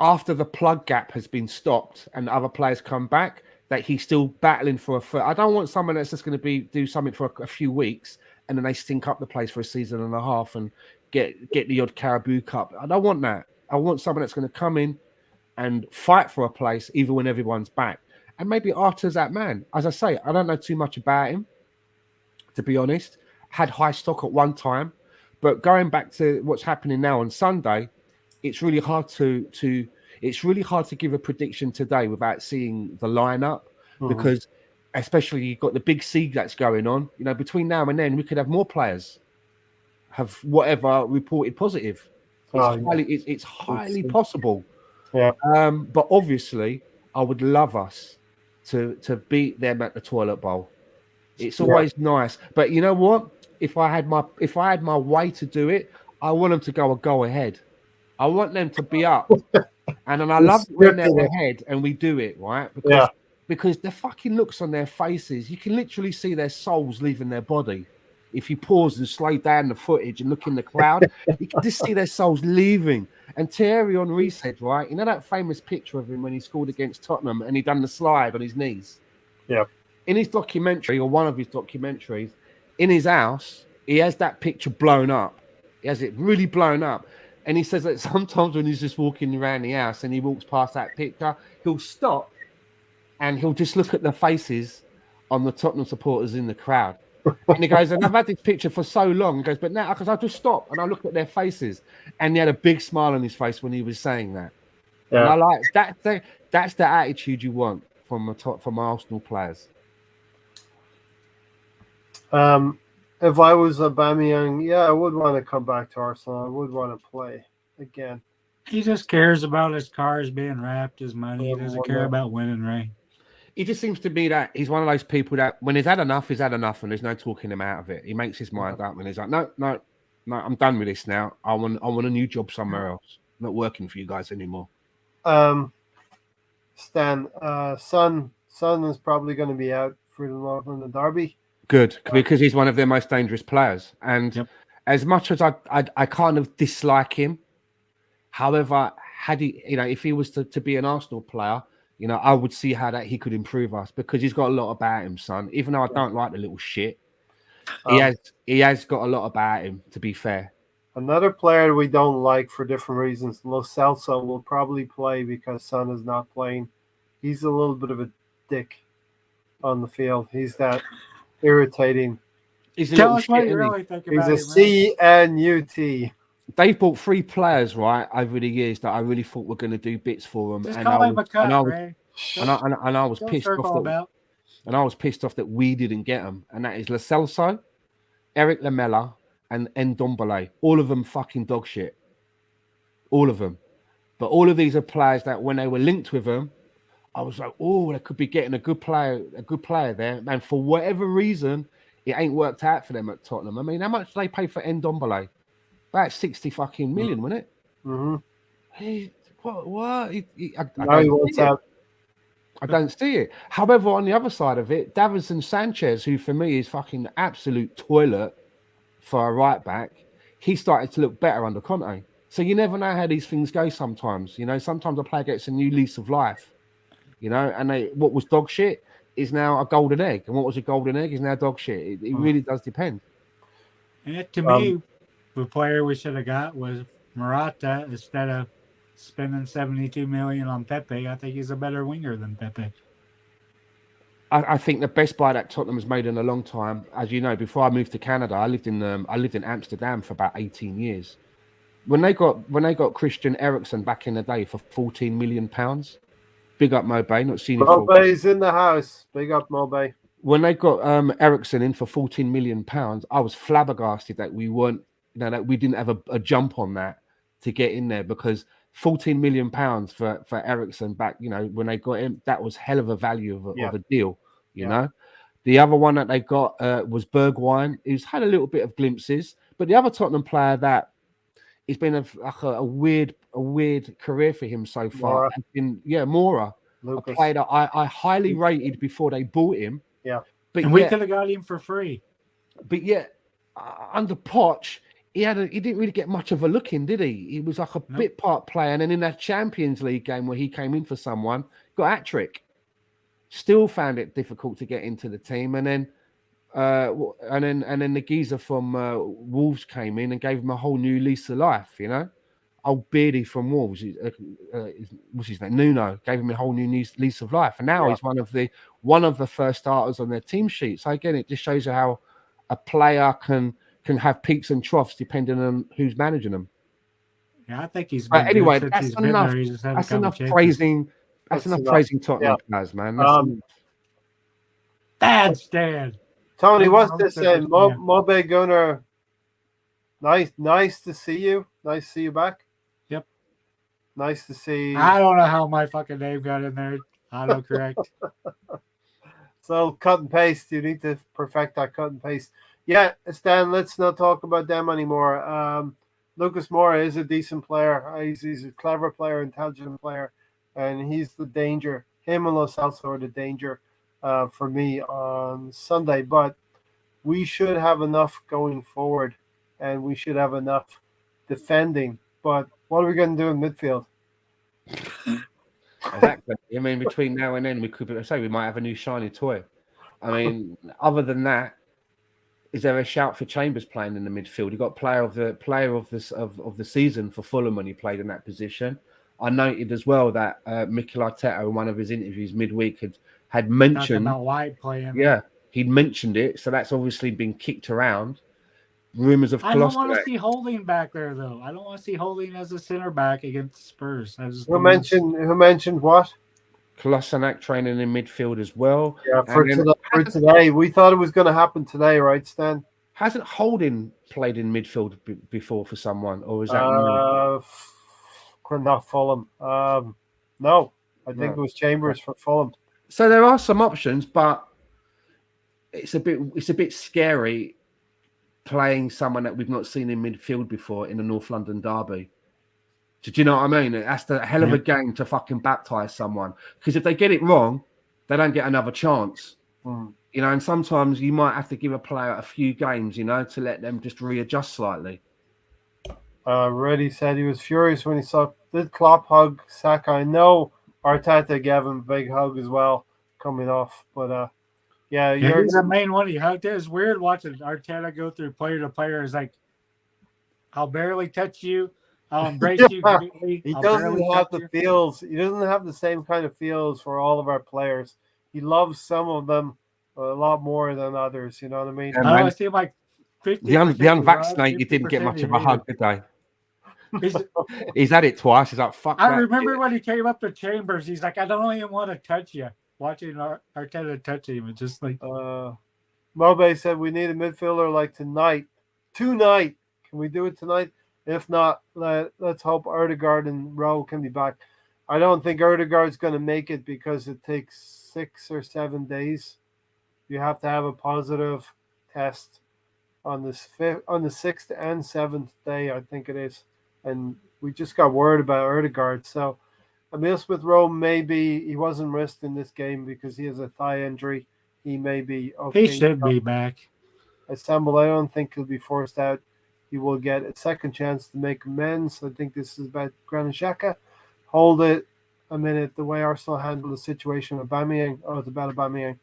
[SPEAKER 2] after the plug gap has been stopped and other players come back, that he's still battling for a foot. I don't want someone that's just going to do something for a few weeks and then they stink up the place for a season and a half and get the odd Carabao Cup. I don't want that. I want someone that's going to come in and fight for a place even when everyone's back. And maybe Arthur's that man. As I say, I don't know too much about him, to be honest. Had high stock at one time. But going back to what's happening now on Sunday, it's really hard to give a prediction today without seeing the lineup, because especially you've got the big siege that's going on. Between now and then, we could have more players have whatever reported positive. It's highly possible.
[SPEAKER 1] Yeah.
[SPEAKER 2] But obviously, I would love us to beat them at the toilet bowl. It's always nice. But you know what? If I had my way to do it, I want them to go ahead. I want them to be up. And then I love when they're ahead and we do it, right? Because the fucking looks on their faces, you can literally see their souls leaving their body. If you pause and slow down the footage and look in the crowd, you can just see their souls leaving. And Thierry Henry said, right, that famous picture of him when he scored against Tottenham and he done the slide on his knees?
[SPEAKER 1] Yeah.
[SPEAKER 2] In his documentary, or one of his documentaries, in his house, he has that picture blown up. He has it really blown up. And he says that sometimes when he's just walking around the house and he walks past that picture, he'll stop and he'll just look at the faces on the Tottenham supporters in the crowd. And he goes, and I've had this picture for so long. He goes, but now, because I just stop and I look at their faces. And he had a big smile on his face when he was saying that. And
[SPEAKER 1] Yeah.
[SPEAKER 2] I like that. That's the attitude you want from Arsenal players.
[SPEAKER 1] If I was Aubameyang, yeah, I would want to come back to Arsenal. I would want to play again.
[SPEAKER 3] He just cares about his cars being wrapped, his money. He doesn't care about winning, right?
[SPEAKER 2] He just seems to be that he's one of those people that when he's had enough, and there's no talking him out of it. He makes his mind up and he's like, no, I'm done with this now. I want a new job somewhere else. I'm not working for you guys anymore.
[SPEAKER 1] Stan, Son is probably going to be out for the Northern Derby.
[SPEAKER 2] Good, because he's one of their most dangerous players. And as much as I kind of dislike him, however, had he, if he was to be an Arsenal player, I would see how that he could improve us because he's got a lot about him, son. Even though I don't like the little shit, he has got a lot about him. To be fair,
[SPEAKER 1] another player we don't like for different reasons, Lo Celso will probably play because Son is not playing. He's a little bit of a dick on the field. He's that irritating.
[SPEAKER 3] Tell us what you really think about him.
[SPEAKER 1] He's a CNUT.
[SPEAKER 2] They've bought 3 players, right, over the years that I really thought were going to do bits for them.
[SPEAKER 3] Just call him a cut, Ray.
[SPEAKER 2] And I was pissed off that we didn't get them. And that is Lo Celso, Eric Lamela, and Ndombele. All of them fucking dog shit. All of them. But all of these are players that when they were linked with them, I was like, oh, they could be getting a good player there. And for whatever reason, it ain't worked out for them at Tottenham. I mean, how much did they pay for Ndombele? About 60 fucking million, wasn't it?
[SPEAKER 1] Mm-hmm.
[SPEAKER 2] What? I don't see it. However, on the other side of it, Davinson Sanchez, who for me is fucking absolute toilet for a right back, he started to look better under Conte. So you never know how these things go sometimes. Sometimes a player gets a new lease of life, and what was dog shit is now a golden egg. And what was a golden egg is now dog shit. It really does depend.
[SPEAKER 3] And to me, the player we should have got was Morata instead of spending 72 million on Pepe. I think he's a better winger than Pepe.
[SPEAKER 2] I think the best buy that Tottenham has made in a long time, as you know, before I moved to Canada, I lived in Amsterdam for about 18 years. When they got Christian Eriksen back in the day for £14 million, big up Mobay, not seen him.
[SPEAKER 1] Mobay's in the house. Big up Mobay.
[SPEAKER 2] When they got Eriksen in for £14 million, I was flabbergasted that we weren't. That we didn't have a jump on that to get in there because £14 million for Eriksen back, when they got him, that was hell of a value of a deal, you know. The other one that they got was Bergwijn, who's had a little bit of glimpses, but the other Tottenham player that it's been a weird career for him so far has been Moura,
[SPEAKER 1] Lucas.
[SPEAKER 2] A player that I highly rated before they bought him.
[SPEAKER 1] Yeah,
[SPEAKER 3] but we could have got him for free.
[SPEAKER 2] But under Poch, he didn't really get much of a look in, did he? He was like a bit part player, and then in that Champions League game where he came in for someone, got a hat-trick. Still found it difficult to get into the team, and then the geezer from Wolves came in and gave him a whole new lease of life. Old Beardy from Wolves, what's his name? Nuno gave him a whole new lease of life, and now he's one of the first starters on their team sheet. So again, it just shows you how a player can have peaks and troughs depending on who's managing them.
[SPEAKER 3] Yeah, I think he's been
[SPEAKER 2] anyway.
[SPEAKER 3] Good
[SPEAKER 2] That's
[SPEAKER 3] since
[SPEAKER 2] enough.
[SPEAKER 3] He's just
[SPEAKER 2] That's enough praising. That's enough praising Tottenham players, man.
[SPEAKER 3] Bad stand.
[SPEAKER 1] Tony, what's this saying? Mobe Gunner. Nice to see you. Nice to see you back.
[SPEAKER 3] Yep.
[SPEAKER 1] Nice to see.
[SPEAKER 3] I don't know how my fucking name got in there. Autocorrect.
[SPEAKER 1] So cut and paste. You need to perfect that cut and paste. Yeah, Stan, let's not talk about them anymore. Lucas Moura is a decent player. He's a clever player, intelligent player, and he's the danger. Him and Lo Celso are the danger for me on Sunday. But we should have enough going forward, and we should have enough defending. But what are we going to do in midfield?
[SPEAKER 2] Exactly. I mean, between now and then, we might have a new shiny toy. I mean, other than that, is there a shout for Chambers playing in the midfield? He got player of the season for Fulham when he played in that position. I noted as well that Mikel Arteta in one of his interviews midweek had mentioned
[SPEAKER 3] about White playing.
[SPEAKER 2] Yeah, he'd mentioned it, so that's obviously been kicked around. Rumours of
[SPEAKER 3] I don't want to
[SPEAKER 2] Kolasinac.
[SPEAKER 3] see Holding back there, though. I don't want to see Holding as a center back against Spurs. I just
[SPEAKER 1] Who mentioned what?
[SPEAKER 2] Kolasinac training in midfield as well.
[SPEAKER 1] Yeah,
[SPEAKER 2] And then
[SPEAKER 1] for today, we thought it was going to happen today, right, Stan?
[SPEAKER 2] hasn't Holding played in midfield before for someone, or is that new?
[SPEAKER 1] Not Fulham. No, I think
[SPEAKER 2] No.
[SPEAKER 1] it was Chambers for Fulham.
[SPEAKER 2] So there are some options, but it's a bit scary playing someone that we've not seen in midfield before in the North London derby. Do you know what I mean? That's a hell of a game to fucking baptise someone, because if they get it wrong, they don't get another chance. You know, and sometimes you might have to give a player a few games, you know, to let them just readjust slightly.
[SPEAKER 1] Reddy said he was furious when he saw did Klopp hug Saka. I know Arteta gave him a big hug as well coming off, but yeah,
[SPEAKER 3] he's the main one he hugged. It was weird watching Arteta go through player to player. It's like, I'll barely touch you. I'll embrace you greatly.
[SPEAKER 1] He
[SPEAKER 3] I'll
[SPEAKER 1] doesn't
[SPEAKER 3] barely
[SPEAKER 1] have
[SPEAKER 3] touch
[SPEAKER 1] the
[SPEAKER 3] you.
[SPEAKER 1] feels. He doesn't have the same kind of feels for all of our players. He loves some of them a lot more than others. You know what I mean?
[SPEAKER 2] Yeah,
[SPEAKER 3] I see like 50%.
[SPEAKER 2] The unvaccinated didn't get much of a hug, did they? He's had it twice. He's like, fuck.
[SPEAKER 3] I remember when he came up to Chambers, he's like, I don't even want to touch you. Watching Arteta touch him, it's just like.
[SPEAKER 1] Mobe said we need a midfielder like tonight. Tonight, can we do it tonight? If not, let's hope Erdegaard and Rowe can be back. I don't think Erdegaard's going to make it because it takes 6 or 7 days. You have to have a positive test on the 6th and 7th day, I think it is. And we just got word about Erdegaard. So Emile Smith-Rowe, maybe he wasn't risked in this game because he has a thigh injury. He may be okay.
[SPEAKER 3] He should be back.
[SPEAKER 1] Assemble. I don't think he'll be forced out. He will get a second chance to make amends. I think this is about Granit Xhaka. Hold it a minute. The way Arsenal handled the situation with Aubameyang. Oh, it's about Aubameyang.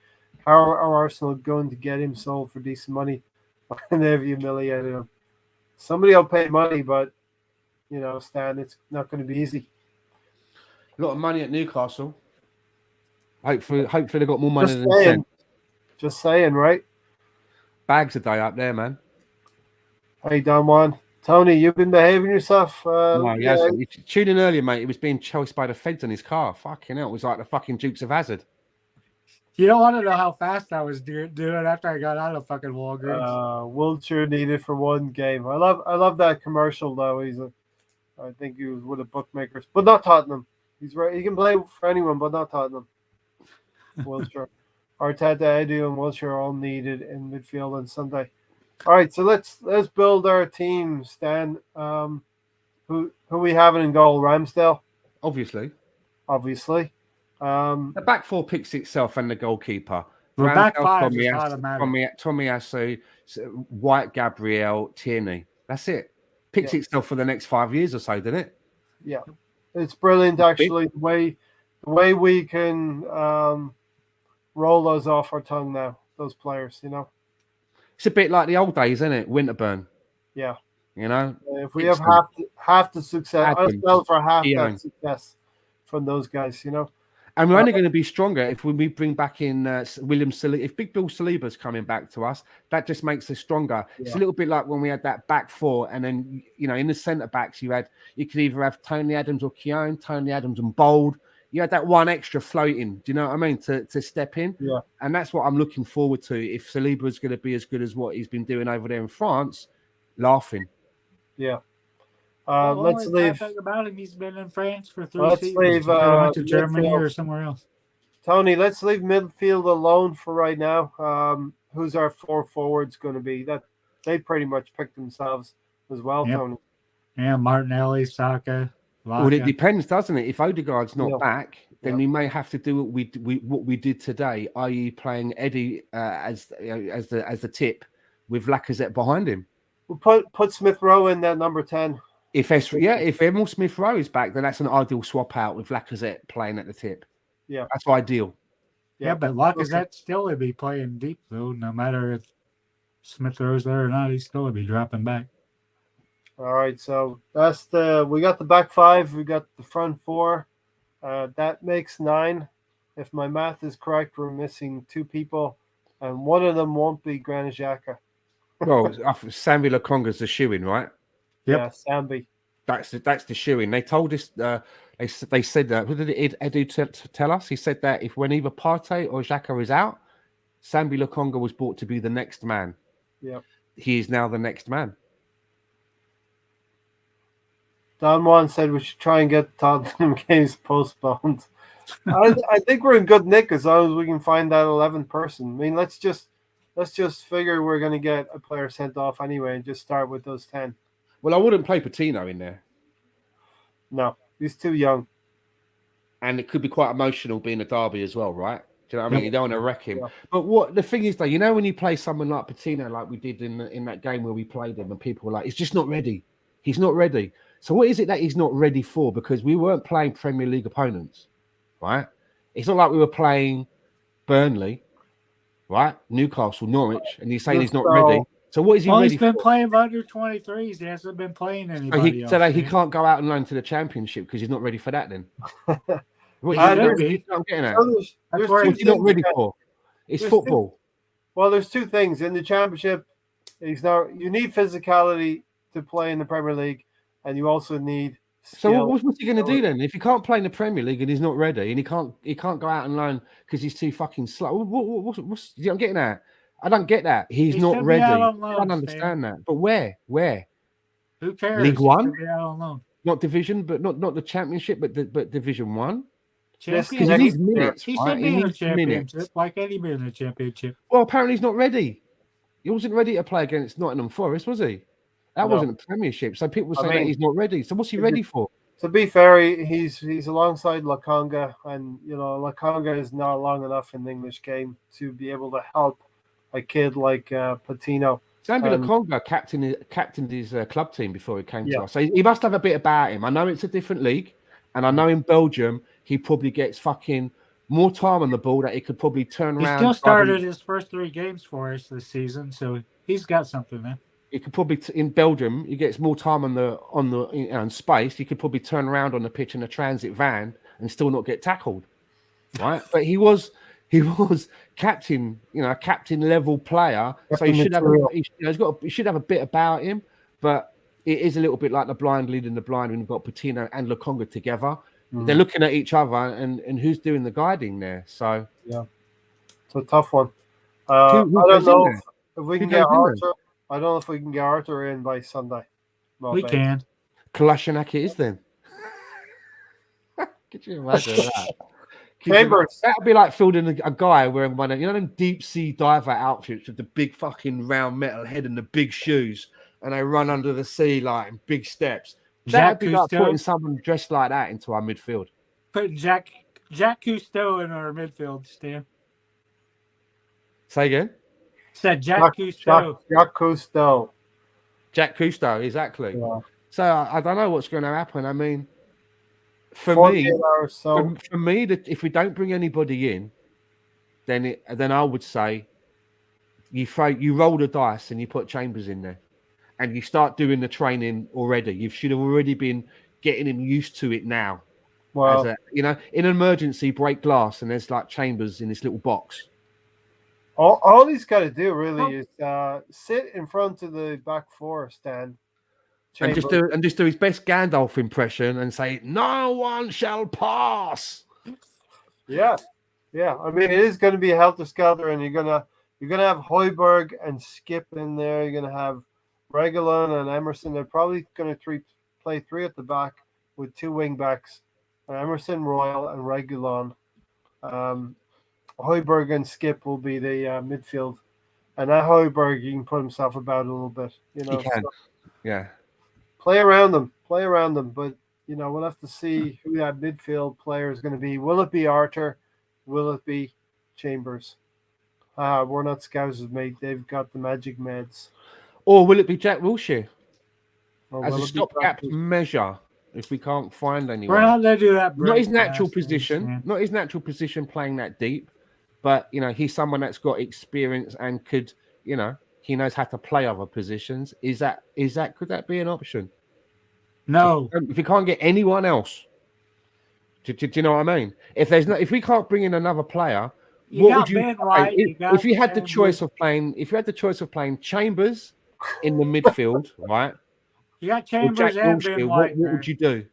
[SPEAKER 1] How are Arsenal going to get him sold for decent money? And they've humiliated him. Somebody will pay money, but you know, Stan, it's not going to be easy.
[SPEAKER 2] A lot of money at Newcastle. Hopefully they've got more money than sense.
[SPEAKER 1] Just saying, right?
[SPEAKER 2] Bags a day up there, man.
[SPEAKER 1] Hey, Don Juan. Tony, you've been behaving yourself.
[SPEAKER 2] No, he hasn't. You tuned in earlier, mate. He was being chased by the feds in his car. Fucking hell. It was like the fucking Dukes of Hazzard.
[SPEAKER 3] You don't want to know how fast I was doing after I got out of fucking Walgreens.
[SPEAKER 1] Wiltshire needed for one game. I love that commercial though. I think he was with the bookmakers, but not Tottenham. He's right. He can play for anyone, but not Tottenham. Wiltshire, Arteta, Edu, and Wiltshire are all needed in midfield on Sunday. All right, so let's build our team, Stan. Who we having in goal? Ramsdale,
[SPEAKER 2] obviously.
[SPEAKER 1] The
[SPEAKER 2] back four picks itself and the goalkeeper.
[SPEAKER 3] The back five is automatic.
[SPEAKER 2] Tomiyasu, White, Gabriel, Tierney. That's it. Picks itself for the next 5 years or so, doesn't it?
[SPEAKER 1] Yeah, it's brilliant actually. The way we can roll those off our tongue now. Those players, you know.
[SPEAKER 2] It's a bit like the old days, isn't it? Winterburn.
[SPEAKER 1] Yeah.
[SPEAKER 2] You know,
[SPEAKER 1] if we have half the success, ourselves for half that success from those guys, you know.
[SPEAKER 2] And we're only going to be stronger if we bring back in William Saliba. If Big Bill Saliba's coming back to us, that just makes us stronger. Yeah. It's a little bit like when we had that back four, and then in the centre backs you could either have Tony Adams or Keown, Tony Adams and Bold. You had that one extra floating. Do you know what I mean? To step in.
[SPEAKER 1] Yeah.
[SPEAKER 2] And that's what I'm looking forward to. If Saliba is going to be as good as what he's been doing over there in France, laughing.
[SPEAKER 1] Yeah.
[SPEAKER 3] Let's leave. About him. He's been in France for 3 seasons. Leave. Went to Germany or somewhere else.
[SPEAKER 1] Tony, let's leave midfield alone for right now. Who's our 4 forwards going to be? That they pretty much picked themselves as well, Tony.
[SPEAKER 3] Yeah, Martinelli, Saka.
[SPEAKER 2] Well, it depends, doesn't it? If Odegaard's not back, then we may have to do what we did today, i.e., playing Eddie as the tip with Lacazette behind him.
[SPEAKER 1] We'll put Smith-Rowe in that number 10.
[SPEAKER 2] If Emile Smith-Rowe is back, then that's an ideal swap out with Lacazette playing at the tip.
[SPEAKER 1] Yeah,
[SPEAKER 2] that's ideal.
[SPEAKER 3] Yeah, but Lacazette still would be playing deep though. No matter if Smith-Rowe's there or not, he's still would be dropping back.
[SPEAKER 1] All right, so that's we got the back 5, we got the front 4. That makes 9. If my math is correct, we're missing 2 people, and one of them won't be Granit Xhaka.
[SPEAKER 2] Well, Sambi Lokonga's the shoe-in, right?
[SPEAKER 3] Yep.
[SPEAKER 1] Yeah, Sambi.
[SPEAKER 2] That's the shoe-in. They told us. They said that. What did Edu tell us? He said that if when either Partey or Xhaka is out, Sambi Lokonga was brought to be the next man.
[SPEAKER 1] Yeah.
[SPEAKER 2] He is now the next man.
[SPEAKER 1] Don Juan said we should try and get Tottenham games postponed. I think we're in good nick as long as we can find that 11th person. I mean, let's just figure we're going to get a player sent off anyway and just start with those 10.
[SPEAKER 2] Well, I wouldn't play Patino in there.
[SPEAKER 1] No, he's too young.
[SPEAKER 2] And it could be quite emotional being a derby as well, right? Do you know what I mean?
[SPEAKER 3] Yep.
[SPEAKER 2] You don't want to wreck him.
[SPEAKER 1] Yeah.
[SPEAKER 2] But what the thing is, though, you know, when you play someone like Patino, like we did in that game where we played him, and people were like, "He's just not ready. He's not ready." So what is it that he's not ready for? Because we weren't playing Premier League opponents, right? It's not like we were playing Burnley, right? Newcastle, Norwich, and you're saying he's not ready. So what is he
[SPEAKER 3] Well,
[SPEAKER 2] ready
[SPEAKER 3] he's been
[SPEAKER 2] for?
[SPEAKER 3] playing under 23s. He hasn't been playing anybody else.
[SPEAKER 2] So he can't go out and loan to the Championship because he's not ready for that. Then what
[SPEAKER 3] I
[SPEAKER 2] is
[SPEAKER 3] know,
[SPEAKER 2] he, I'm getting at?
[SPEAKER 1] So
[SPEAKER 3] That's where
[SPEAKER 2] What's he not ready for? It's
[SPEAKER 1] There's
[SPEAKER 2] football.
[SPEAKER 1] Well, there's two things in the Championship. You need physicality to play in the Premier League, and you also need skill.
[SPEAKER 2] So what's he going to do then? If he can't play in the Premier League and he's not ready, and he can't go out and loan because he's too fucking slow. What's I'm getting at? I don't get that. He's not
[SPEAKER 3] gonna be
[SPEAKER 2] ready.
[SPEAKER 3] out
[SPEAKER 2] I
[SPEAKER 3] on loan,
[SPEAKER 2] don't understand that. But where?
[SPEAKER 3] Who cares?
[SPEAKER 2] League One?
[SPEAKER 3] He's gonna be out on loan.
[SPEAKER 2] Not division, but not the Championship, but Division One.
[SPEAKER 1] Yes,
[SPEAKER 2] Because he
[SPEAKER 3] Championship.
[SPEAKER 2] needs minutes.
[SPEAKER 3] He
[SPEAKER 2] right?
[SPEAKER 3] should be in a
[SPEAKER 2] needs
[SPEAKER 3] championship,
[SPEAKER 2] minutes.
[SPEAKER 3] like any man in a championship.
[SPEAKER 2] Well, apparently he's not ready. He wasn't ready to play against Nottingham Forest, was he? That
[SPEAKER 1] No.
[SPEAKER 2] wasn't a Premiership. So people were saying that he's not ready. So what's he ready for?
[SPEAKER 1] To be fair, he's alongside Lokonga, and Lokonga is not long enough in the English game to be able to help a kid like Patino.
[SPEAKER 2] Sambi Lokonga captained his club team before he came
[SPEAKER 1] Yeah.
[SPEAKER 2] to us. So he must have a bit about him. I know it's a different league, and I know in Belgium he probably gets fucking more time on the ball that he could probably turn
[SPEAKER 3] He
[SPEAKER 2] around.
[SPEAKER 3] still started his first 3 games for us this season, so he's got something there.
[SPEAKER 2] He could probably in Belgium he gets more time on the space. He could probably turn around on the pitch in a transit van and still not get tackled, right? But he was captain, captain level player. So he should have he should have a bit about him. But it is a little bit like the blind leading the blind when you've got Patino and Lokonga together. They're looking at each other and who's doing the guiding there. So
[SPEAKER 1] yeah, it's a tough one. I don't know if we can get Arthur. I don't know if we can get Arthur in by Sunday. Well,
[SPEAKER 3] We can.
[SPEAKER 2] Kolasinac it is then. Could you imagine that?
[SPEAKER 1] Chambers.
[SPEAKER 2] That'd be like fielding a guy wearing one of them deep sea diver outfits with the big fucking round metal head and the big shoes, and they run under the sea like in big steps. That'd be like putting someone dressed like that into our midfield.
[SPEAKER 3] Putting Jack Cousteau in our midfield, Stan.
[SPEAKER 2] Say again?
[SPEAKER 3] Said Jack Cousteau.
[SPEAKER 1] Jack Cousteau.
[SPEAKER 2] Jack Cousteau, exactly. Yeah. So I don't know what's going to happen. I mean, for me, if we don't bring anybody in, then I would say you roll the dice and you put Chambers in there, and you start doing the training already. You should have already been getting him used to it now.
[SPEAKER 1] Well,
[SPEAKER 2] in an emergency, break glass, and there's like Chambers in this little box.
[SPEAKER 1] All he's got to do really is sit in front of the back four stand,
[SPEAKER 2] and just do his best Gandalf impression and say, "No one shall pass."
[SPEAKER 1] Yeah. I mean, it is going to be a helter skelter, and you're gonna have Højbjerg and Skip in there. You're gonna have Reguilon and Emerson. They're probably going to play 3 at the back with 2 wing backs, Emerson, Royal, and Reguilon. Højbjerg and Skip will be the midfield, and that Højbjerg, he can put himself about a little bit.
[SPEAKER 2] He can, yeah.
[SPEAKER 1] Play around them, but we'll have to see who that midfield player is going to be. Will it be Arthur? Will it be Chambers? We're not Scousers, mate. They've got the magic meds.
[SPEAKER 2] Or will it be Jack Wilshere?
[SPEAKER 1] As
[SPEAKER 2] a stopgap measure, if we can't find anyone.
[SPEAKER 3] We're not going to do that.
[SPEAKER 2] Not his natural position. Not his natural position playing that deep. But, he's someone that's got experience and could, he knows how to play other positions. Could that be an option?
[SPEAKER 3] No.
[SPEAKER 2] If you can't get anyone else, do you know what I mean? If we can't bring in another player,
[SPEAKER 3] You
[SPEAKER 2] what
[SPEAKER 3] got
[SPEAKER 2] would you
[SPEAKER 3] Ben
[SPEAKER 2] play?
[SPEAKER 3] White. You
[SPEAKER 2] If
[SPEAKER 3] got
[SPEAKER 2] you had the
[SPEAKER 3] Chambers.
[SPEAKER 2] choice of playing, if you had the choice of playing Chambers in the midfield, right,
[SPEAKER 3] You got
[SPEAKER 2] or
[SPEAKER 3] Chambers
[SPEAKER 2] Jack
[SPEAKER 3] and Ben
[SPEAKER 2] Wilshere, what
[SPEAKER 3] White
[SPEAKER 2] would
[SPEAKER 3] there.
[SPEAKER 2] you do?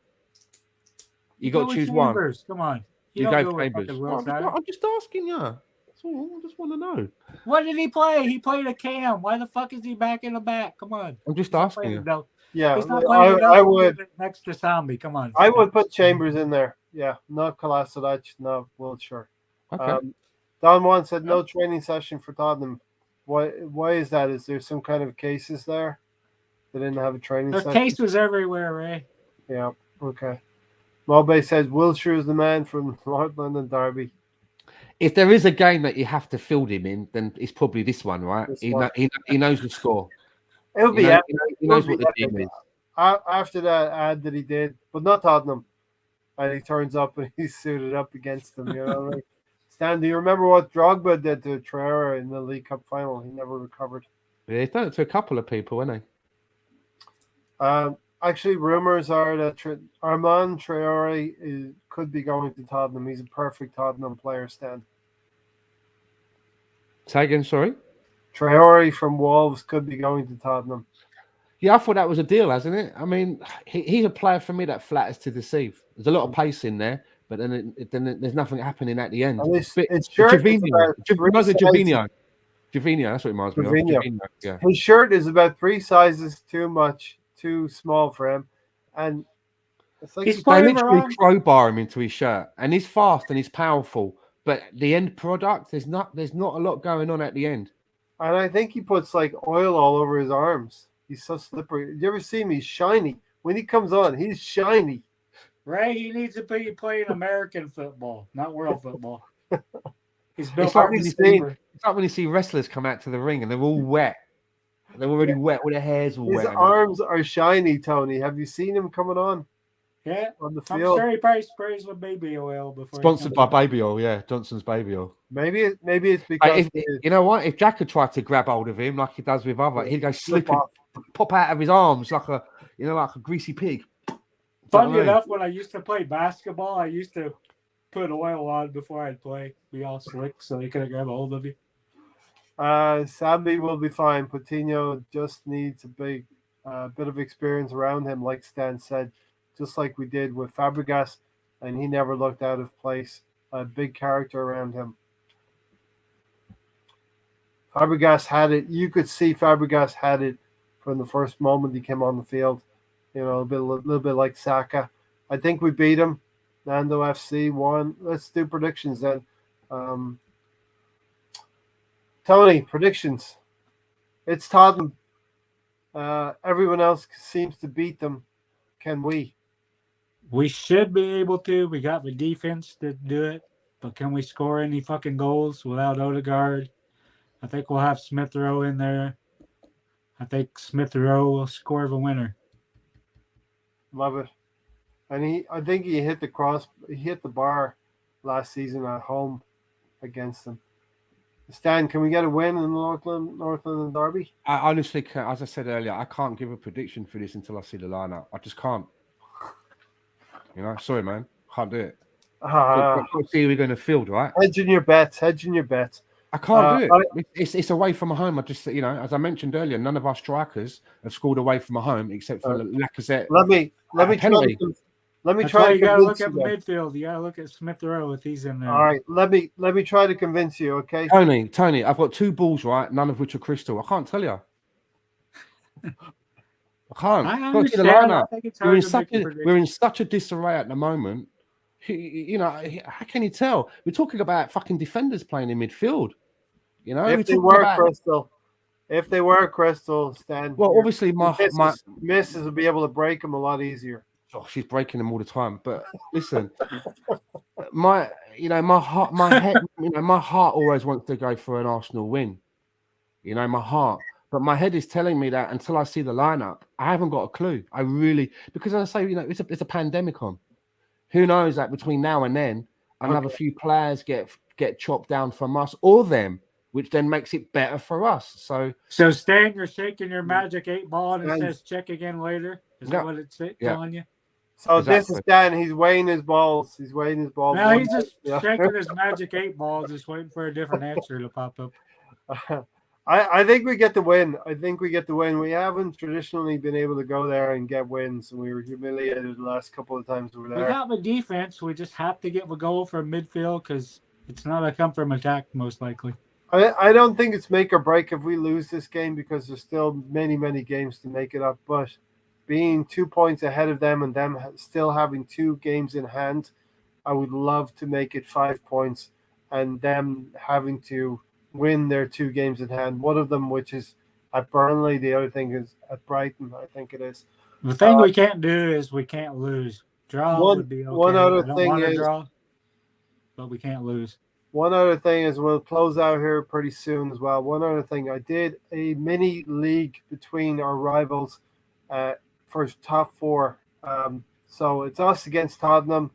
[SPEAKER 3] You
[SPEAKER 2] You got
[SPEAKER 3] go
[SPEAKER 2] to
[SPEAKER 3] with
[SPEAKER 2] choose one.
[SPEAKER 3] Chambers. Come on. You
[SPEAKER 2] You
[SPEAKER 3] don't
[SPEAKER 2] go
[SPEAKER 3] go with
[SPEAKER 2] Chambers.
[SPEAKER 3] fucking
[SPEAKER 2] Well,
[SPEAKER 3] Wilson.
[SPEAKER 2] I'm just asking you. That's all. I just want to know.
[SPEAKER 3] What did he play? He played a cam. Why the fuck is he back in the back? Come on.
[SPEAKER 2] I'm just
[SPEAKER 3] He's not
[SPEAKER 2] asking
[SPEAKER 3] playing
[SPEAKER 2] you.
[SPEAKER 3] a double.
[SPEAKER 1] Yeah,
[SPEAKER 3] He's not playing a
[SPEAKER 1] I
[SPEAKER 3] double
[SPEAKER 1] would.
[SPEAKER 3] next to Sambi. Come on.
[SPEAKER 1] I would put Chambers in there. Yeah, not Kolasinac, not Wilshere.
[SPEAKER 2] Okay.
[SPEAKER 1] Don Juan said no training session for Tottenham. Why is that? Is there some kind of cases there? They didn't have a training
[SPEAKER 3] There's
[SPEAKER 1] session.
[SPEAKER 3] cases everywhere, Ray.
[SPEAKER 1] Yeah. Okay. Mobe says Wilshere is the man from North London Derby.
[SPEAKER 2] If there is a game that you have to field him in, then it's probably this one, right?
[SPEAKER 1] This
[SPEAKER 2] He
[SPEAKER 1] one.
[SPEAKER 2] He knows the score.
[SPEAKER 1] It would be
[SPEAKER 2] He
[SPEAKER 1] epic.
[SPEAKER 2] knows what the team is.
[SPEAKER 1] After that ad that he did, but not Tottenham. And he turns up and he's suited up against them. You know, like, Stan, do you remember what Drogba did to Traore in the League Cup final? He never recovered.
[SPEAKER 2] Yeah, he's done it to a couple of people, hasn't he?
[SPEAKER 1] Actually, rumors are that Armand Traore could be going to Tottenham. He's a perfect Tottenham player, Stan.
[SPEAKER 2] Say again, sorry?
[SPEAKER 1] Traore from Wolves could be going to Tottenham.
[SPEAKER 2] Yeah, I thought that was a deal, hasn't it? I mean, he's a player for me that flatters to deceive. There's a lot of pace in there, but then there's nothing happening at the end.
[SPEAKER 1] His shirt
[SPEAKER 2] Javino, that's what it reminds me of. Javino, yeah.
[SPEAKER 1] His shirt is about 3 sizes too small for him, and it's like
[SPEAKER 3] He's
[SPEAKER 2] they literally crowbar him into his shirt, and he's fast and he's powerful, but the end product, there's not a lot going on at the end.
[SPEAKER 1] And I think he puts like oil all over his arms. He's so slippery. Did you ever see him? He's shiny. When he comes on, he's shiny.
[SPEAKER 3] Ray, he needs to be playing American football, not world football. He's built
[SPEAKER 2] It's like when you see wrestlers come out to the ring and they're all wet. They're already wet, all their hair's all wet.
[SPEAKER 1] His arms are shiny, Tony. Have you seen him coming on?
[SPEAKER 3] Yeah,
[SPEAKER 1] on the
[SPEAKER 3] I'm
[SPEAKER 1] field.
[SPEAKER 3] sure he probably sprays with baby oil before.
[SPEAKER 2] Sponsored by baby oil, yeah, Johnson's baby oil.
[SPEAKER 1] Maybe it's because
[SPEAKER 2] you know what? If Jack had tried to grab hold of him like he does with other, he'd go slip and pop out of his arms like a greasy pig.
[SPEAKER 3] Funny enough, when I used to play basketball, I used to put oil on before I'd play, be all slick, so they couldn't grab a hold of you.
[SPEAKER 1] Sambi will be fine. Coutinho just needs a bit of experience around him, like Stan said, just like we did with Fabregas, and he never looked out of place. A big character around him. Fabregas had it. You could see Fabregas had it from the first moment he came on the field. You know, a little bit like Saka. I think we beat him. Nando FC won. Let's do predictions then. Tony, predictions. It's Tottenham. Everyone else seems to beat them. Can we?
[SPEAKER 3] We should be able to. We got the defense to do it. But can we score any fucking goals without Odegaard? I think we'll have Smith Rowe in there. I think Smith Rowe will score the winner.
[SPEAKER 1] Love it. And I think he hit the bar last season at home against them. Stan, can we get a win in the North London Derby?
[SPEAKER 2] I honestly can't. As I said earlier, I can't give a prediction for this until I see the lineup. I just can't. You know, sorry, man. Can't do it. Let's see who we're going to field, right?
[SPEAKER 1] Hedging your bets.
[SPEAKER 2] I can't do it. It's away from home. I just, as I mentioned earlier, none of our strikers have scored away from home except for Lacazette.
[SPEAKER 1] Let me try.
[SPEAKER 3] You gotta look at the midfield. You gotta look at Smith Rowe if he's in there.
[SPEAKER 1] All right, let me try to convince you. Okay,
[SPEAKER 2] Tony, I've got 2 balls, right? None of which are crystal. I can't tell you. I can't.
[SPEAKER 3] I
[SPEAKER 2] Got to see the lineup. We're in such a disarray at the moment. How can you tell? We're talking about fucking defenders playing in midfield.
[SPEAKER 1] If they were Crystal, Stan.
[SPEAKER 2] Well, obviously my
[SPEAKER 1] misses will be able to break them a lot easier.
[SPEAKER 2] Oh, she's breaking them all the time. But listen, my heart always wants to go for an Arsenal win. My heart. But my head is telling me that until I see the lineup, I haven't got a clue. Because as I say, it's a pandemic on. Who knows that between now and then, another few players get chopped down from us or them, which then makes it better for us. So
[SPEAKER 3] Stan, you're shaking your magic 8 ball and it says check again later. Is that what it's telling you?
[SPEAKER 1] So this
[SPEAKER 2] Exactly.
[SPEAKER 1] is Dan. He's weighing his balls. He's weighing his balls.
[SPEAKER 3] Now he's just shaking his magic 8 ball, just waiting for a different answer to pop up.
[SPEAKER 1] I think we get the win. I think we get the win. We haven't traditionally been able to go there and get wins, and we were humiliated the last couple of times we were
[SPEAKER 3] We
[SPEAKER 1] there.
[SPEAKER 3] got the defense. We just have to get a goal from midfield because it's not a come from attack, most likely.
[SPEAKER 1] I don't think it's make or break if we lose this game because there's still many, many games to make it up. But being 2 points ahead of them and them still having 2 games in hand, I would love to make it 5 points and them having to win their 2 games in hand. One of them, which is at Burnley, the other thing is at Brighton, I think it is.
[SPEAKER 3] The thing we can't do is we can't lose. Draw would be okay.
[SPEAKER 1] One other
[SPEAKER 3] I don't
[SPEAKER 1] thing
[SPEAKER 3] want to
[SPEAKER 1] is
[SPEAKER 3] draw, but we can't lose.
[SPEAKER 1] One other thing is we'll close out here pretty soon as well. One other thing, I did a mini league between our rivals for top 4. So it's us against Tottenham,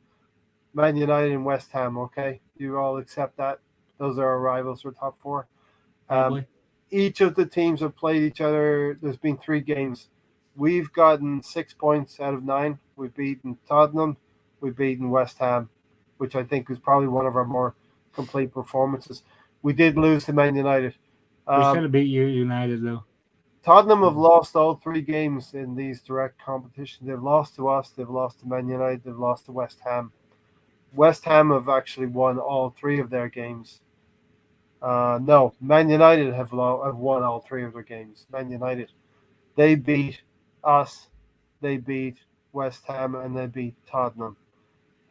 [SPEAKER 1] Man United, and West Ham. Okay, you all accept that? Those are our rivals for top 4.
[SPEAKER 3] Probably.
[SPEAKER 1] Each of the teams have played each other. There's been 3 games. We've gotten 6 points out of 9. We've beaten Tottenham. We've beaten West Ham, which I think was probably one of our more complete performances. We did lose to Man United.
[SPEAKER 3] We should have beat United, though.
[SPEAKER 1] Tottenham have lost all 3 games in these direct competitions. They've lost to us. They've lost to Man United. They've lost to West Ham. West Ham have actually won all 3 of their games. No, Man United have won all 3 of their games. Man United. They beat us. They beat West Ham and they beat Tottenham.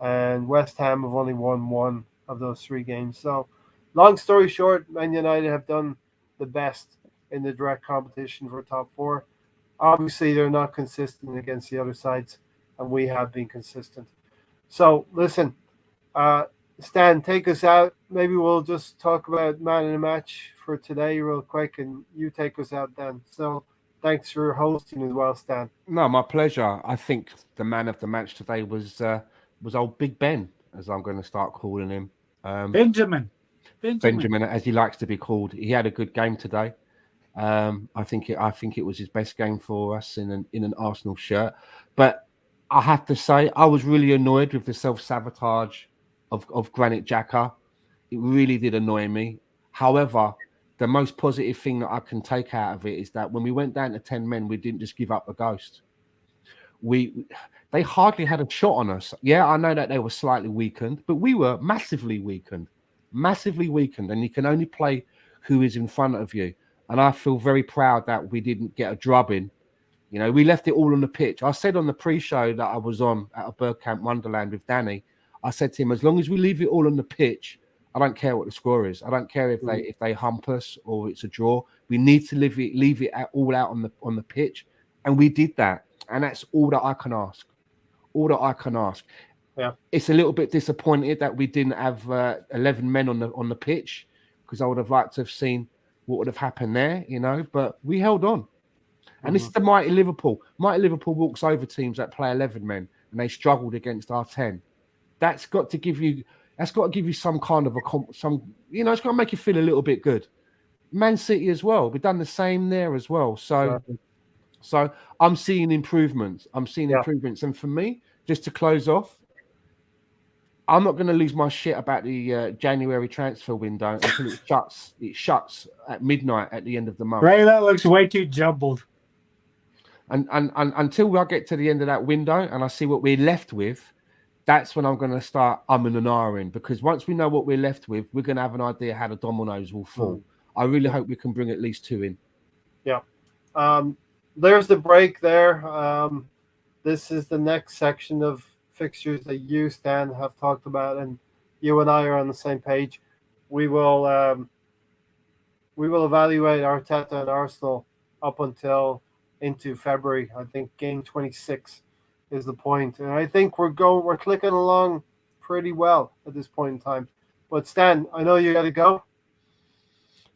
[SPEAKER 1] And West Ham have only won 1 of those 3 games. So, long story short, Man United have done the best in the direct competition for top 4. Obviously, they're not consistent against the other sides, and we have been consistent. So, listen, Stan, take us out. Maybe we'll just talk about man in the match for today real quick, and you take us out then. So, thanks for hosting as well, Stan.
[SPEAKER 2] No, my pleasure. I think the man of the match today was old Big Ben, as I'm going to start calling him.
[SPEAKER 3] Benjamin,
[SPEAKER 2] as he likes to be called. He had a good game today. I think it was his best game for us in an Arsenal shirt. But I have to say, I was really annoyed with the self-sabotage of Granit Xhaka. It really did annoy me. However, the most positive thing that I can take out of it is that when we went down to 10 men, we didn't just give up the ghost. They hardly had a shot on us. Yeah, I know that they were slightly weakened, but we were massively weakened. And you can only play who is in front of you. And I feel very proud that we didn't get a drubbing. You know, we left it all on the pitch. I said on the pre-show that I was on at a Bergkamp Wonderland with Danny, I said to him, as long as we leave it all on the pitch, I don't care what the score is. I don't care if they hump us or it's a draw. We need to leave it all out on the pitch. And we did that. And that's all that I can ask.
[SPEAKER 1] Yeah.
[SPEAKER 2] It's a little bit disappointed that we didn't have 11 men on the pitch, because I would have liked to have seen what would have happened there, you know, but we held on. And this is the mighty Liverpool. Mighty Liverpool walks over teams that play 11 men and they struggled against our 10. That's got to give you some kind of it's got to make you feel a little bit good. Man City as well. We've done the same there as well. So I'm seeing improvements. Improvements. And for me, just to close off, I'm not going to lose my shit about the January transfer window until it shuts. It shuts at midnight at the end of the month.
[SPEAKER 3] Ray, that looks way too jumbled.
[SPEAKER 2] And until I get to the end of that window and I see what we're left with, that's when I'm going to start umming and ahhing, because once we know what we're left with, we're going to have an idea how the dominoes will fall. I really hope we can bring at least 2 in.
[SPEAKER 1] Yeah. There's the break there. This is the next section of fixtures that you, Stan, have talked about, and you and I are on the same page. We will evaluate Arteta and Arsenal up until into February. I think game 26 is the point, and I think we're clicking along pretty well at this point in time. But Stan, I know you got to go.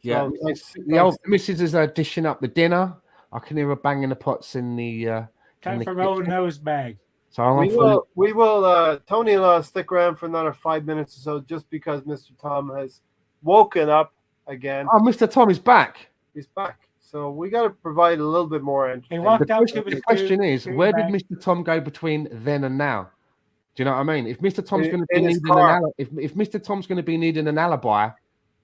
[SPEAKER 2] Yeah,
[SPEAKER 1] so
[SPEAKER 2] the old missus is dishing up the dinner. I can hear her banging the pots in the.
[SPEAKER 3] Time for old nose bag.
[SPEAKER 2] So
[SPEAKER 1] we will. Tony will stick around for another 5 minutes or so, just because Mr. Tom has woken up again.
[SPEAKER 2] Oh, Mr. Tom is back.
[SPEAKER 1] He's back. So we got to provide a little bit more
[SPEAKER 3] He
[SPEAKER 1] entertainment.
[SPEAKER 3] walked out to
[SPEAKER 2] The
[SPEAKER 3] his
[SPEAKER 2] question is,
[SPEAKER 3] two
[SPEAKER 2] where did
[SPEAKER 3] back.
[SPEAKER 2] Mr. Tom go between then and now? Do you know what I mean? If Mr. Tom's going to be
[SPEAKER 1] In his
[SPEAKER 2] needing
[SPEAKER 1] car.
[SPEAKER 2] if Mr. Tom's going to be needing an alibi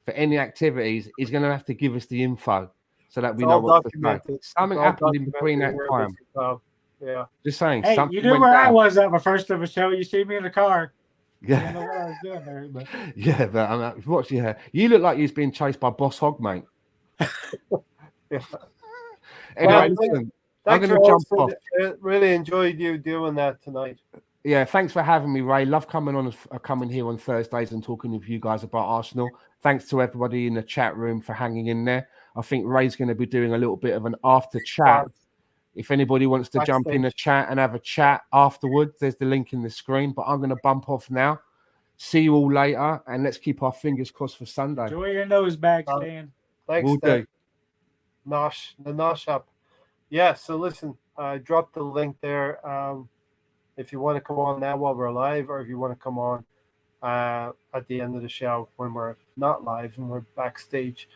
[SPEAKER 2] for any activities, he's going to have to give us the info so that we
[SPEAKER 1] It's
[SPEAKER 2] know
[SPEAKER 1] all
[SPEAKER 2] what to say.
[SPEAKER 1] documented.
[SPEAKER 2] Something
[SPEAKER 1] It's all
[SPEAKER 2] happened in between that
[SPEAKER 1] documented
[SPEAKER 2] time.
[SPEAKER 1] here, Mr. Tom. Yeah.
[SPEAKER 2] Just saying,
[SPEAKER 3] Hey,
[SPEAKER 2] something
[SPEAKER 3] you knew
[SPEAKER 2] went
[SPEAKER 3] where I
[SPEAKER 2] down.
[SPEAKER 3] was at the first of the show. You see me in the car. You
[SPEAKER 2] Yeah,
[SPEAKER 3] know what I was doing there, but
[SPEAKER 2] yeah, but watch your hair. You look like you're being chased by Boss Hog, mate.
[SPEAKER 1] Yeah.
[SPEAKER 2] Anyway,
[SPEAKER 1] Well,
[SPEAKER 2] listen, I'm
[SPEAKER 1] Thanks
[SPEAKER 2] going
[SPEAKER 1] for
[SPEAKER 2] to jump
[SPEAKER 1] hosting.
[SPEAKER 2] off.
[SPEAKER 1] Really enjoyed you doing that tonight.
[SPEAKER 2] Yeah, thanks for having me, Ray. Love coming here on Thursdays and talking with you guys about Arsenal. Thanks to everybody in the chat room for hanging in there. I think Ray's going to be doing a little bit of an after chat. If anybody wants to jump in the chat and have a chat afterwards, there's the link in the screen. But I'm going to bump off now. See you all later, and let's keep our fingers crossed for Sunday.
[SPEAKER 3] enjoy your nose bag, Stan.
[SPEAKER 1] Thanks,
[SPEAKER 2] We'll
[SPEAKER 1] Stan.
[SPEAKER 2] do.
[SPEAKER 1] The Nosh up. Yeah, so listen, I dropped the link there. If you want to come on now while we're live, or if you want to come on at the end of the show when we're not live and we're backstage,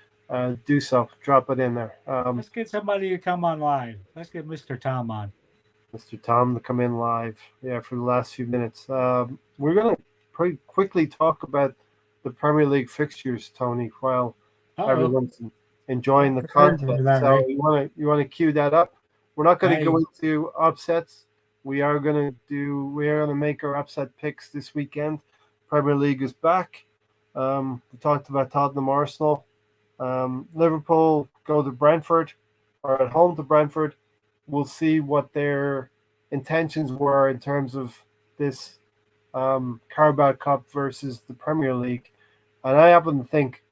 [SPEAKER 1] do so. Drop it in there.
[SPEAKER 3] Let's get somebody to come on live. Let's get Mr. Tom on.
[SPEAKER 1] Mr. Tom to come in live. Yeah, for the last few minutes. We're going to pretty quickly talk about the Premier League fixtures, Tony, while everyone's enjoying the content. So you want to cue that up. We're not going to go into upsets. We are going to make our upset picks this weekend. Premier League is back. We talked about Tottenham, Arsenal. Liverpool go to Brentford, or at home to Brentford. We'll see what their intentions were in terms of this Carabao Cup versus the Premier League. And I happen to think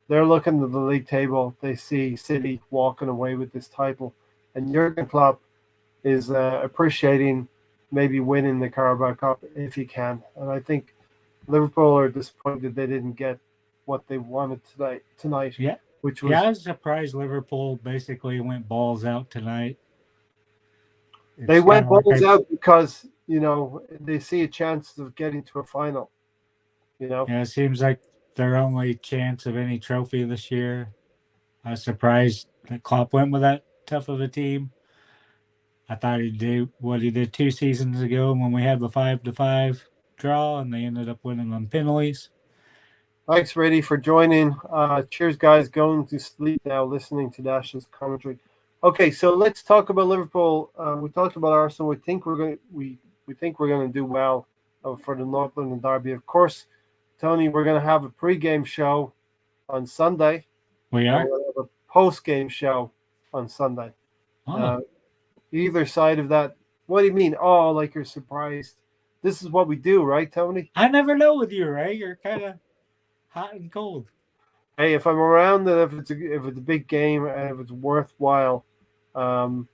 [SPEAKER 1] they're looking at the league table. They see City walking away with this title. And Jurgen Klopp is appreciating maybe winning the Carabao Cup if he can. And I think Liverpool are disappointed they didn't get what they wanted tonight.
[SPEAKER 3] Yeah.
[SPEAKER 1] Which was,
[SPEAKER 3] I was surprised Liverpool basically went balls out tonight.
[SPEAKER 1] They went balls out because, they see a chance of getting to a final.
[SPEAKER 3] Yeah, it seems like their only chance of any trophy this year. I was surprised that Klopp went with that tough of a team. I thought he'd do what he did 2 seasons ago when we had the 5-5 draw and they ended up winning on penalties.
[SPEAKER 1] Thanks, Reddy, for joining. Cheers, guys. Going to sleep now, listening to Dash's commentary. Okay, so let's talk about Liverpool. We talked about Arsenal. We think we're going to do well for the North London derby. Of course, Tony, we're going to have a pre-game show on Sunday.
[SPEAKER 3] We are.
[SPEAKER 1] We'll have a post-game show on Sunday.
[SPEAKER 3] Oh.
[SPEAKER 1] Either side of that. What do you mean? Oh, like you're surprised. This is what we do, right, Tony?
[SPEAKER 3] I never know with you, right? You're kind of hot and cold.
[SPEAKER 1] Hey, if I'm around and if it's a big game and if it's worthwhile, doing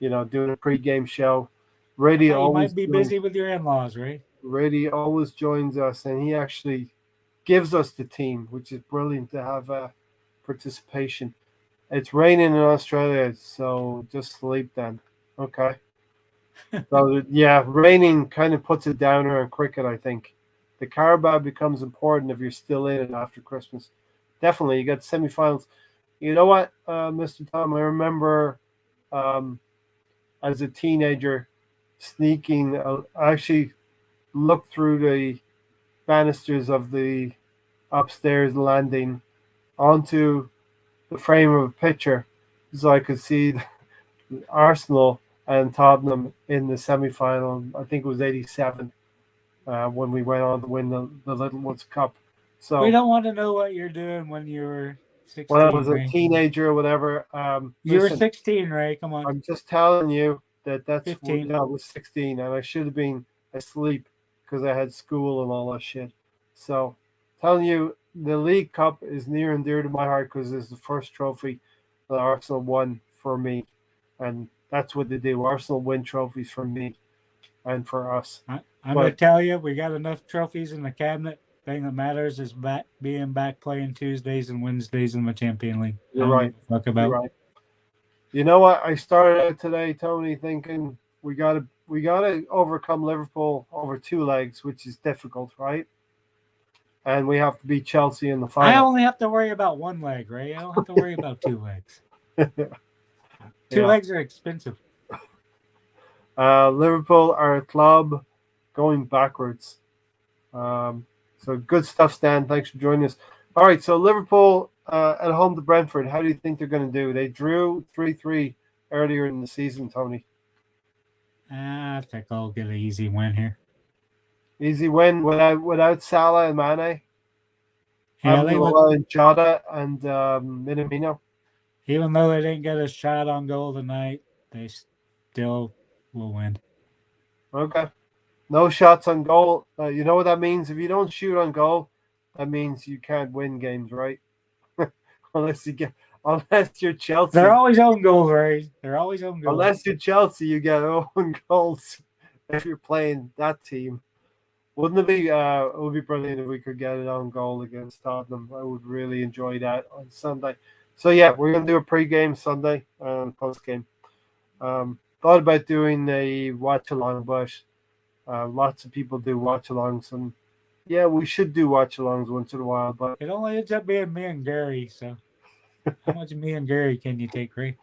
[SPEAKER 1] a pre-game show, Reddy always
[SPEAKER 3] might be busy with your in-laws, right?
[SPEAKER 1] Reddy always joins us, and he actually gives us the team, which is brilliant to have participation. It's raining in Australia, so just sleep then. Okay. So yeah, raining kind of puts a downer on cricket, I think. The Carabao becomes important if you're still in it after Christmas. Definitely, you got semifinals. You know what, Mr. Tom? I remember as a teenager sneaking. I actually looked through the banisters of the upstairs landing onto the frame of a picture so I could see Arsenal and Tottenham in the semi-final. I think it was 87 when we went on to win the Little Woods Cup. So
[SPEAKER 3] we don't want to know what you're doing when you were 16.
[SPEAKER 1] When I was a teenager or whatever.
[SPEAKER 3] You were 16, right? Come on.
[SPEAKER 1] I'm just telling you that's
[SPEAKER 3] 15.
[SPEAKER 1] I was 16 and I should have been asleep because I had school and all that shit. So telling you the League Cup is near and dear to my heart because it's the first trophy that Arsenal won for me. And that's what they do. Arsenal win trophies for me and for us.
[SPEAKER 3] I'm going to tell you, we got enough trophies in the cabinet. Thing that matters is being back playing Tuesdays and Wednesdays in the Champions League.
[SPEAKER 1] You're right.
[SPEAKER 3] You're right.
[SPEAKER 1] You know what? I started out today, Tony, thinking we gotta overcome Liverpool over 2 legs, which is difficult, right? And we have to beat Chelsea in the final.
[SPEAKER 3] I only have to worry about 1 leg, right? I don't have to worry about 2 legs. Two
[SPEAKER 1] Yeah.
[SPEAKER 3] legs are expensive.
[SPEAKER 1] Liverpool are a club going backwards. So good stuff, Stan. Thanks for joining us. All right, so Liverpool at home to Brentford. How do you think they're going to do? They drew 3-3 earlier in the season, Tony.
[SPEAKER 3] I think I'll get an easy win here.
[SPEAKER 1] Easy win without Salah and Mane.
[SPEAKER 3] Yeah, they look,
[SPEAKER 1] And Jota and Minamino.
[SPEAKER 3] even though they didn't get a shot on goal tonight, they still will win.
[SPEAKER 1] Okay. No shots on goal. You know what that means? If you don't shoot on goal, that means you can't win games, right? unless you're Chelsea.
[SPEAKER 3] They're always on goal, right? They're always on goal.
[SPEAKER 1] Unless you're Chelsea, you get own goals if you're playing that team. Wouldn't it be? It would be brilliant if we could get it on goal against Tottenham. I would really enjoy that on Sunday. So yeah, we're gonna do a pre-game Sunday and post-game. Thought about doing a watch-along, but lots of people do watch-alongs, and yeah, we should do watch-alongs once in a while. But
[SPEAKER 3] it only ends up being me and Gary. So how much of me and Gary can you take, Ray?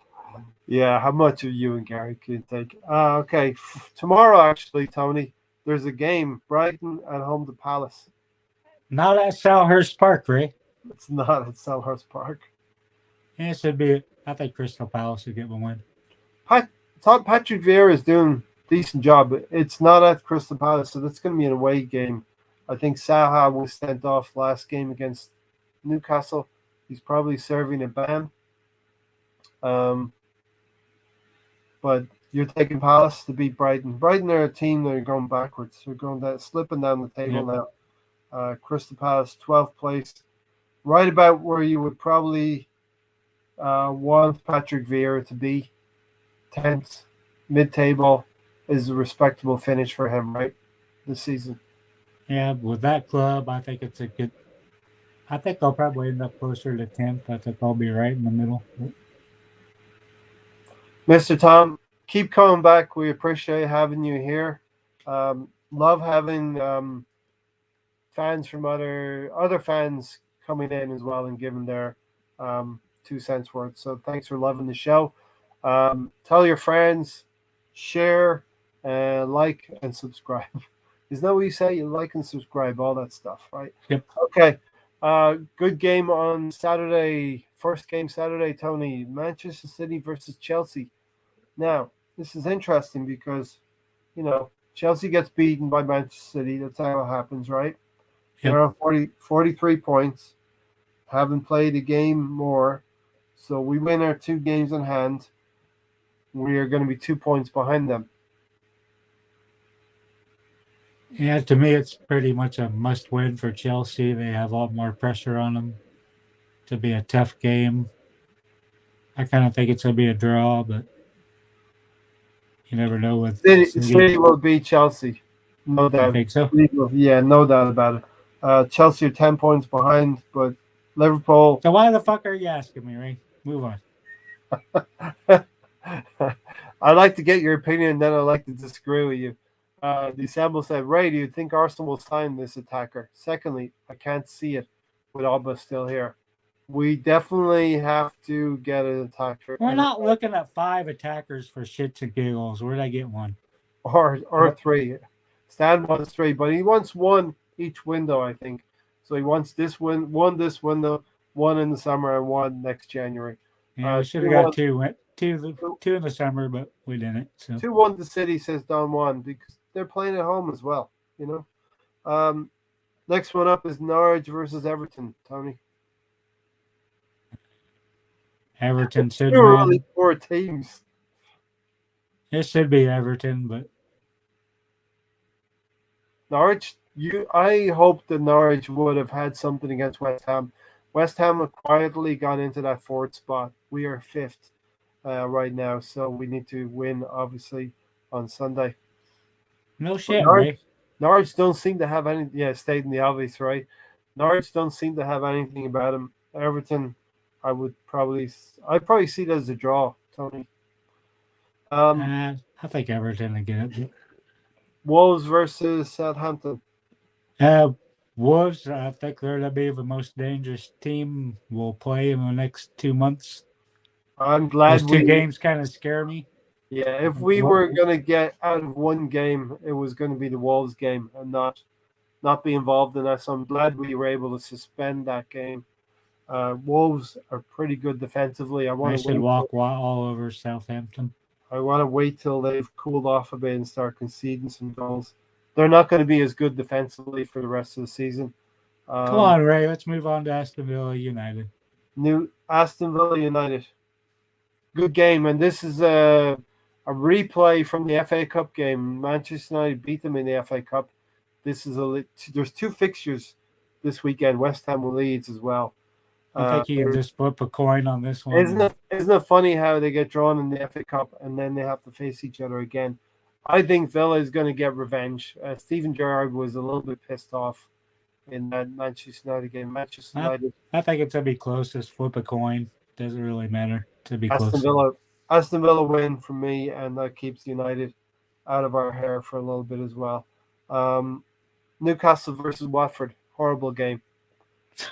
[SPEAKER 1] Yeah, how much of you and Gary can you take? Okay, tomorrow actually, Tony. There's a game, Brighton at home to Palace.
[SPEAKER 3] Not at Selhurst Park, Ray.
[SPEAKER 1] It's not at Selhurst Park.
[SPEAKER 3] Yeah, it should be. I think Crystal Palace will get one win.
[SPEAKER 1] Thought Patrick Vieira is doing a decent job. It's not at Crystal Palace, so that's going to be an away game. I think Saha was sent off last game against Newcastle. He's probably serving a ban. But you're taking Palace to beat Brighton. Brighton are a team that are going backwards. They're going down, slipping down the table now. Crystal Palace, 12th place, right about where you would probably want Patrick Vieira to be. 10th, mid-table is a respectable finish for him, right, this season.
[SPEAKER 3] Yeah, with that club, I think it's a good. I think I'll probably end up closer to 10th. I think I'll be right in the middle.
[SPEAKER 1] Mr. Tom, keep coming back. We appreciate having you here. Love having fans from other fans coming in as well and giving their 2 cents worth. So thanks for loving the show. Tell your friends, share, like, and subscribe. Isn't that what you say? You like and subscribe, all that stuff, right?
[SPEAKER 3] Yep.
[SPEAKER 1] Okay. Good game on Saturday. First game Saturday, Tony. Manchester City versus Chelsea. Now, this is interesting because, Chelsea gets beaten by Manchester City. That's how it happens, right?
[SPEAKER 3] Yep.
[SPEAKER 1] They're on 43 points. Haven't played a game more. So we win our 2 games in hand. We are going to be 2 points behind them.
[SPEAKER 3] Yeah, to me, it's pretty much a must-win for Chelsea. They have a lot more pressure on them to be a tough game. I kind of think it's going to be a draw, but you never know with
[SPEAKER 1] City will beat Chelsea. No doubt.
[SPEAKER 3] I think so.
[SPEAKER 1] Yeah, no doubt about it. Chelsea are 10 points behind, but Liverpool.
[SPEAKER 3] So why the fuck are you asking me, Ray? Move on.
[SPEAKER 1] I'd like to get your opinion, then I'd like to disagree with you. DeSamble said, Ray, do you think Arsenal will sign this attacker? Secondly, I can't see it with Alba still here. We definitely have to get an attacker.
[SPEAKER 3] We're not looking at 5 attackers for shits and giggles. Where'd I get one?
[SPEAKER 1] Or 3. Stan wants 3, but he wants 1 each window, I think. So he wants one this window, 1 in the summer, and 1 next January.
[SPEAKER 3] Yeah, we should have got 2 in the summer, but we didn't. So
[SPEAKER 1] 2-1 to City, says Don Juan, because they're playing at home as well, Next one up is Norwich versus Everton, Tony.
[SPEAKER 3] Everton should
[SPEAKER 1] win.
[SPEAKER 3] really
[SPEAKER 1] 4 teams.
[SPEAKER 3] It should be Everton, but
[SPEAKER 1] Norwich. I hope that Norwich would have had something against West Ham. West Ham have quietly gone into that 4th spot. We are 5th right now, so we need to win, obviously, on Sunday.
[SPEAKER 3] No shit, Ray.
[SPEAKER 1] Norwich don't seem to have any. Yeah, stating the obvious, right? Norwich don't seem to have anything about them. Everton, I'd probably see it as a draw, Tony.
[SPEAKER 3] I think Everton will get it.
[SPEAKER 1] Wolves versus Southampton.
[SPEAKER 3] Wolves, I think they're going to be the most dangerous team we'll play in the next 2 months.
[SPEAKER 1] I'm glad
[SPEAKER 3] Those two games kind of scare me.
[SPEAKER 1] Yeah, if we were going to get out of one game, it was going to be the Wolves game and not be involved in that. So I'm glad we were able to suspend that game. Wolves are pretty good defensively.
[SPEAKER 3] They should walk all over Southampton.
[SPEAKER 1] I want to wait till they've cooled off a bit and start conceding some goals. They're not going to be as good defensively for the rest of the season.
[SPEAKER 3] Come on, Ray. Let's move on to Aston Villa United.
[SPEAKER 1] New Aston Villa United. Good game, and this is a replay from the FA Cup game. Manchester United beat them in the FA Cup. There's two fixtures this weekend, West Ham and Leeds as well.
[SPEAKER 3] I think you can just flip a coin on this one.
[SPEAKER 1] Isn't it funny how they get drawn in the FA Cup and then they have to face each other again? I think Villa is going to get revenge. Steven Gerrard was a little bit pissed off in that Manchester United game. Manchester United.
[SPEAKER 3] I think it's going to be close. Just flip a coin. Doesn't really matter. To be
[SPEAKER 1] Aston
[SPEAKER 3] close.
[SPEAKER 1] Aston Villa win for me, and that keeps United out of our hair for a little bit as well. Newcastle versus Watford. Horrible game.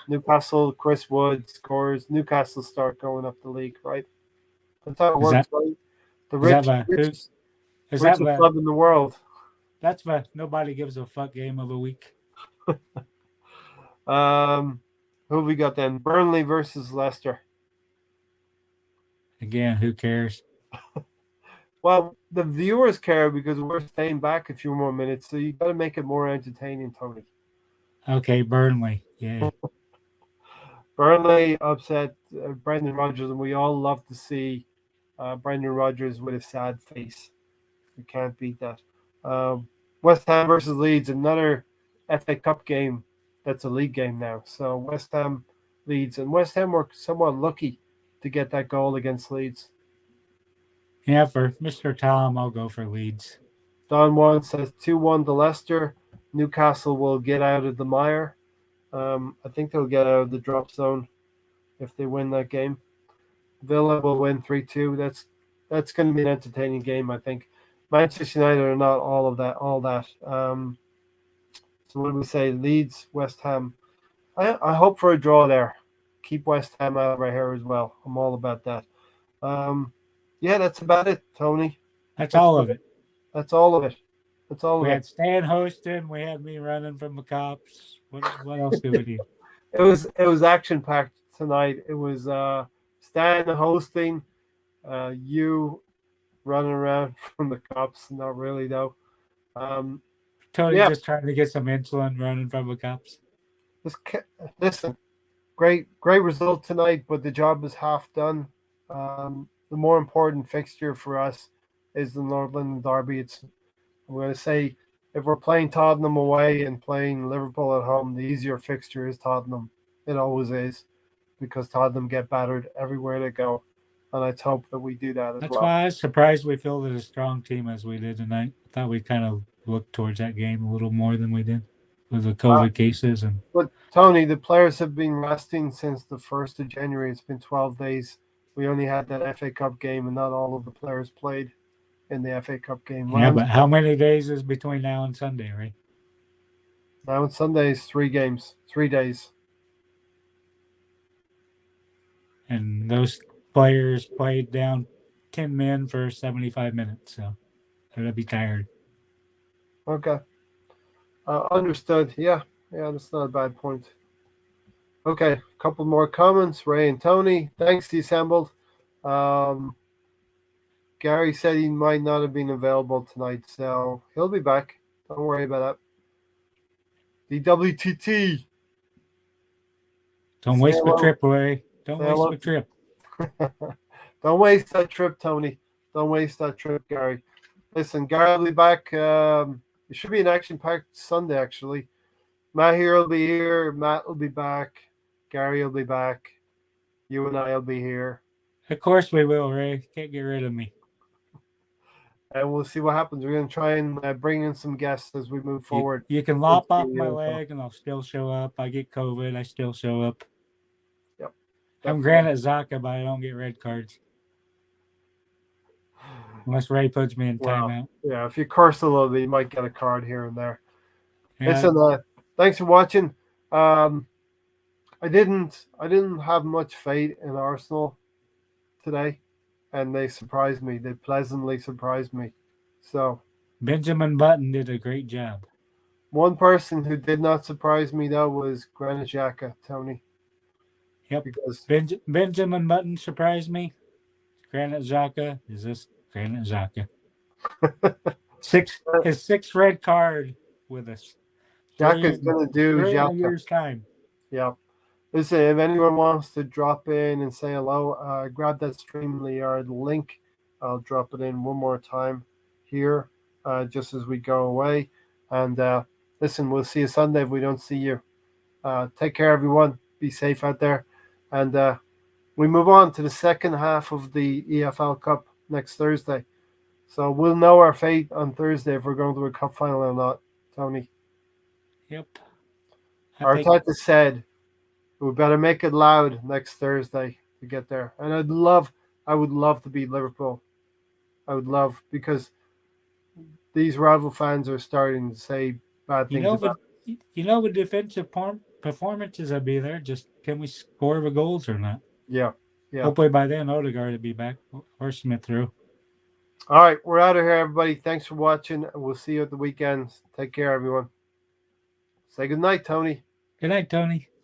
[SPEAKER 1] Newcastle, Chris Wood scores. Newcastle start going up the league, right? That's how it works, right? The richest club in the world.
[SPEAKER 3] That's the nobody gives a fuck game of the week.
[SPEAKER 1] Who have we got then? Burnley versus Leicester.
[SPEAKER 3] Again, who cares?
[SPEAKER 1] Well, the viewers care because we're staying back a few more minutes, so you got to make it more entertaining, Tony.
[SPEAKER 3] Okay, Burnley. Yeah.
[SPEAKER 1] Burnley upset Brendan Rodgers, and we all love to see Brendan Rodgers with a sad face. We can't beat that. West Ham versus Leeds, another FA Cup game. That's a league game now. So West Ham, Leeds, and West Ham were somewhat lucky to get that goal against Leeds.
[SPEAKER 3] Yeah, for Mr. Tom, I'll go for Leeds.
[SPEAKER 1] Don Juan says 2-1 to Leicester. Newcastle will get out of the mire. I think they'll get out of the drop zone if they win that game. Villa will win 3-2. That's going to be an entertaining game, I think. Manchester United are not all that. So what do we say? Leeds, West Ham. I hope for a draw there. Keep West Ham out of our hair as well. I'm all about that. Yeah, that's about it, Tony.
[SPEAKER 3] That's all of it.
[SPEAKER 1] That's all of it.
[SPEAKER 3] We had Stan hosting. We had me running from the cops. What else did we do?
[SPEAKER 1] It was action packed tonight. It was Stan hosting, you running around from the cops. Not really though.
[SPEAKER 3] Tony just trying to get some insulin, running from the cops.
[SPEAKER 1] Listen, great result tonight, but the job is half done. The more important fixture for us is the North London Derby. I'm going to say if we're playing Tottenham away and playing Liverpool at home, the easier fixture is Tottenham. It always is, because Tottenham get battered everywhere they go. And let's hope that we do that as well.
[SPEAKER 3] That's why I was surprised we fielded a strong team as we did tonight. I thought we kind of looked towards that game a little more than we did with the COVID cases.
[SPEAKER 1] But, Tony, the players have been resting since the 1st of January. It's been 12 days. We only had that FA Cup game, and not all of the players played in the FA Cup game.
[SPEAKER 3] Yeah, but how many days is between now and Sunday, right?
[SPEAKER 1] Now and Sunday is 3 games, 3 days.
[SPEAKER 3] And those players played down 10 men for 75 minutes, so they'll be tired.
[SPEAKER 1] Okay. Understood. Yeah, that's not a bad point. Okay, a couple more comments. Ray and Tony, thanks, the assembled. Gary said he might not have been available tonight, so he'll be back. Don't worry about that. The WTT.
[SPEAKER 3] Don't waste the trip, Ray. Don't waste the trip.
[SPEAKER 1] Don't waste that trip, Tony. Don't waste that trip, Gary. Listen, Gary will be back. It should be an action-packed Sunday, actually. Matt here will be here. Matt will be back. Gary will be back. You and I will be here.
[SPEAKER 3] Of course we will, Ray. Can't get rid of me.
[SPEAKER 1] And we'll see what happens. We're going to try and bring in some guests as we move forward.
[SPEAKER 3] You can lop off my leg and I'll still show up. I get COVID. I still show up.
[SPEAKER 1] Yep.
[SPEAKER 3] I'm Granite Xhaka, but I don't get red cards. Unless Ray puts me in timeout.
[SPEAKER 1] Yeah, if you curse a little bit, you might get a card here and there.
[SPEAKER 3] Yeah.
[SPEAKER 1] Listen, thanks for watching. I didn't have much faith in Arsenal today, and they surprised me. They pleasantly surprised me. So
[SPEAKER 3] Benjamin Button did a great job.
[SPEAKER 1] one person who did not surprise me though was Granit Xhaka, Tony.
[SPEAKER 3] Yep.
[SPEAKER 1] Because
[SPEAKER 3] Benjamin Button surprised me. Granit Xhaka is this Granit Xhaka. His sixth red card with us.
[SPEAKER 1] Xhaka's going to do
[SPEAKER 3] three in a
[SPEAKER 1] Xhaka.
[SPEAKER 3] year's time.
[SPEAKER 1] Yeah. Listen, if anyone wants to drop in and say hello, grab that StreamYard link. I'll drop it in one more time here just as we go away. And listen, we'll see you Sunday if we don't see you. Take care, everyone. Be safe out there. And we move on to the second half of the EFL Cup next Thursday. So we'll know our fate on Thursday if we're going to a cup final or not, Tony.
[SPEAKER 3] Yep.
[SPEAKER 1] Arteta said we better make it loud next Thursday to get there. And I would love to beat Liverpool. I would love, because these rival fans are starting to say bad things about
[SPEAKER 3] it. With defensive performances, I'd be there. Just can we score the goals or not?
[SPEAKER 1] Yeah.
[SPEAKER 3] Hopefully by then Odegaard will be back or Smith through.
[SPEAKER 1] All right, we're out of here, everybody. Thanks for watching. We'll see you at the weekend. Take care, everyone. Say good night, Tony.
[SPEAKER 3] Good night, Tony.